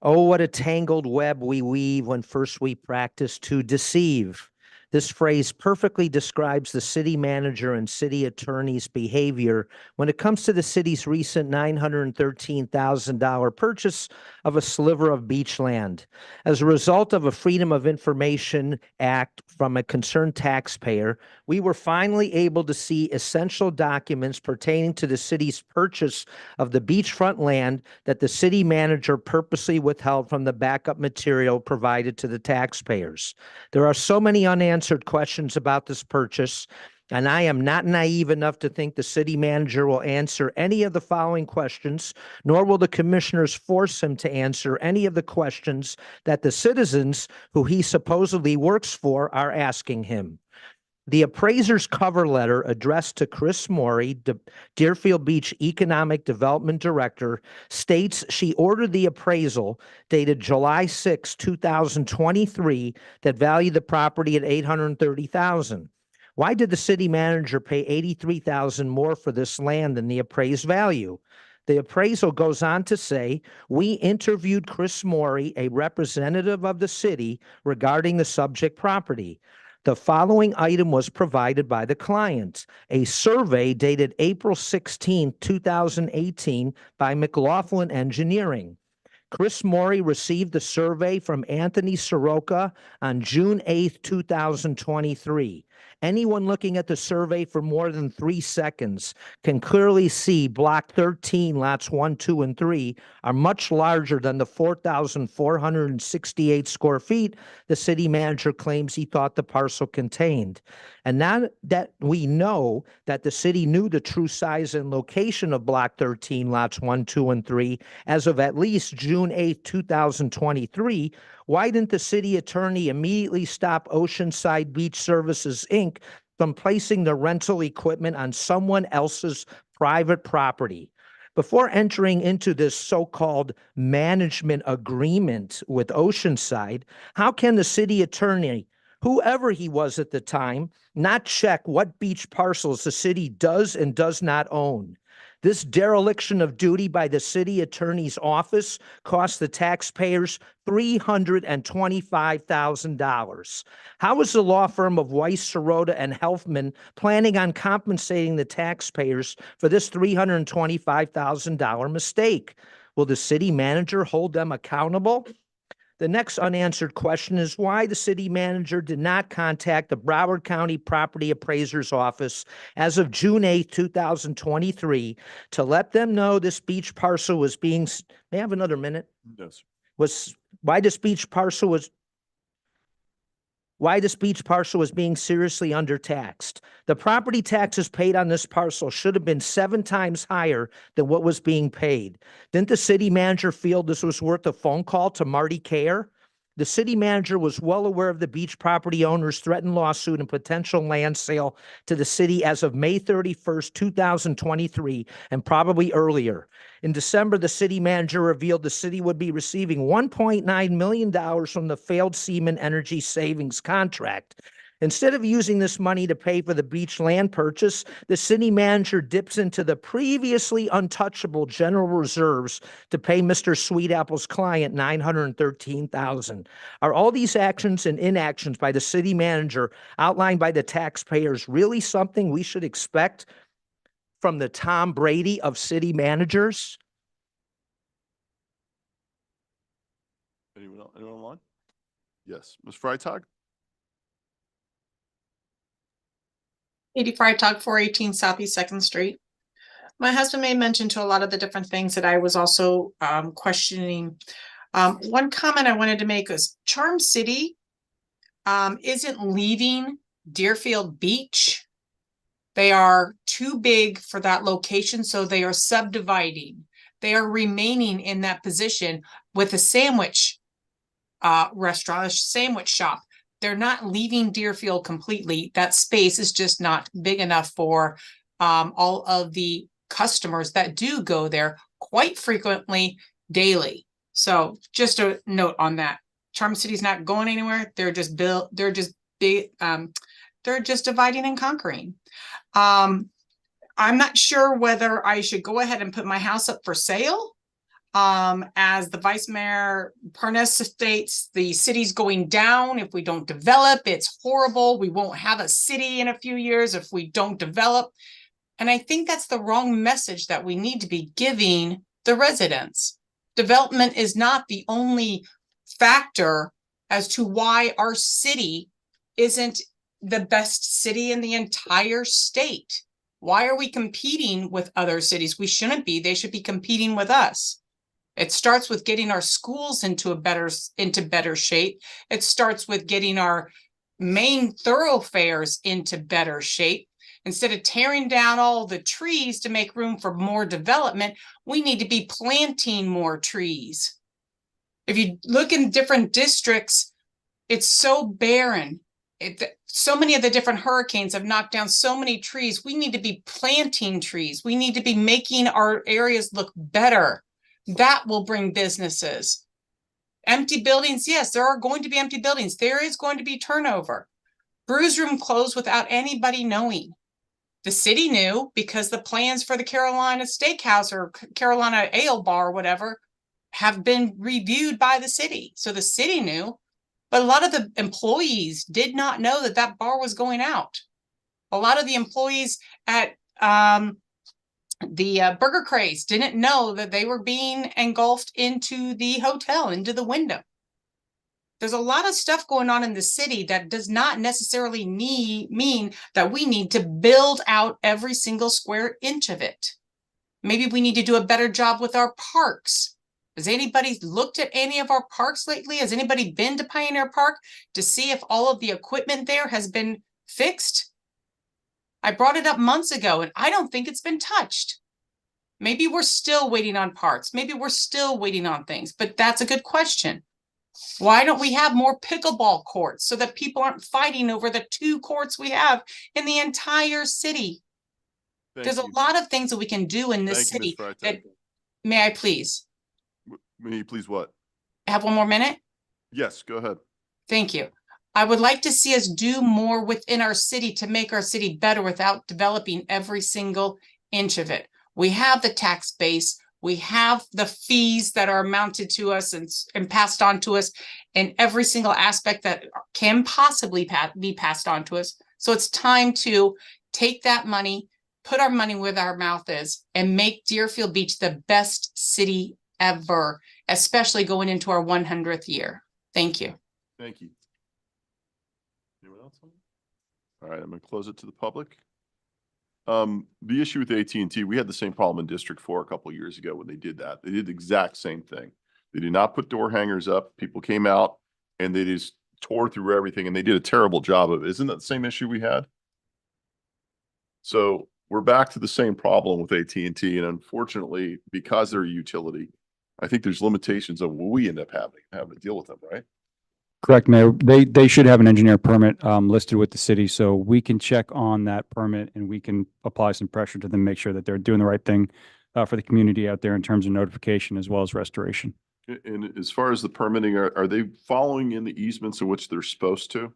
Oh, what a tangled web we weave when first we practice to deceive. This phrase perfectly describes the city manager and city attorney's behavior when it comes to the city's recent $913,000 purchase of a sliver of beach land. As a result of a Freedom of Information Act from a concerned taxpayer, we were finally able to see essential documents pertaining to the city's purchase of the beachfront land that the city manager purposely withheld from the backup material provided to the taxpayers. There are so many unanswered questions about this purchase, and I am not naive enough to think the city manager will answer any of the following questions, nor will the commissioners force him to answer any of the questions that the citizens who he supposedly works for are asking him. The appraiser's cover letter addressed to Chris Morey, Deerfield Beach Economic Development Director, states she ordered the appraisal dated July 6, 2023 that valued the property at $830,000. Why did the city manager pay $83,000 more for this land than the appraised value? The appraisal goes on to say, we interviewed Chris Morey, a representative of the city, regarding the subject property. The following item was provided by the client, a survey dated April 16, 2018 by McLaughlin Engineering. Chris Maury received the survey from Anthony Soroka on June 8th, 2023. Anyone looking at the survey for more than 3 seconds can clearly see Block 13, lots 1, 2, and 3 are much larger than the 4,468 square feet the city manager claims he thought the parcel contained. And now that we know that the city knew the true size and location of Block 13, lots 1, 2, and 3 as of at least June 8th, 2023, why didn't the city attorney immediately stop Oceanside Beach Services, Inc. from placing the rental equipment on someone else's private property? Before entering into this so-called management agreement with Oceanside, how can the city attorney, whoever he was at the time, not check what beach parcels the city does and does not own? This dereliction of duty by the city attorney's office cost the taxpayers $325,000. How is the law firm of Weiss, Sirota, and Helfman planning on compensating the taxpayers for this $325,000 mistake? Will the city manager hold them accountable? The next unanswered question is why the city manager did not contact the Broward County Property Appraiser's Office as of June 8, 2023, to let them know this beach parcel was being, may I have another minute? Yes. Why this beach parcel was being seriously undertaxed. The property taxes paid on this parcel should have been 7 times higher than what was being paid. Didn't the city manager feel this was worth a phone call to Marty Care? The city manager was well aware of the beach property owner's threatened lawsuit and potential land sale to the city as of May 31st, 2023, and probably earlier. In December, the city manager revealed the city would be receiving $1.9 million from the failed Seaman Energy Savings contract. Instead of using this money to pay for the beach land purchase, the city manager dips into the previously untouchable general reserves to pay Mr. Sweetapple's client $913,000. Are all these actions and inactions by the city manager outlined by the taxpayers really something we should expect from the Tom Brady of city managers? Anyone online? Yes, Ms. Freitag? Katie Freitag, 418 Southeast 2nd Street. My husband made mention to a lot of the different things that I was also questioning. One comment I wanted to make is Charm City isn't leaving Deerfield Beach. They are too big for that location, so they are subdividing. They are remaining in that position with a sandwich restaurant, a sandwich shop. They're not leaving Deerfield completely. That space is just not big enough for all of the customers that do go there quite frequently daily. So just a note on that. Charm City's not going anywhere. They're just dividing and conquering. I'm not sure whether I should go ahead and put my house up for sale. As the Vice Mayor Parnes states, the city's going down if we don't develop. It's horrible. We won't have a city in a few years if we don't develop. And I think that's the wrong message that we need to be giving the residents. Development is not the only factor as to why our city isn't the best city in the entire state. Why are we competing with other cities? We shouldn't be. They should be competing with us. It starts with getting our schools into better shape. It starts with getting our main thoroughfares into better shape. Instead of tearing down all the trees to make room for more development, we need to be planting more trees. If you look in different districts, it's so barren. So many of the different hurricanes have knocked down so many trees. We need to be planting trees. We need to be making our areas look better. That will bring businesses. Empty buildings, yes, there are going to be empty buildings. There is going to be turnover. Brews Room closed without anybody knowing. The city knew because the plans for the Carolina Steakhouse or Carolina Ale Bar, whatever, have been reviewed by the city. So the city knew, but a lot of the employees did not know that that bar was going out. A lot of the employees at The burger craze didn't know that they were being engulfed into the hotel, into the window. There's a lot of stuff going on in the city that does not necessarily mean that we need to build out every single square inch of it. Maybe we need to do a better job with our parks. Has anybody looked at any of our parks lately? Has anybody been to Pioneer Park to see if all of the equipment there has been fixed? I brought it up months ago and I don't think it's been touched. Maybe we're still waiting on parts. Maybe we're still waiting on things, but that's a good question. Why don't we have more pickleball courts so that people aren't fighting over the 2 courts we have in the entire city? There's a lot of things that we can do in this city. May I please? May you please what? Have 1 more minute? Yes, go ahead. Thank you. I would like to see us do more within our city to make our city better without developing every single inch of it. We have the tax base. We have the fees that are mounted to us and passed on to us in every single aspect that can possibly be passed on to us. So it's time to take that money, put our money where our mouth is, and make Deerfield Beach the best city ever, especially going into our 100th year. Thank you. Thank you. Anyone else? All right, I'm going to close it to the public. The issue with AT&T, we had the same problem in District 4 a couple of years ago when they did that. They did the exact same thing. They did not put door hangers up. People came out and they just tore through everything and they did a terrible job of it. Isn't that the same issue we had? So we're back to the same problem with AT&T, and unfortunately, because they're a utility, I think there's limitations of what we end up having to deal with them, right? Correct, Mayor. They should have an engineer permit listed with the city, so we can check on that permit and we can apply some pressure to them, make sure that they're doing the right thing for the community out there in terms of notification as well as restoration. And as far as the permitting, are they following in the easements in which they're supposed to?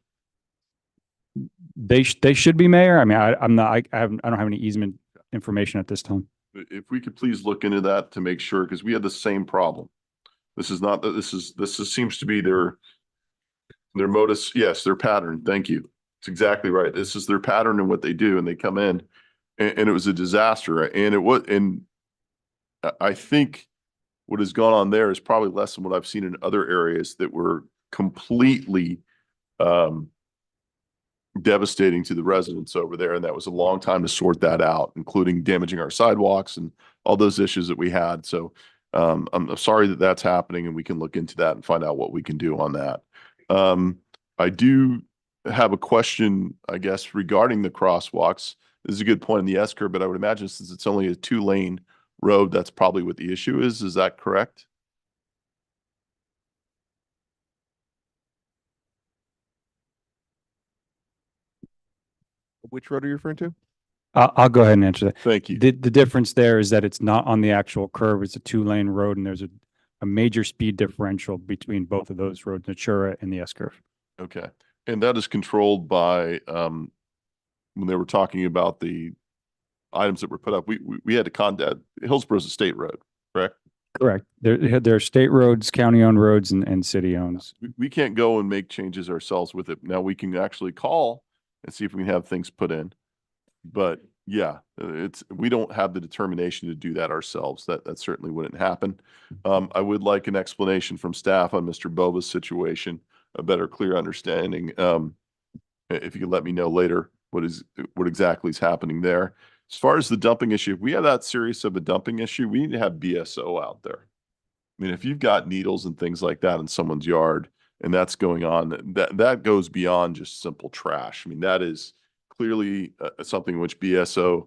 They should be, Mayor. I mean, I don't have any easement information at this time. If we could please look into that to make sure, because we had the same problem. This is not that this seems to be their modus. Yes, their pattern. Thank you. It's exactly right. This is their pattern and what they do, and they come in and it was a disaster. And I think what has gone on there is probably less than what I've seen in other areas that were completely devastating to the residents over there. And that was a long time to sort that out, including damaging our sidewalks and all those issues that we had. So I'm sorry that that's happening, and we can look into that and find out what we can do on that. I do have a question, I guess, regarding the crosswalks. This is a good point in the S-curve, but I would imagine since it's only a 2-lane road, that's probably what the issue is. Is that correct? Which road are you referring to? I'll go ahead and answer that. Thank you. The difference there is that it's not on the actual curve. It's a 2-lane road, and there's a major speed differential between both of those roads, Natura and the S-curve. Okay. And that is controlled by, when they were talking about the items that were put up, we had to contact, Hillsboro's a state road, correct? Correct. They're state roads, county-owned roads, and city-owned. We can't go and make changes ourselves with it. Now we can actually call and see if we can have things put in. But yeah, we don't have the determination to do that ourselves. That certainly wouldn't happen. I would like an explanation from staff on Mr. Bova's situation, a better, clear understanding. If you could let me know later what exactly is happening there. As far as the dumping issue, if we have that serious of a dumping issue, we need to have BSO out there. I mean, if you've got needles and things like that in someone's yard and that's going on, that goes beyond just simple trash. I mean, that is clearly something which BSO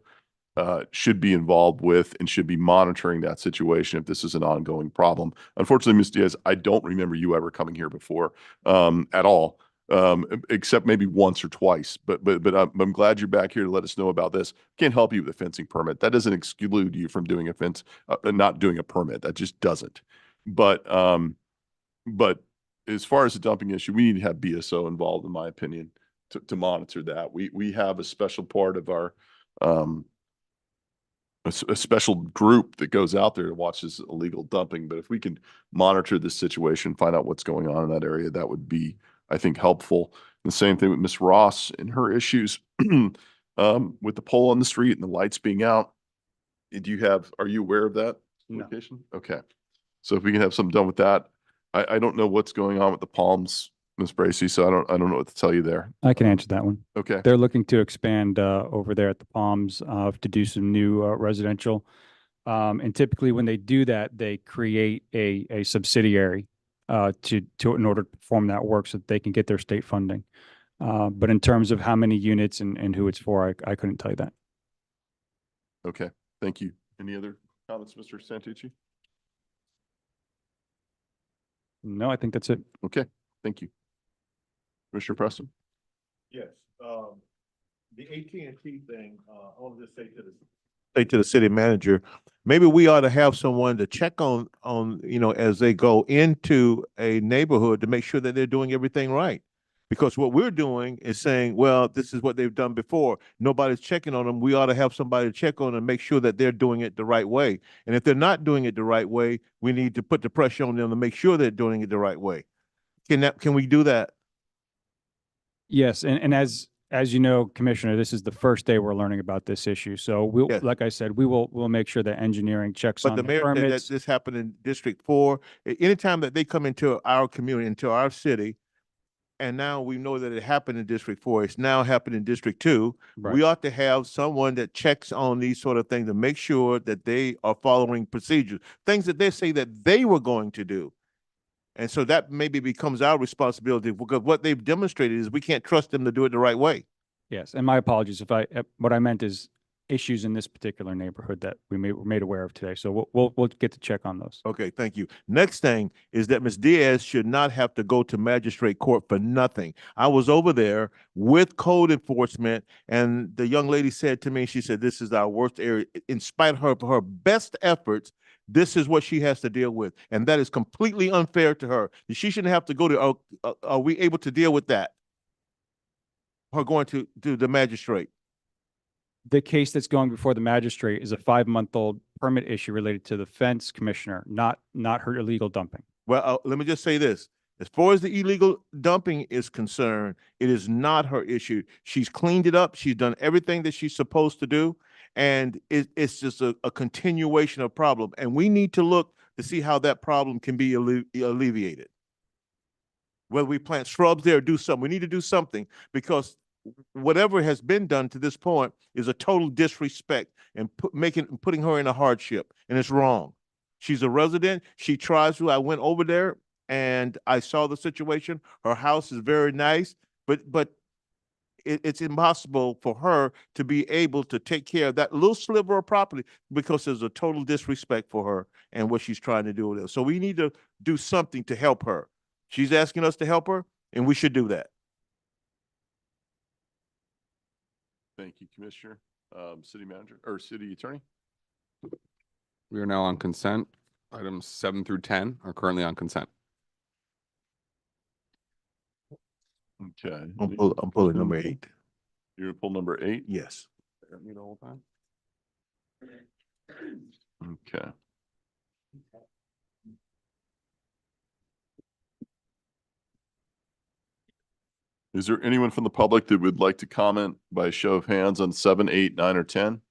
should be involved with and should be monitoring that situation if this is an ongoing problem. Unfortunately, Ms. Diaz, I don't remember you ever coming here before at all, except maybe once or twice. But I'm glad you're back here to let us know about this. Can't help you with a fencing permit. That doesn't exclude you from doing a fence, not doing a permit. That just doesn't. But as far as the dumping issue, we need to have BSO involved, in my opinion, to monitor that. We have a special part of our a special group that goes out there to watch this illegal dumping. But if we can monitor this situation, find out what's going on in that area, that would be, I think, helpful. And the same thing with Ms. Ross and her issues with the pole on the street and the lights being out. Are you aware of that No. location? Okay. So if we can have something done with that, I don't know what's going on with the Palms, Ms. Bracy, so I don't know what to tell you there. I can answer that one. Okay. They're looking to expand over there at the Palms to do some new residential. And typically when they do that, they create a subsidiary to in order to perform that work so that they can get their state funding. But in terms of how many units and who it's for, I couldn't tell you that. Okay, thank you. Any other comments, Mr. Santucci? No, I think that's it. Okay, thank you. Commissioner Preston? Yes, the AT&T thing, I want to just say to the city manager, maybe we ought to have someone to check on, as they go into a neighborhood to make sure that they're doing everything right. Because what we're doing is saying, well, this is what they've done before. Nobody's checking on them. We ought to have somebody to check on and make sure that they're doing it the right way. And if they're not doing it the right way, we need to put the pressure on them to make sure they're doing it the right way. Can we do that? Yes, and as you know, Commissioner, this is the first day we're learning about this issue. So we'll, Yes. like I said, we'll make sure that engineering checks But on the the mayor said that permits. this happened in District 4. Anytime that they come into our community, into our city, and now we know that it happened in District 4, it's now happened in District 2. Right. We ought to have someone that checks on these sort of things to make sure that they are following procedures, things that they say that they were going to do. And so that maybe becomes our responsibility, because what they've demonstrated is we can't trust them to do it the right way. Yes, and my apologies if what I meant is issues in this particular neighborhood that were made aware of today. So we'll get to check on those. Okay, thank you. Next thing is that Ms. Diaz should not have to go to magistrate court for nothing. I was over there with code enforcement, and the young lady said to me, she said, this is our worst area. In spite of her best efforts, this is what she has to deal with. And that is completely unfair to her. She shouldn't have to go to, are we able to deal with that? Her going to the magistrate? The case that's going before the magistrate is a 5-month-old permit issue related to the fence, Commissioner, not her illegal dumping. Well, let me just say this. As far as the illegal dumping is concerned, it is not her issue. She's cleaned it up. She's done everything that she's supposed to do. And it's just a continuation of problem. And we need to look to see how that problem can be alleviated. Whether we plant shrubs there or do something, we need to do something, because whatever has been done to this point is a total disrespect and putting her in a hardship, and it's wrong. She's a resident. She tries to. I went over there and I saw the situation. Her house is very nice, but it's impossible for her to be able to take care of that little sliver of property, because there's a total disrespect for her and what she's trying to do with it. So we need to do something to help her. She's asking us to help her, and we should do that. Thank you, Commissioner. City Manager or City Attorney? We are now on consent. Items 7 through 10 are currently on consent. Okay. I'm pulling number 8. You're gonna pull number 8? Yes. Me the whole time? Okay. Is there anyone from the public that would like to comment by a show of hands on 7, 8, 9, or 10?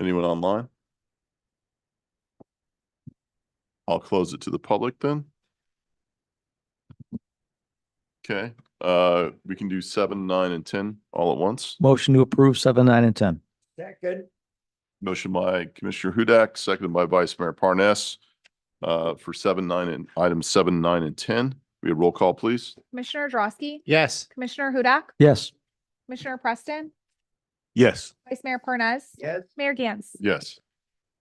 Anyone online? I'll close it to the public then. Okay, we can do 7, 9, and 10 all at once. Motion to approve 7, 9, and 10. Second. Motion by Commissioner Hudak, seconded by Vice Mayor Parnas, for 7, 9, and items 7, 9, and 10. We have roll call, please. Commissioner Drosky? Yes. Commissioner Hudak? Yes. Commissioner Preston? Yes. Vice Mayor Parnas? Yes. Mayor Gantz? Yes.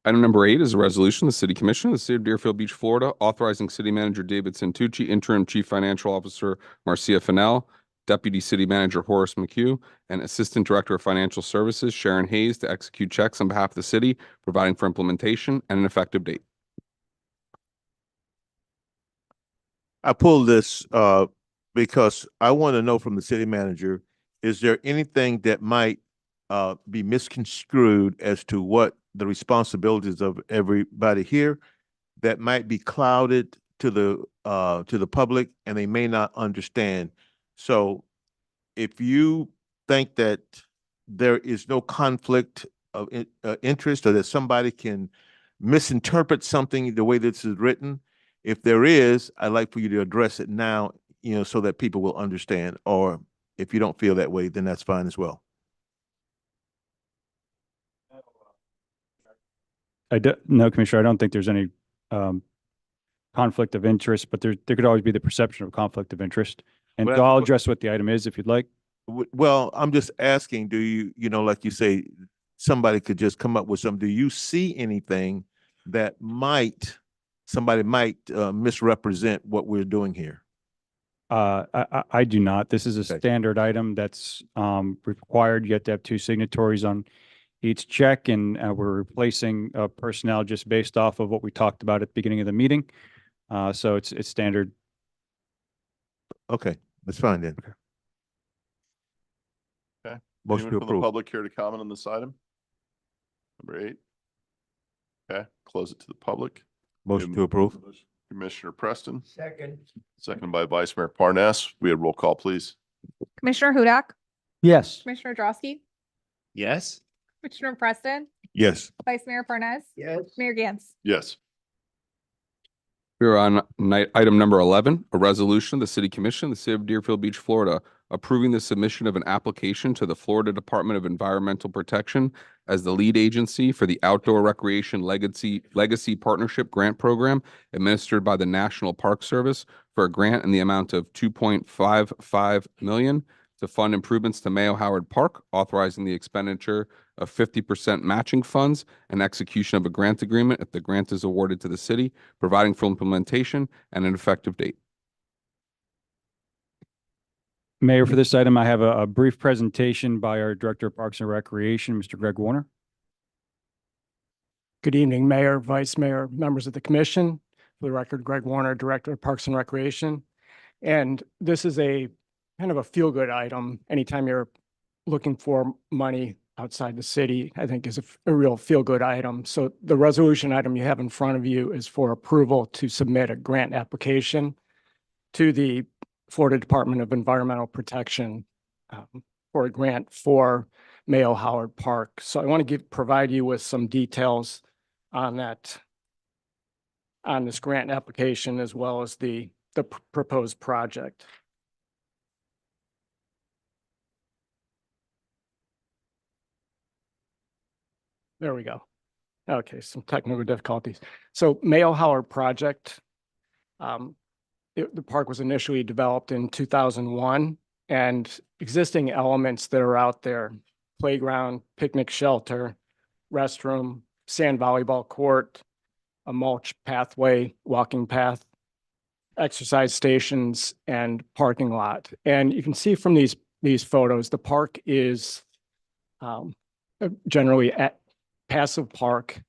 Item number 8 is a resolution, the City Commission of the City of Deerfield Beach, Florida, authorizing City Manager David Santucci, Interim Chief Financial Officer Marcia Fennell, Deputy City Manager Horace McHugh, and Assistant Director of Financial Services Sharon Hayes to execute checks on behalf of the city, providing for implementation and an effective date. I pulled this because I want to know from the city manager, is there anything that might be misconstrued as to what the responsibilities of everybody here that might be clouded to the public and they may not understand? So if you think that there is no conflict interest or that somebody can misinterpret something the way this is written? If there is, I'd like for you to address it now, so that people will understand. Or if you don't feel that way, then that's fine as well. No, Commissioner, I don't think there's any conflict of interest, but there could always be the perception of conflict of interest. And Well, so I'll but- address what the item is if you'd like. Well, I'm just asking, do you, like you say, somebody could just come up with something. Do you see anything that somebody might misrepresent what we're doing here? I do not. This is a Okay. standard item that's required. You have to have 2 signatories on each check, and we're replacing personnel just based off of what we talked about at the beginning of the meeting. So it's standard. Okay, that's fine then. Okay. Motion Anyone to from the approve. public here to comment on this item? Number 8. Okay, close it to the public. Motion to approve. Commissioner Preston, Second. seconded by Vice Mayor Parnas. We had roll call, please. Commissioner Hudak, Yes. Commissioner Drosky, Yes. Commissioner Preston, Yes. Vice Mayor Parnas, Yes. Mayor Gantz. Yes. We're on item number 11, a resolution of the City Commission, of the City of Deerfield Beach, Florida, approving the submission of an application to the Florida Department of Environmental Protection as the lead agency for the Outdoor Recreation Legacy Partnership Grant Program administered by the National Park Service for a grant in the amount of $2.55 million to fund improvements to Mayo Howard Park, authorizing the expenditure of 50% matching funds and execution of a grant agreement if the grant is awarded to the city, providing for implementation and an effective date. Mayor, for this item, I have a brief presentation by our Director of Parks and Recreation, Mr. Greg Warner. Good evening, Mayor, Vice Mayor, members of the commission. For the record, Greg Warner, Director of Parks and Recreation. And this is a kind of a feel-good item. Anytime you're looking for money outside the city, I think is a real feel-good item. So the resolution item you have in front of you is for approval to submit a grant application to the Florida Department of Environmental Protection for a grant for Mayo Howard Park. So I want to provide you with some details on that, on this grant application, as well as the proposed project. There we go. Okay, some technical difficulties. So Mayo Howard project, the park was initially developed in 2001, and existing elements that are out there, playground, picnic shelter, restroom, sand volleyball court, a mulch pathway, walking path, exercise stations, and parking lot. And you can see from these photos, the park is generally at passive park.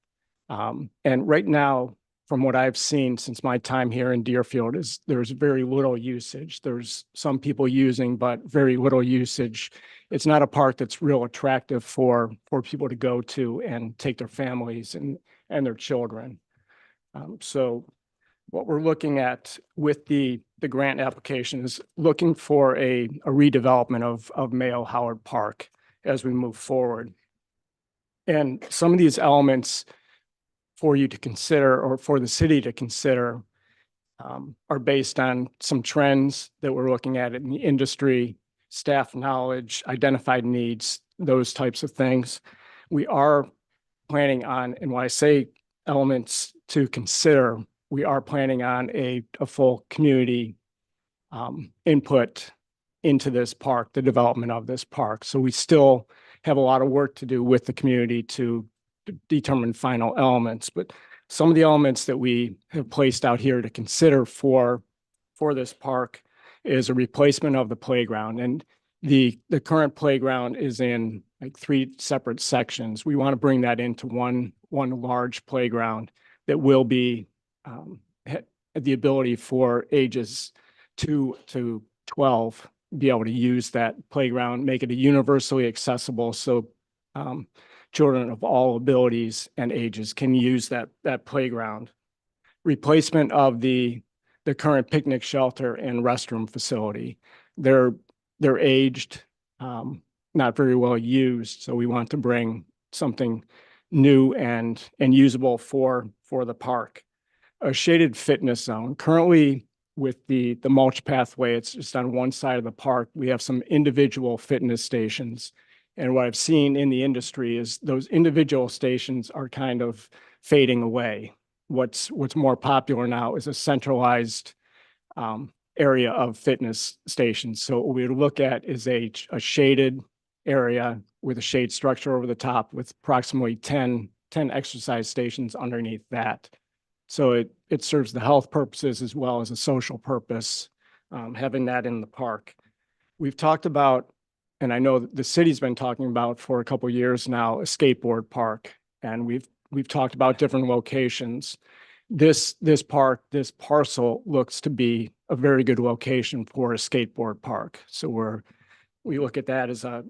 And right now, from what I've seen since my time here in Deerfield, there's very little usage. There's some people using, but very little usage. It's not a park that's real attractive for people to go to and take their families and their children. So what we're looking at with the grant application is looking for a redevelopment of Mayo Howard Park as we move forward. And some of these elements for you to consider, or for the city to consider, are based on some trends that we're looking at in the industry, staff knowledge, identified needs, those types of things. We are planning on, and when I say elements to consider, we are planning on a full community input into this park, the development of this park. So we still have a lot of work to do with the community to determine final elements, but some of the elements that we have placed out here to consider for this park is a replacement of the playground. And the current playground is in like 3 separate sections. We want to bring that into one large playground that will be the ability for ages 2 to 12 be able to use that playground, make it universally accessible, so children of all abilities and ages can use that playground. Replacement of the current picnic shelter and restroom facility. They're aged, not very well used, so we want to bring something new and usable for the park. A shaded fitness zone. Currently, with the mulch pathway, it's just on one side of the park. We have some individual fitness stations. And what I've seen in the industry is those individual stations are kind of fading away. What's more popular now is a centralized area of fitness stations. So what we would look at is a shaded area with a shade structure over the top with approximately 10 exercise stations underneath that. So it serves the health purposes as well as a social purpose, having that in the park. We've talked about, and I know the city's been talking about for a couple of years now, a skateboard park, and we've talked about different locations. This park, this parcel looks to be a very good location for a skateboard park. So we look at that as an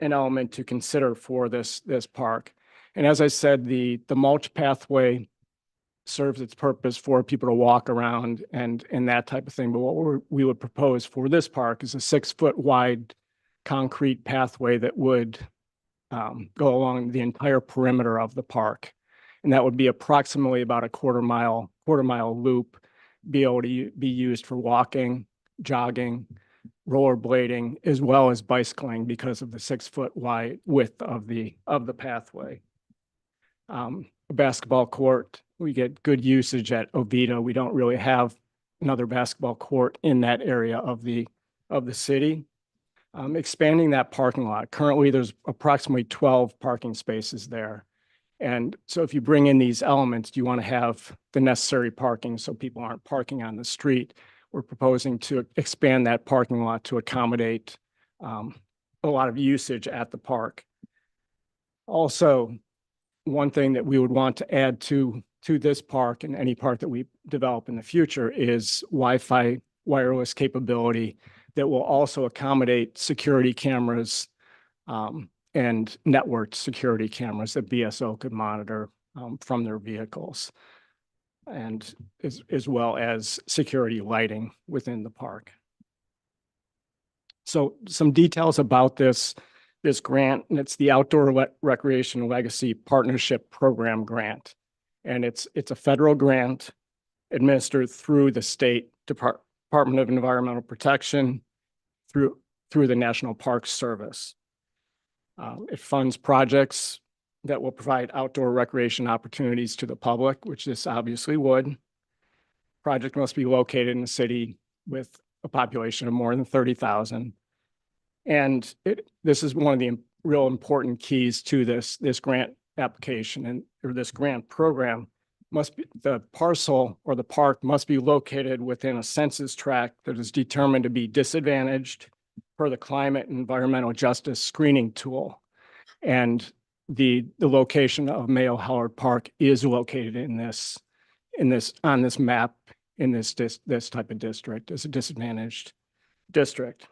element to consider for this park. And as I said, the mulch pathway serves its purpose for people to walk around and that type of thing. But what we would propose for this park is a 6-foot wide concrete pathway that would go along the entire perimeter of the park. And that would be approximately about a quarter mile loop, be able to be used for walking, jogging, rollerblading, as well as bicycling because of the 6-foot wide width of the pathway. A basketball court, we get good usage at Oviedo. We don't really have another basketball court in that area of the city. Expanding that parking lot. Currently, there's approximately 12 parking spaces there. And so if you bring in these elements, you want to have the necessary parking so people aren't parking on the street. We're proposing to expand that parking lot to accommodate a lot of usage at the park. Also, one thing that we would want to add to this park and any park that we develop in the future is Wi-Fi wireless capability that will also accommodate security cameras and networked security cameras that BSO could monitor from their vehicles, and as well as security lighting within the park. So some details about this grant, and it's the Outdoor Recreation Legacy Partnership Program grant. And it's a federal grant administered through the state Department of Environmental Protection through the National Park Service. It funds projects that will provide outdoor recreation opportunities to the public, which this obviously would. Project must be located in a city with a population of more than 30,000. And this is one of the real important keys to this grant application or this grant program. The parcel or the park must be located within a census tract that is determined to be disadvantaged per the Climate and Environmental Justice Screening Tool. And the location of Mayo Howard Park is located on this map in this type of district as a disadvantaged district.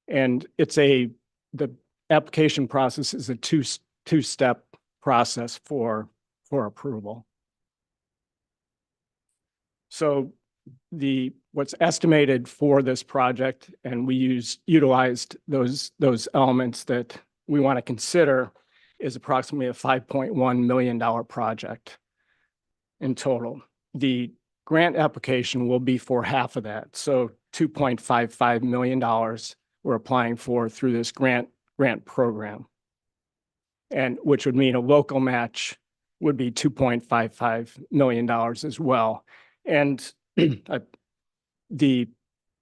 And the application process is a two-step process for approval. So what's estimated for this project, and we utilized those elements that we want to consider, is approximately a $5.1 million project in total. The grant application will be for half of that. So $2.55 million we're applying for through this grant program. And which would mean a local match would be $2.55 million as well. And the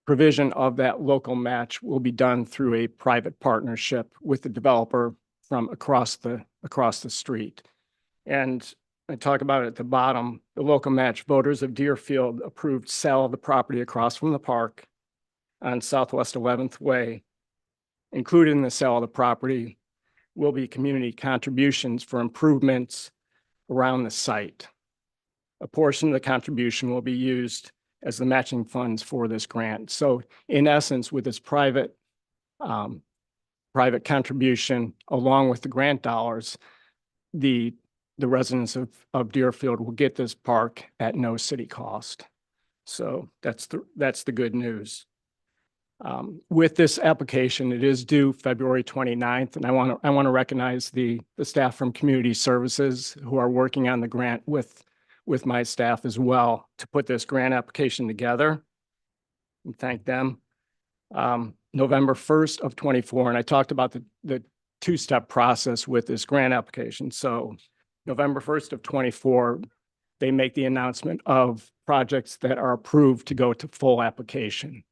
provision of that local match will be done through a private partnership with the developer from across the street. And I talk about it at the bottom, the local match voters of Deerfield approved sale of the property across from the park on Southwest 11th Way. Included in the sale of the property will be community contributions for improvements around the site. A portion of the contribution will be used as the matching funds for this grant. So in essence, with this private contribution, along with the grant dollars, the residents of Deerfield will get this park at no city cost. So that's the good news. With this application, it is due February 29th, and I want to recognize the staff from Community Services who are working on the grant with my staff as well to put this grant application together. And thank them. November 1st of 24, and I talked about the two-step process with this grant application. So November 1st of 24, they make the announcement of projects that are approved to go to full application.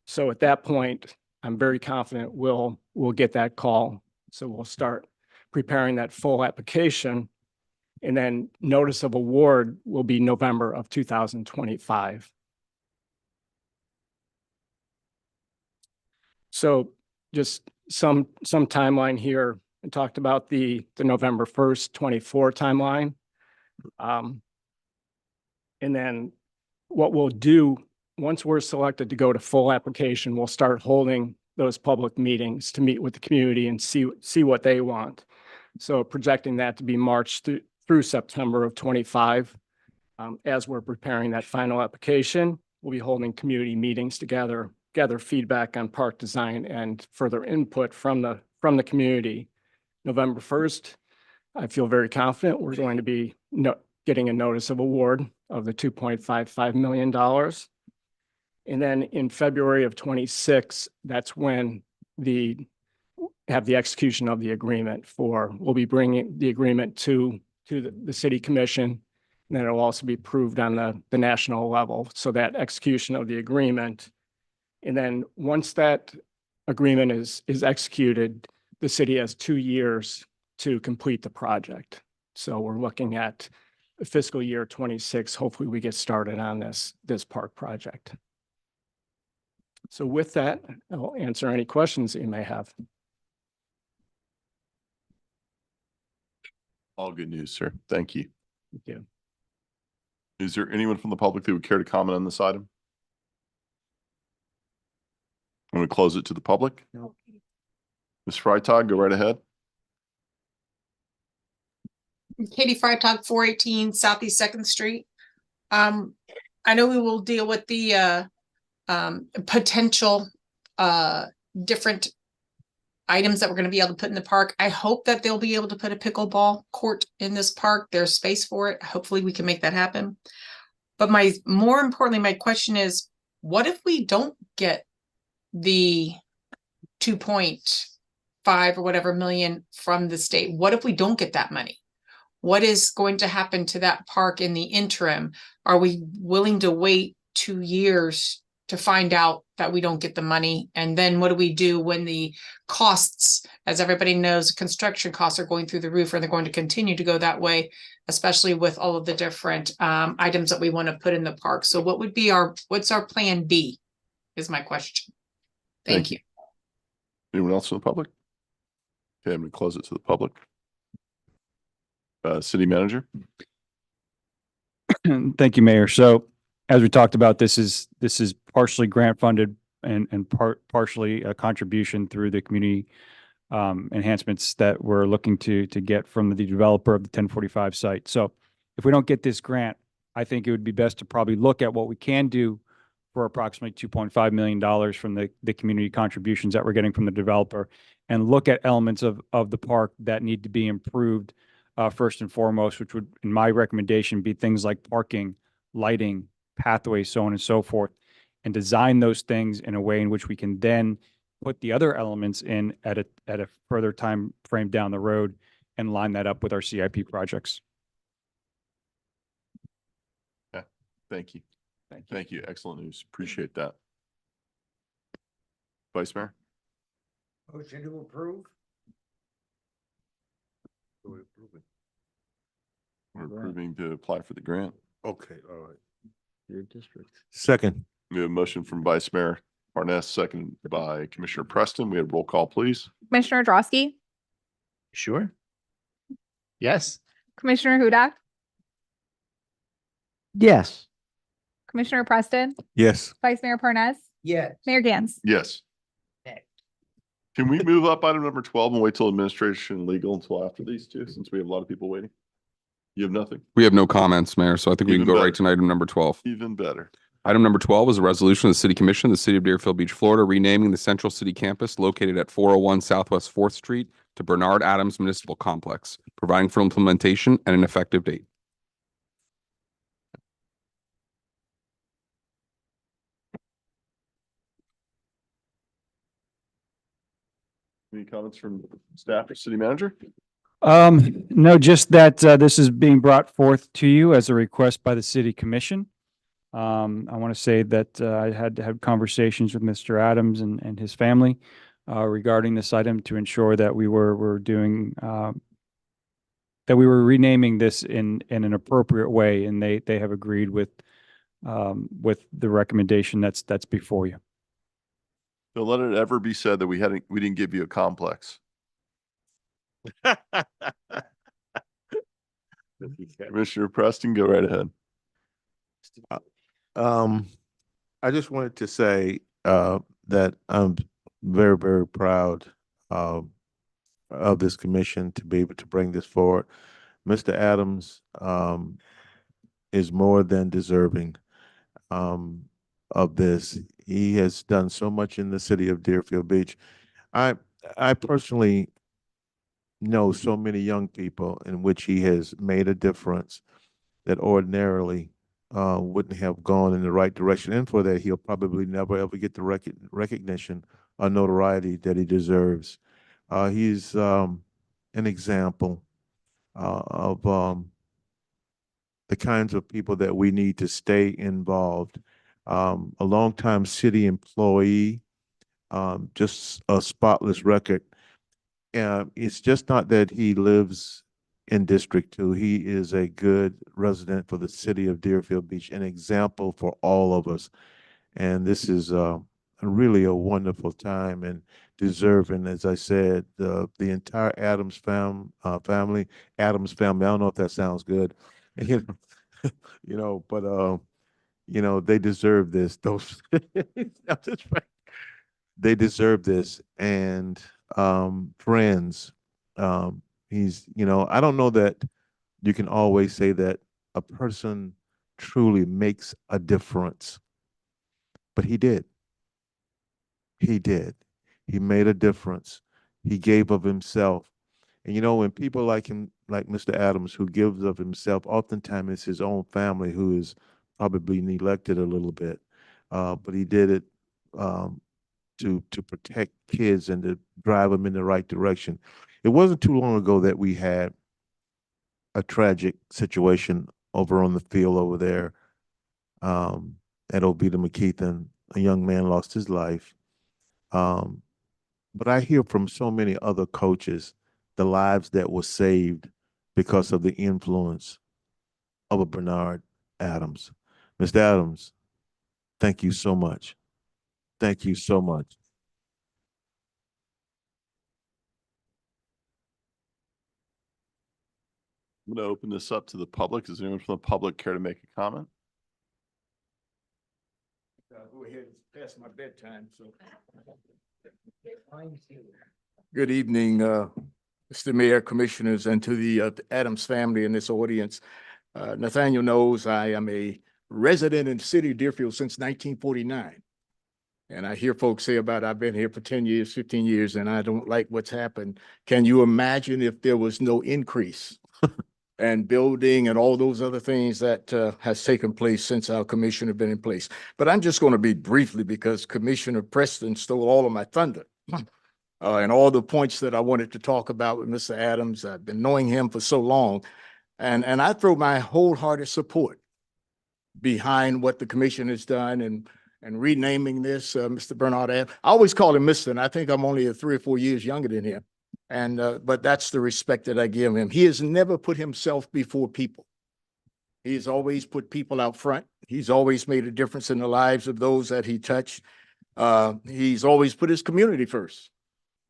So at that point, I'm very confident we'll get that call. So we'll start preparing that full application. And then notice of award will be November of 2025. So just some timeline here. I talked about the November 1st, 24 timeline. And then what we'll do once we're selected to go to full application, we'll start holding those public meetings to meet with the community and see what they want. So projecting that to be March through September of 25. As we're preparing that final application, we'll be holding community meetings to gather feedback on park design and further input from the community. November 1st, I feel very confident we're going to be getting a notice of award of the $2.55 million. And then in February of 26, that's when have the execution of the agreement we'll be bringing the agreement to the city commission, and then it'll also be approved on the national level. So that execution of the agreement. And then once that agreement is executed, the city has 2 years to complete the project. So we're looking at fiscal year 26. Hopefully we get started on this park project. So with that, I'll answer any questions that you may have. All good news, sir. Thank you. Thank you. Is there anyone from the public that would care to comment on this item? I'm going to close it to the public. No. Ms. Freitag, go right ahead. Katie Freitag, 418 Southeast 2nd Street. I know we will deal with the potential different items that we're going to be able to put in the park. I hope that they'll be able to put a pickleball court in this park. There's space for it. Hopefully we can make that happen. But more importantly, my question is, what if we don't get the 2.5 or whatever million from the state? What if we don't get that money? What is going to happen to that park in the interim? Are we willing to wait 2 years to find out that we don't get the money? And then what do we do when the costs, as everybody knows, construction costs are going through the roof, and they're going to continue to go that way, especially with all of the different items that we want to put in the park. So what would be what's our plan B is my question. Thank you. Anyone else from the public? Okay, I'm going to close it to the public. City manager. Thank you, Mayor. So as we talked about, this is partially grant funded and partially a contribution through the community enhancements that we're looking to get from the developer of the 1045 site. So if we don't get this grant, I think it would be best to probably look at what we can do for approximately $2.5 million from the community contributions that we're getting from the developer, and look at elements of the park that need to be improved first and foremost, which would, in my recommendation, be things like parking, lighting, pathways, so on and so forth, and design those things in a way in which we can then put the other elements in at a further time frame down the road and line that up with our CIP projects. Yeah, thank you. Thank you. Excellent news. Appreciate that. Vice Mayor. Motion to approve? We're approving to apply for the grant. Okay, all right. Your district. Second. We have a motion from Vice Mayor Parnas, seconded by Commissioner Preston. We have roll call, please. Commissioner Drosky, Sure. Yes. Commissioner Hudak, Yes. Commissioner Preston, Yes. Vice Mayor Parnas, Yes. Mayor Gans. Yes. Can we move up item number 12 and wait till administration and legal until after these two, since we have a lot of people waiting? You have nothing? We have no comments, Mayor, so I think we can Even go better. right to item number 12. Even better. Item number 12 is a resolution of the City Commission of the City of Deerfield Beach, Florida, renaming the Central City Campus located at 401 Southwest 4th Street to Bernard Adams Municipal Complex, providing for implementation and an effective date. Any comments from staff or city manager? No, just that this is being brought forth to you as a request by the city commission. I want to say that I had to have conversations with Mr. Adams and his family regarding this item to ensure that we were doing that we were renaming this in an appropriate way, and they have agreed with the recommendation that's before you. Don't let it ever be said that we didn't give you a complex. Commissioner Preston, go right ahead. I just wanted to say that I'm very, very proud of this commission to be able to bring this forward. Mr. Adams is more than deserving of this. He has done so much in the city of Deerfield Beach. I personally know so many young people in which he has made a difference that ordinarily wouldn't have gone in the right direction. And for that, he'll probably never ever get the recognition or notoriety that he deserves. He's an example of the kinds of people that we need to stay involved. A longtime city employee, just a spotless record. It's just not that he lives in District 2. He is a good resident for the city of Deerfield Beach, an example for all of us. And this is really a wonderful time and deserving, as I said, the entire Adams family, I don't know if that sounds good, but they deserve this. They deserve this. And friends, I don't know that you can always say that a person truly makes a difference, but he did. He did. He made a difference. He gave of himself. And when people like him, like Mr. Adams, who gives of himself, oftentimes it's his own family who is probably neglected a little bit. But he did it to protect kids and to drive them in the right direction. It wasn't too long ago that we had a tragic situation over on the field over there at Oviedo McKeithen. A young man lost his life. But I hear from so many other coaches the lives that were saved because of the influence of a Bernard Adams. Mr. Adams, thank you so much. Thank you so much. I'm going to open this up to the public. Does anyone from the public care to make a comment? Go ahead, it's past my bedtime, so. Good evening, Mr. Mayor, Commissioners, and to the Adams family in this audience. Nathaniel knows I am a resident in the city of Deerfield since 1949. And I hear folks say about I've been here for 10 years, 15 years, and I don't like what's happened. Can you imagine if there was no increase and building and all those other things that has taken place since our commission have been in place? But I'm just going to be briefly because Commissioner Preston stole all of my thunder. And all the points that I wanted to talk about with Mr. Adams. I've been knowing him for so long. And I throw my wholehearted support behind what the commission has done and renaming this Mr. Bernard Adams. I always call him Mr., and I think I'm only 3 or 4 years younger than him. And but that's the respect that I give him. He has never put himself before people. He's always put people out front. He's always made a difference in the lives of those that he touched. He's always put his community first.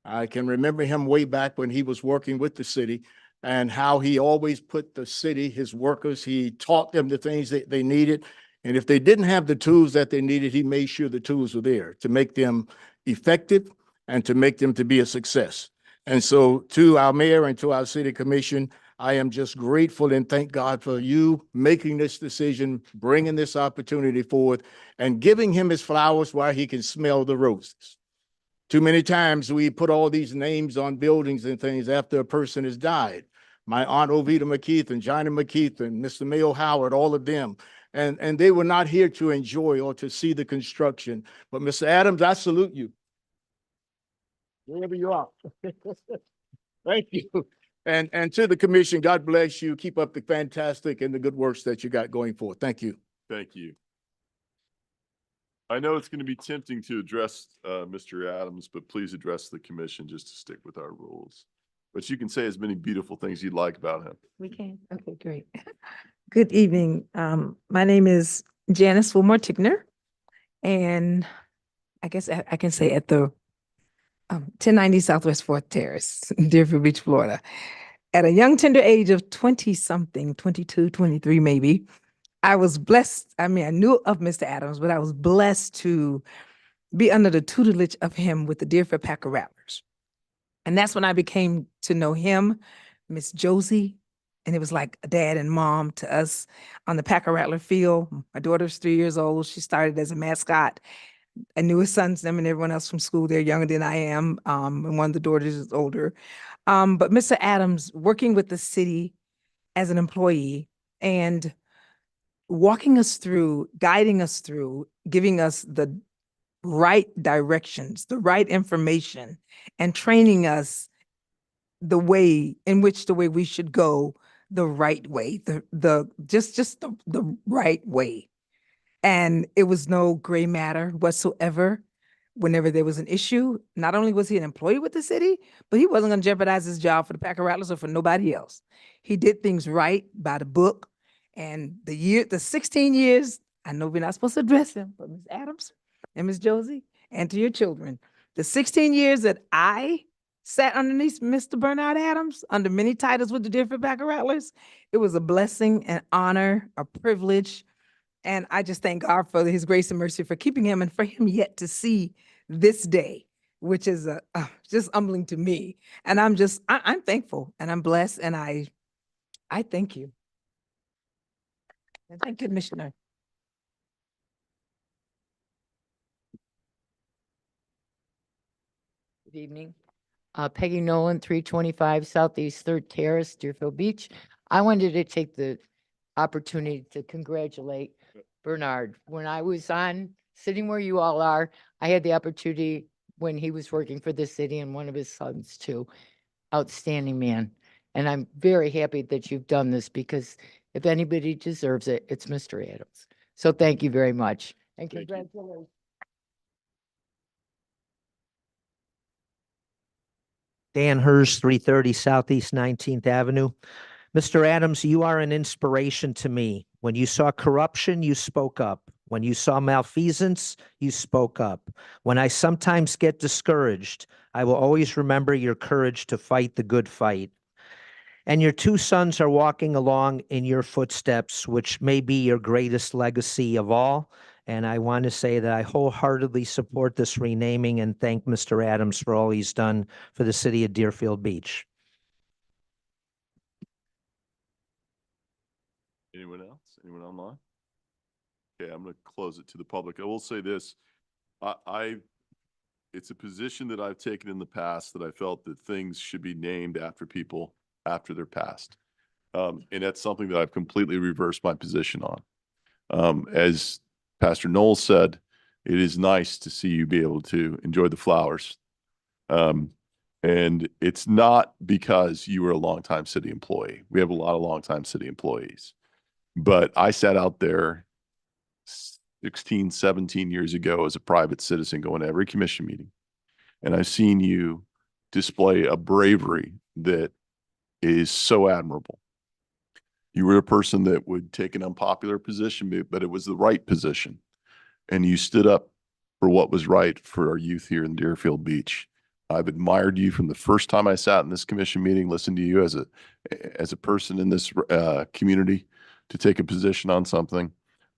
I can remember him way back when he was working with the city and how he always put the city, his workers, he taught them the things that they needed. And if they didn't have the tools that they needed, he made sure the tools were there to make them effective and to make them to be a success. And so to our mayor and to our city commission, I am just grateful and thank God for you making this decision, bringing this opportunity forward, and giving him his flowers while he can smell the roses. Too many times we put all these names on buildings and things after a person has died. My Aunt Ovita McKeith and Johnny McKeith and Mr. Mayo Howard, all of them. And they were not here to enjoy or to see the construction. But Mr. Adams, I salute you. Wherever you are. Thank you. And to the commission, God bless you. Keep up the fantastic and the good works that you got going forward. Thank you. Thank you. I know it's going to be tempting to address Mr. Adams, but please address the commission just to stick with our rules. But you can say as many beautiful things you'd like about him. We can. Okay, great. Good evening. My name is Janice Wilmore Tickner, and I guess I can say at the 1090 Southwest 4th Terrace, Deerfield Beach, Florida. At a young, tender age of 20-something, 22, 23 maybe, I was blessed. I mean, I knew of Mr. Adams, but I was blessed to be under the tutelage of him with the Deerfield Packer Rattlers. And that's when I became to know him, Miss Josie, and it was like a dad and mom to us on the Packer Rattler field. My daughter's 3 years old. She started as a mascot. I knew his sons, them, and everyone else from school. They're younger than I am, and one of the daughters is older. But Mr. Adams, working with the city as an employee and walking us through, guiding us through, giving us the right directions, the right information, and training us the way in which the way we should go the right way, just the right way. And it was no gray matter whatsoever. Whenever there was an issue, not only was he an employee with the city, but he wasn't going to jeopardize his job for the Packer Rattlers or for nobody else. He did things right by the book. And the 16 years, I know we're not supposed to address him, but Ms. Adams and Ms. Josie, and to your children, the 16 years that I sat underneath Mr. Bernard Adams, under many titles with the Deerfield Packer Rattlers, it was a blessing, an honor, a privilege. And I just thank God for his grace and mercy for keeping him and for him yet to see this day, which is just humbling to me. And I'm thankful and I'm blessed, and I thank you. And thank you, Commissioner. Good evening. Peggy Nolan, 325 Southeast 3rd Terrace, Deerfield Beach. I wanted to take the opportunity to congratulate Bernard. When I was on sitting where you all are, I had the opportunity when he was working for the city and one of his sons too. Outstanding man. And I'm very happy that you've done this, because if anybody deserves it, it's Mr. Adams. So thank you very much. And congratulations. Dan Hers, 330 Southeast 19th Avenue. Mr. Adams, you are an inspiration to me. When you saw corruption, you spoke up. When you saw malfeasance, you spoke up. When I sometimes get discouraged, I will always remember your courage to fight the good fight. And your two sons are walking along in your footsteps, which may be your greatest legacy of all. And I want to say that I wholeheartedly support this renaming and thank Mr. Adams for all he's done for the city of Deerfield Beach. Anyone else? Anyone online? Okay, I'm going to close it to the public. I will say this. It's a position that I've taken in the past that I felt that things should be named after people after their past. And that's something that I've completely reversed my position on. As Pastor Knowles said, it is nice to see you be able to enjoy the flowers. And it's not because you were a longtime city employee. We have a lot of longtime city employees. But I sat out there 16, 17 years ago as a private citizen going to every commission meeting. And I've seen you display a bravery that is so admirable. You were a person that would take an unpopular position, but it was the right position. And you stood up for what was right for our youth here in Deerfield Beach. I've admired you from the first time I sat in this commission meeting, listened to you as a person in this community to take a position on something.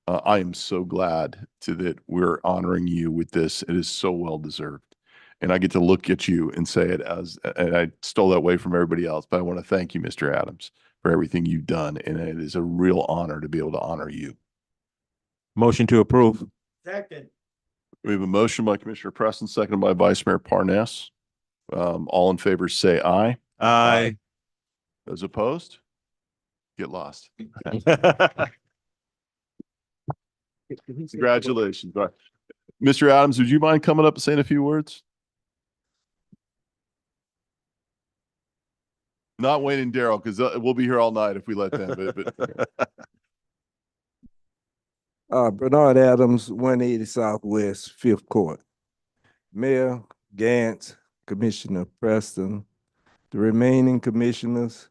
I am so glad that we're honoring you with this. It is so well deserved. And I get to look at you and say it and I stole that away from everybody else, but I want to thank you, Mr. Adams, for everything you've done, and it is a real honor to be able to honor you. Motion to approve. Second. We have a motion by Commissioner Preston, seconded by Vice Mayor Parnas. All in favor, say aye. Aye. Those opposed? Get lost. Congratulations. All right. Mr. Adams, would you mind coming up and saying a few words? Not Wayne and Daryl, because we'll be here all night if we let them. Bernard Adams, 180 Southwest, 5th Court. Mayor Gantz, Commissioner Preston, the remaining commissioners,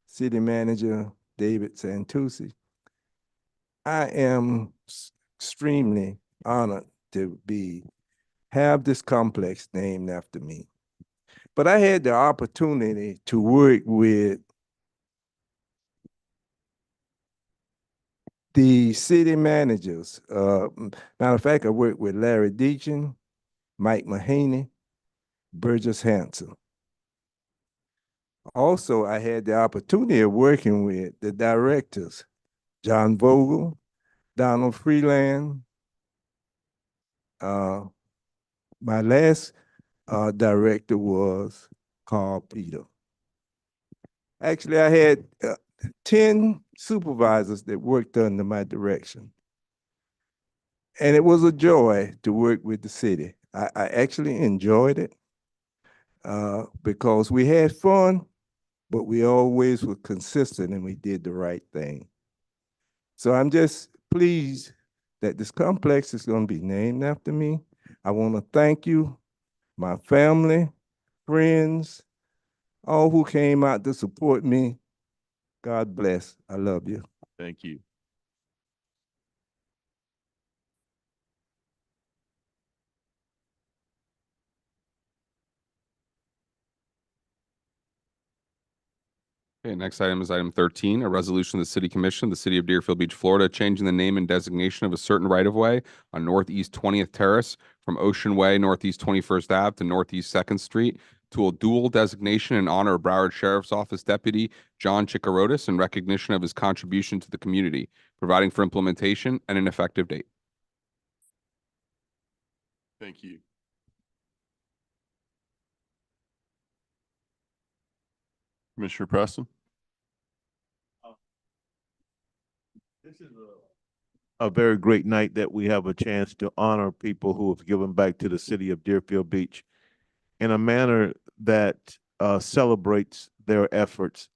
City Manager David Santucci. I am extremely honored to have this complex named after me. But I had the opportunity to work with the city managers. Matter of fact, I worked with Larry Deachin, Mike Mahaney, Burgess Hanson. Also, I had the opportunity of working with the directors, John Vogel, Donald Freeland. My last director was Carl Peter. Actually, I had 10 supervisors that worked under my direction. And it was a joy to work with the city. I actually enjoyed it because we had fun, but we always were consistent and we did the right thing. So I'm just pleased that this complex is going to be named after me. I want to thank you, my family, friends, all who came out to support me. God bless. I love you. Thank you. Okay, next item is item 13, a resolution of the City Commission of the City of Deerfield Beach, Florida, changing the name and designation of a certain right-of-way on Northeast 20th Terrace from Ocean Way, Northeast 21st Ave to Northeast 2nd Street to a dual designation in honor of Broward Sheriff's Office Deputy John Chikarotis in recognition of his contribution to the community, providing for implementation and an effective date. Thank you. Commissioner Preston? This is a very great night that we have a chance to honor people who have given back to the city of Deerfield Beach in a manner that celebrates their efforts.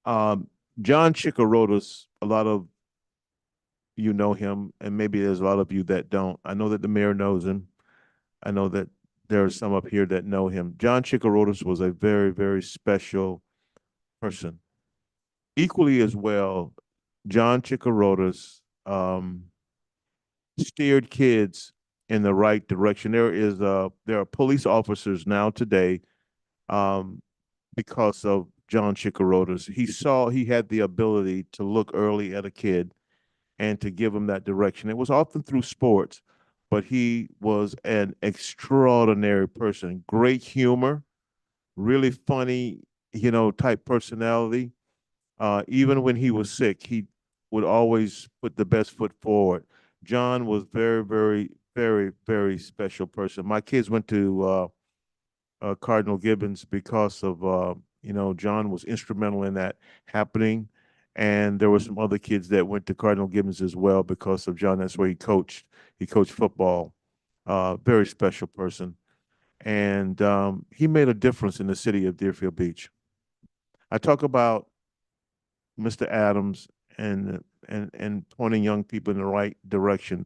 John Chikarotis, a lot of you know him, and maybe there's a lot of you that don't. I know that the mayor knows him. I know that there are some up here that know him. John Chikarotis was a very, very special person. Equally as well, John Chikarotis steered kids in the right direction. There are police officers now today because of John Chikarotis. He had the ability to look early at a kid and to give him that direction. It was often through sports, but he was an extraordinary person. Great humor, really funny, type personality. Even when he was sick, he would always put the best foot forward. John was very, very, very, very special person. My kids went to Cardinal Gibbons because of, John was instrumental in that happening. And there were some other kids that went to Cardinal Gibbons as well because of John. That's where he coached. He coached football. Very special person. And he made a difference in the city of Deerfield Beach. I talk about Mr. Adams and pointing young people in the right direction.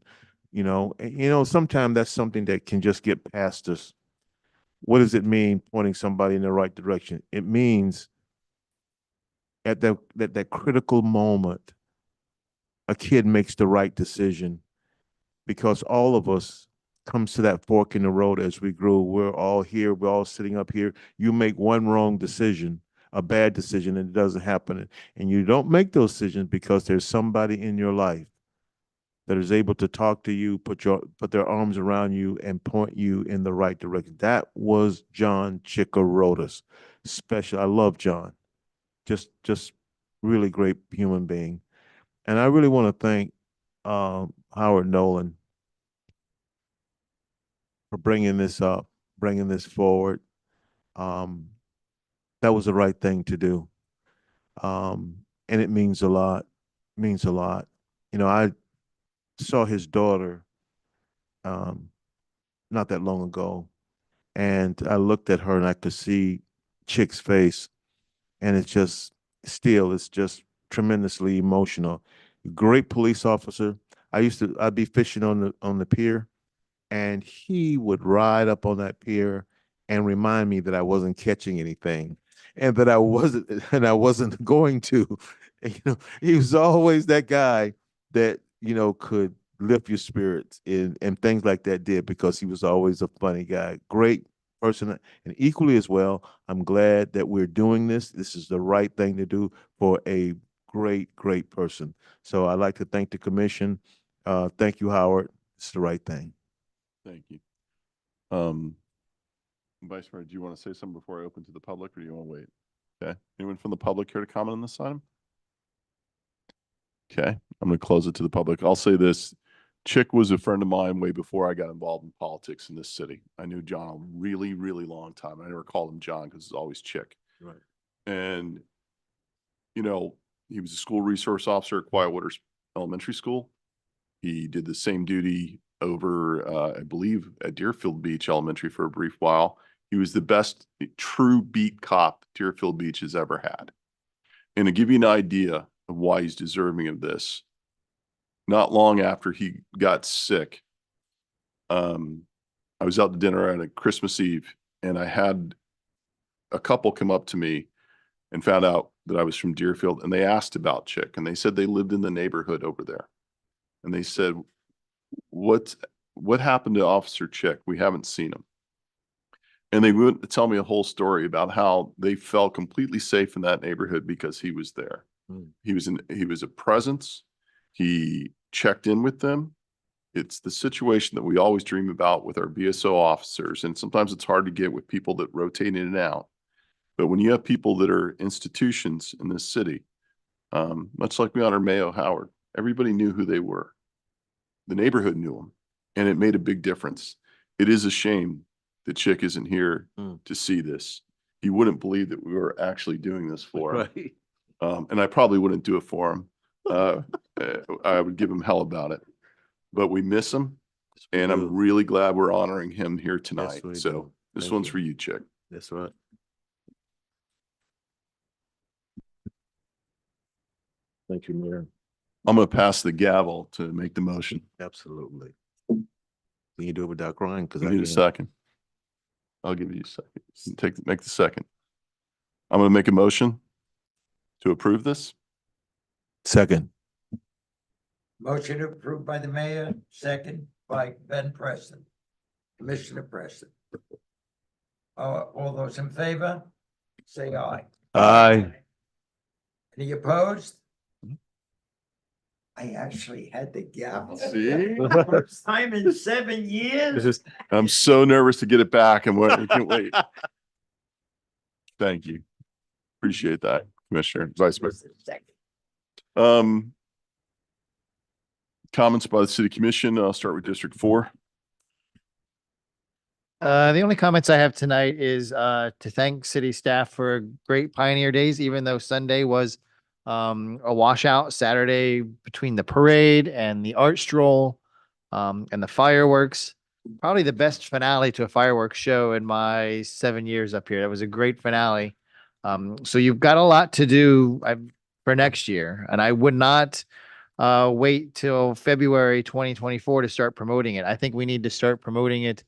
Sometimes that's something that can just get past us. What does it mean, pointing somebody in the right direction? It means at that critical moment, a kid makes the right decision, because all of us comes to that fork in the road as we grow. We're all here. We're all sitting up here. You make one wrong decision, a bad decision, and it doesn't happen. And you don't make those decisions because there's somebody in your life that is able to talk to you, put their arms around you, and point you in the right direction. That was John Chikarotis. Special. I love John. Just really great human being. And I really want to thank Howard Nolan for bringing this up, bringing this forward. That was the right thing to do. And it means a lot, means a lot. You know, I saw his daughter not that long ago, and I looked at her and I could see Chick's face, and it's just tremendously emotional. Great police officer. I'd be fishing on the pier, and he would ride up on that pier and remind me that I wasn't catching anything, and that I wasn't going to. You know, he was always that guy that, you know, could lift your spirits and things like that did, because he was always a funny guy. Great person. And equally as well, I'm glad that we're doing this. This is the right thing to do for a great, great person. So I'd like to thank the commission. Thank you, Howard. It's the right thing. Thank you. Vice Mayor, do you want to say something before I open to the public, or do you want to wait? Okay. Anyone from the public here to comment on this item? Okay. I'm going to close it to the public. I'll say this. Chick was a friend of mine way before I got involved in politics in this city. I knew John a really, really long time. I never called him John because it's always Chick. Right. And, you know, he was a school resource officer at Quiet Waters Elementary School. He did the same duty over, I believe, at Deerfield Beach Elementary for a brief while. He was the best true beat cop Deerfield Beach has ever had. And to give you an idea of why he's deserving of this, not long after he got sick, I was out to dinner on a Christmas Eve, and I had a couple come up to me and found out that I was from Deerfield, and they asked about Chick, and they said they lived in the neighborhood over there. And they said, what happened to Officer Chick? We haven't seen him. And they went to tell me a whole story about how they felt completely safe in that neighborhood because he was there. He was a presence. He checked in with them. It's the situation that we always dream about with our BSO officers. And sometimes it's hard to get with people that rotate in and out. But when you have people that are institutions in this city, much like we honor Mayo Howard, everybody knew who they were. The neighborhood knew them, and it made a big difference. It is a shame that Chick isn't here to see this. He wouldn't believe that we were actually doing this for him. Right. And I probably wouldn't do it for him. I would give him hell about it. But we miss him, and I'm really glad we're honoring him here tonight. we So do. this Thank one's you. for you, Chick. That's right. Thank you, Mayor. I'm going to pass the gavel to make the motion. Absolutely. Can you do it without crying? Because I need a second. I'll give you a second. Make the second. I'm going to make a motion to approve this. Second. Motion approved by the mayor, second by Ben Preston, Commissioner Preston. All those in favor, say aye. Aye. Any opposed? I actually had the gavel. See? First time in 7 years. I'm so nervous to get it back, and I can't wait. Thank you. Appreciate that, Commissioner, Vice Mayor. Comments by the City Commission. I'll start with District 4. The only comments I have tonight is to thank city staff for great Pioneer Days, even though Sunday was a washout. Saturday between the parade and the art stroll and the fireworks. Probably the best finale to a fireworks show in my 7 years up here. That was a great finale. So you've got a lot to do for next year, and I would not wait till February 2024 to start promoting it. I think we need to start promoting it.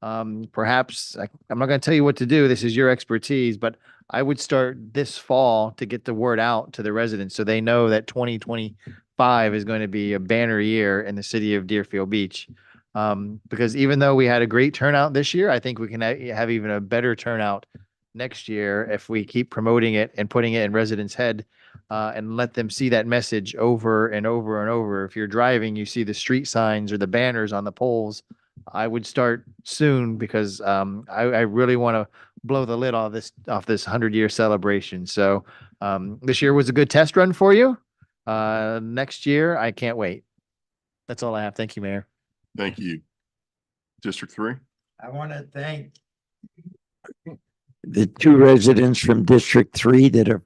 Perhaps I'm not going to tell you what to do. This is your expertise, but I would start this fall to get the word out to the residents so they know that 2025 is going to be a banner year in the city of Deerfield Beach. Because even though we had a great turnout this year, I think we can have even a better turnout next year if we keep promoting it and putting it in residents' head and let them see that message over and over and over. If you're driving, you see the street signs or the banners on the poles. I would start soon because I really want to blow the lid off this 100-year celebration. So this year was a good test run for you. Next year, I can't wait. That's all I have. Thank you, Mayor. Thank you. District 3? I want to thank the 2 residents from District 3 that have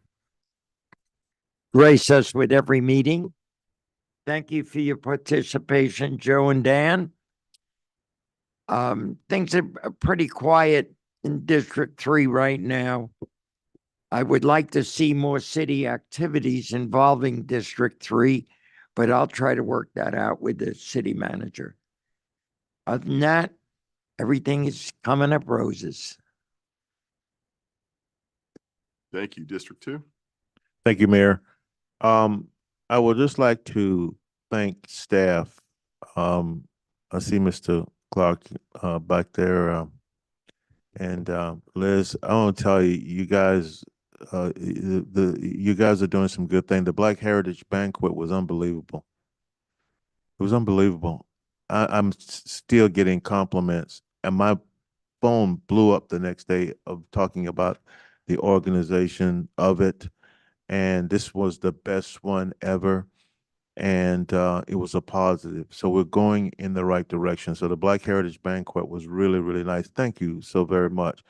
graced us with every meeting. Thank you for your participation, Joe and Dan. Things are pretty quiet in District 3 right now. I would like to see more city activities involving District 3, but I'll try to work that out with the city manager. Other than that, everything is coming up roses. Thank you. District 2? Thank you, Mayor. I would just like to thank staff. I see Mr. Clark back there. And Liz, I want to tell you, you guys are doing some good things. The Black Heritage Banquet was unbelievable. It was unbelievable. I'm still getting compliments, and my phone blew up the next day of talking about the organization of it. And this was the best one ever. And it was a positive. So we're going in the right direction. So the Black Heritage Banquet was really, really nice. Thank you so very much.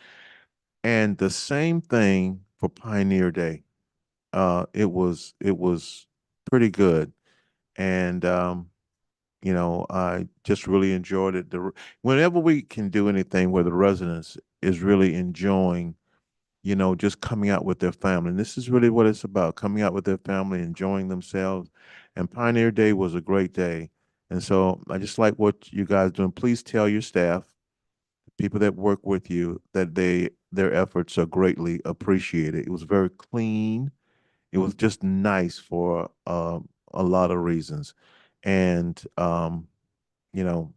And the same thing for Pioneer Day. It was pretty good. And you know, I just really enjoyed it. Whenever we can do anything where the residents is really enjoying, you know, just coming out with their family. And this is really what it's about, coming out with their family, enjoying themselves. And Pioneer Day was a great day. And so I just like what you guys are doing. Please tell your staff, people that work with you, that their efforts are greatly appreciated. It was very clean. It was just nice for a lot of reasons. And, you know,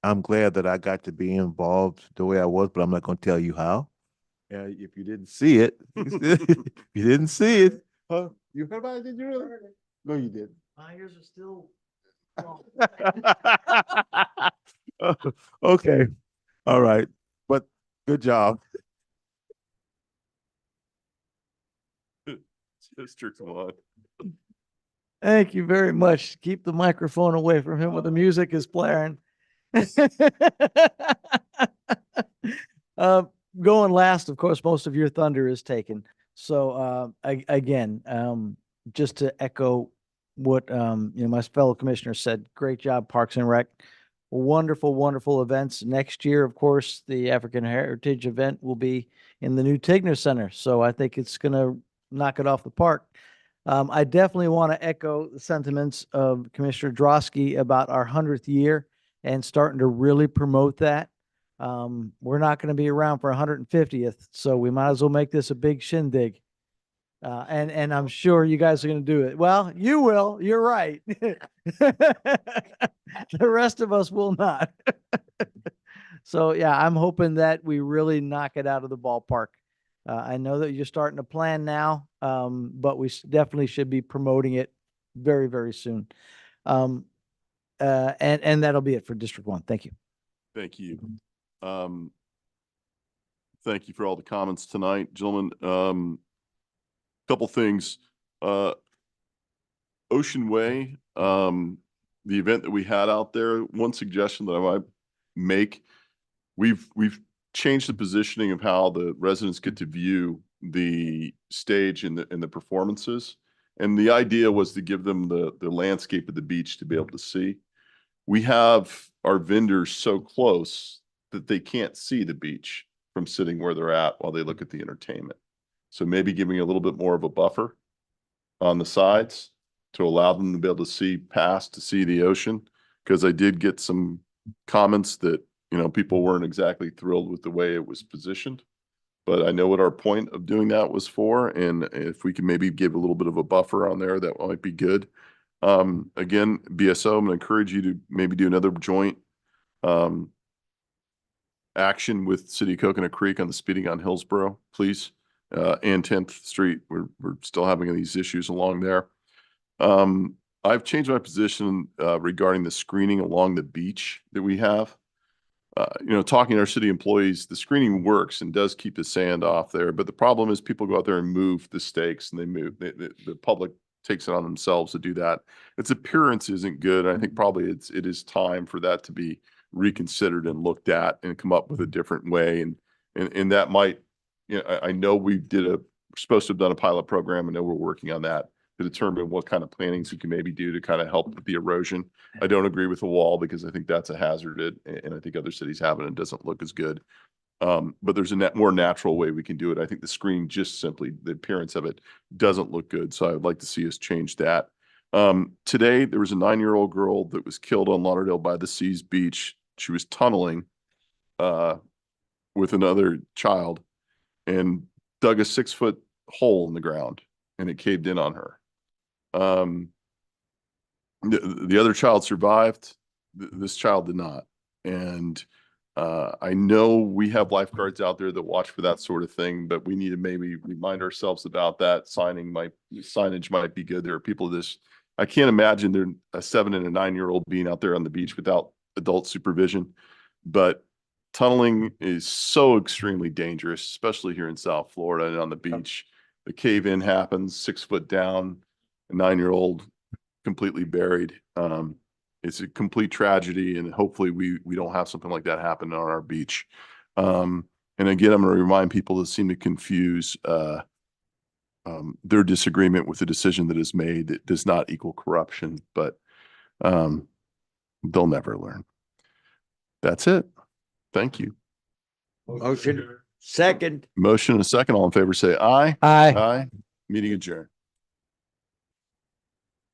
I'm glad that I got to be involved the way I was, but I'm not going to tell you how. If you didn't see it, you didn't see it. Huh? You heard about it? Did you really? No, you didn't. My ears are still. Okay. All right. But good job. District 1. Thank you very much. Keep the microphone away from him when the music is blaring. Going last, of course, most of your thunder is taken. So again, just to echo what my fellow commissioner said, great job, Parks and Rec. Wonderful, wonderful events. Next year, of course, the African Heritage event will be in the new Tigner Center. So I think it's going to knock it off the park. I definitely want to echo the sentiments of Commissioner Drosky about our 100th year and starting to really promote that. We're not going to be around for 150th, so we might as well make this a big shindig. And I'm sure you guys are going to do it. Well, you will. You're right. The rest of us will not. So yeah, I'm hoping that we really knock it out of the ballpark. I know that you're starting to plan now, but we definitely should be promoting it very, very soon. And that'll be it for District 1. Thank you. Thank you. Thank you for all the comments tonight, gentlemen. Couple things. Ocean Way, the event that we had out there, one suggestion that I might make, we've changed the positioning of how the residents get to view the stage and the performances. And the idea was to give them the landscape of the beach to be able to see. We have our vendors so close that they can't see the beach from sitting where they're at while they look at the entertainment. So maybe giving a little bit more of a buffer on the sides to allow them to be able to see past, to see the ocean. Because I did get some comments that, you know, people weren't exactly thrilled with the way it was positioned. But I know what our point of doing that was for. And if we can maybe give a little bit of a buffer on there, that might be good. Again, BSO, I'm going to encourage you to maybe do another joint action with City of Coconut Creek on the speeding on Hillsborough, please. And 10th Street. We're still having these issues along there. I've changed my position regarding the screening along the beach that we have. talking to our city employees, the screening works and does keep the sand off there. But the problem is people go out there and move the stakes and the public takes it on themselves to do that. Its appearance isn't good. I think probably it is time for that to be reconsidered and looked at and come up with a different way. And that might, I know we're supposed to have done a pilot program. I know we're working on that to determine what kind of plantings we can maybe do to kind of help with the erosion. I don't agree with the wall because I think that's a hazard, and I think other cities have it and it doesn't look as good. But there's a more natural way we can do it. I think the screen, just simply the appearance of it doesn't look good. So I would like to see us change that. Today, there was a 9-year-old girl that was killed on Lauderdale by the Seas Beach. She was tunneling with another child and dug a 6-foot hole in the ground, and it caved in on her. The other child survived. This child did not. And I know we have lifeguards out there that watch for that sort of thing, but we need to maybe remind ourselves about that. Signage might be good. There are people I can't imagine there a 7 and a 9-year-old being out there on the beach without adult supervision. But tunneling is so extremely dangerous, especially here in South Florida and on the beach. The cave in happens 6 foot down, a 9-year-old completely buried. It's a complete tragedy, and hopefully we don't have something like that happen on our beach. And again, I'm going to remind people that seem to confuse their disagreement with the decision that is made that does not equal corruption, but they'll never learn. That's it. Thank you. Motion second. Motion and a second. All in favor say aye. Aye. Aye. Meeting adjourned.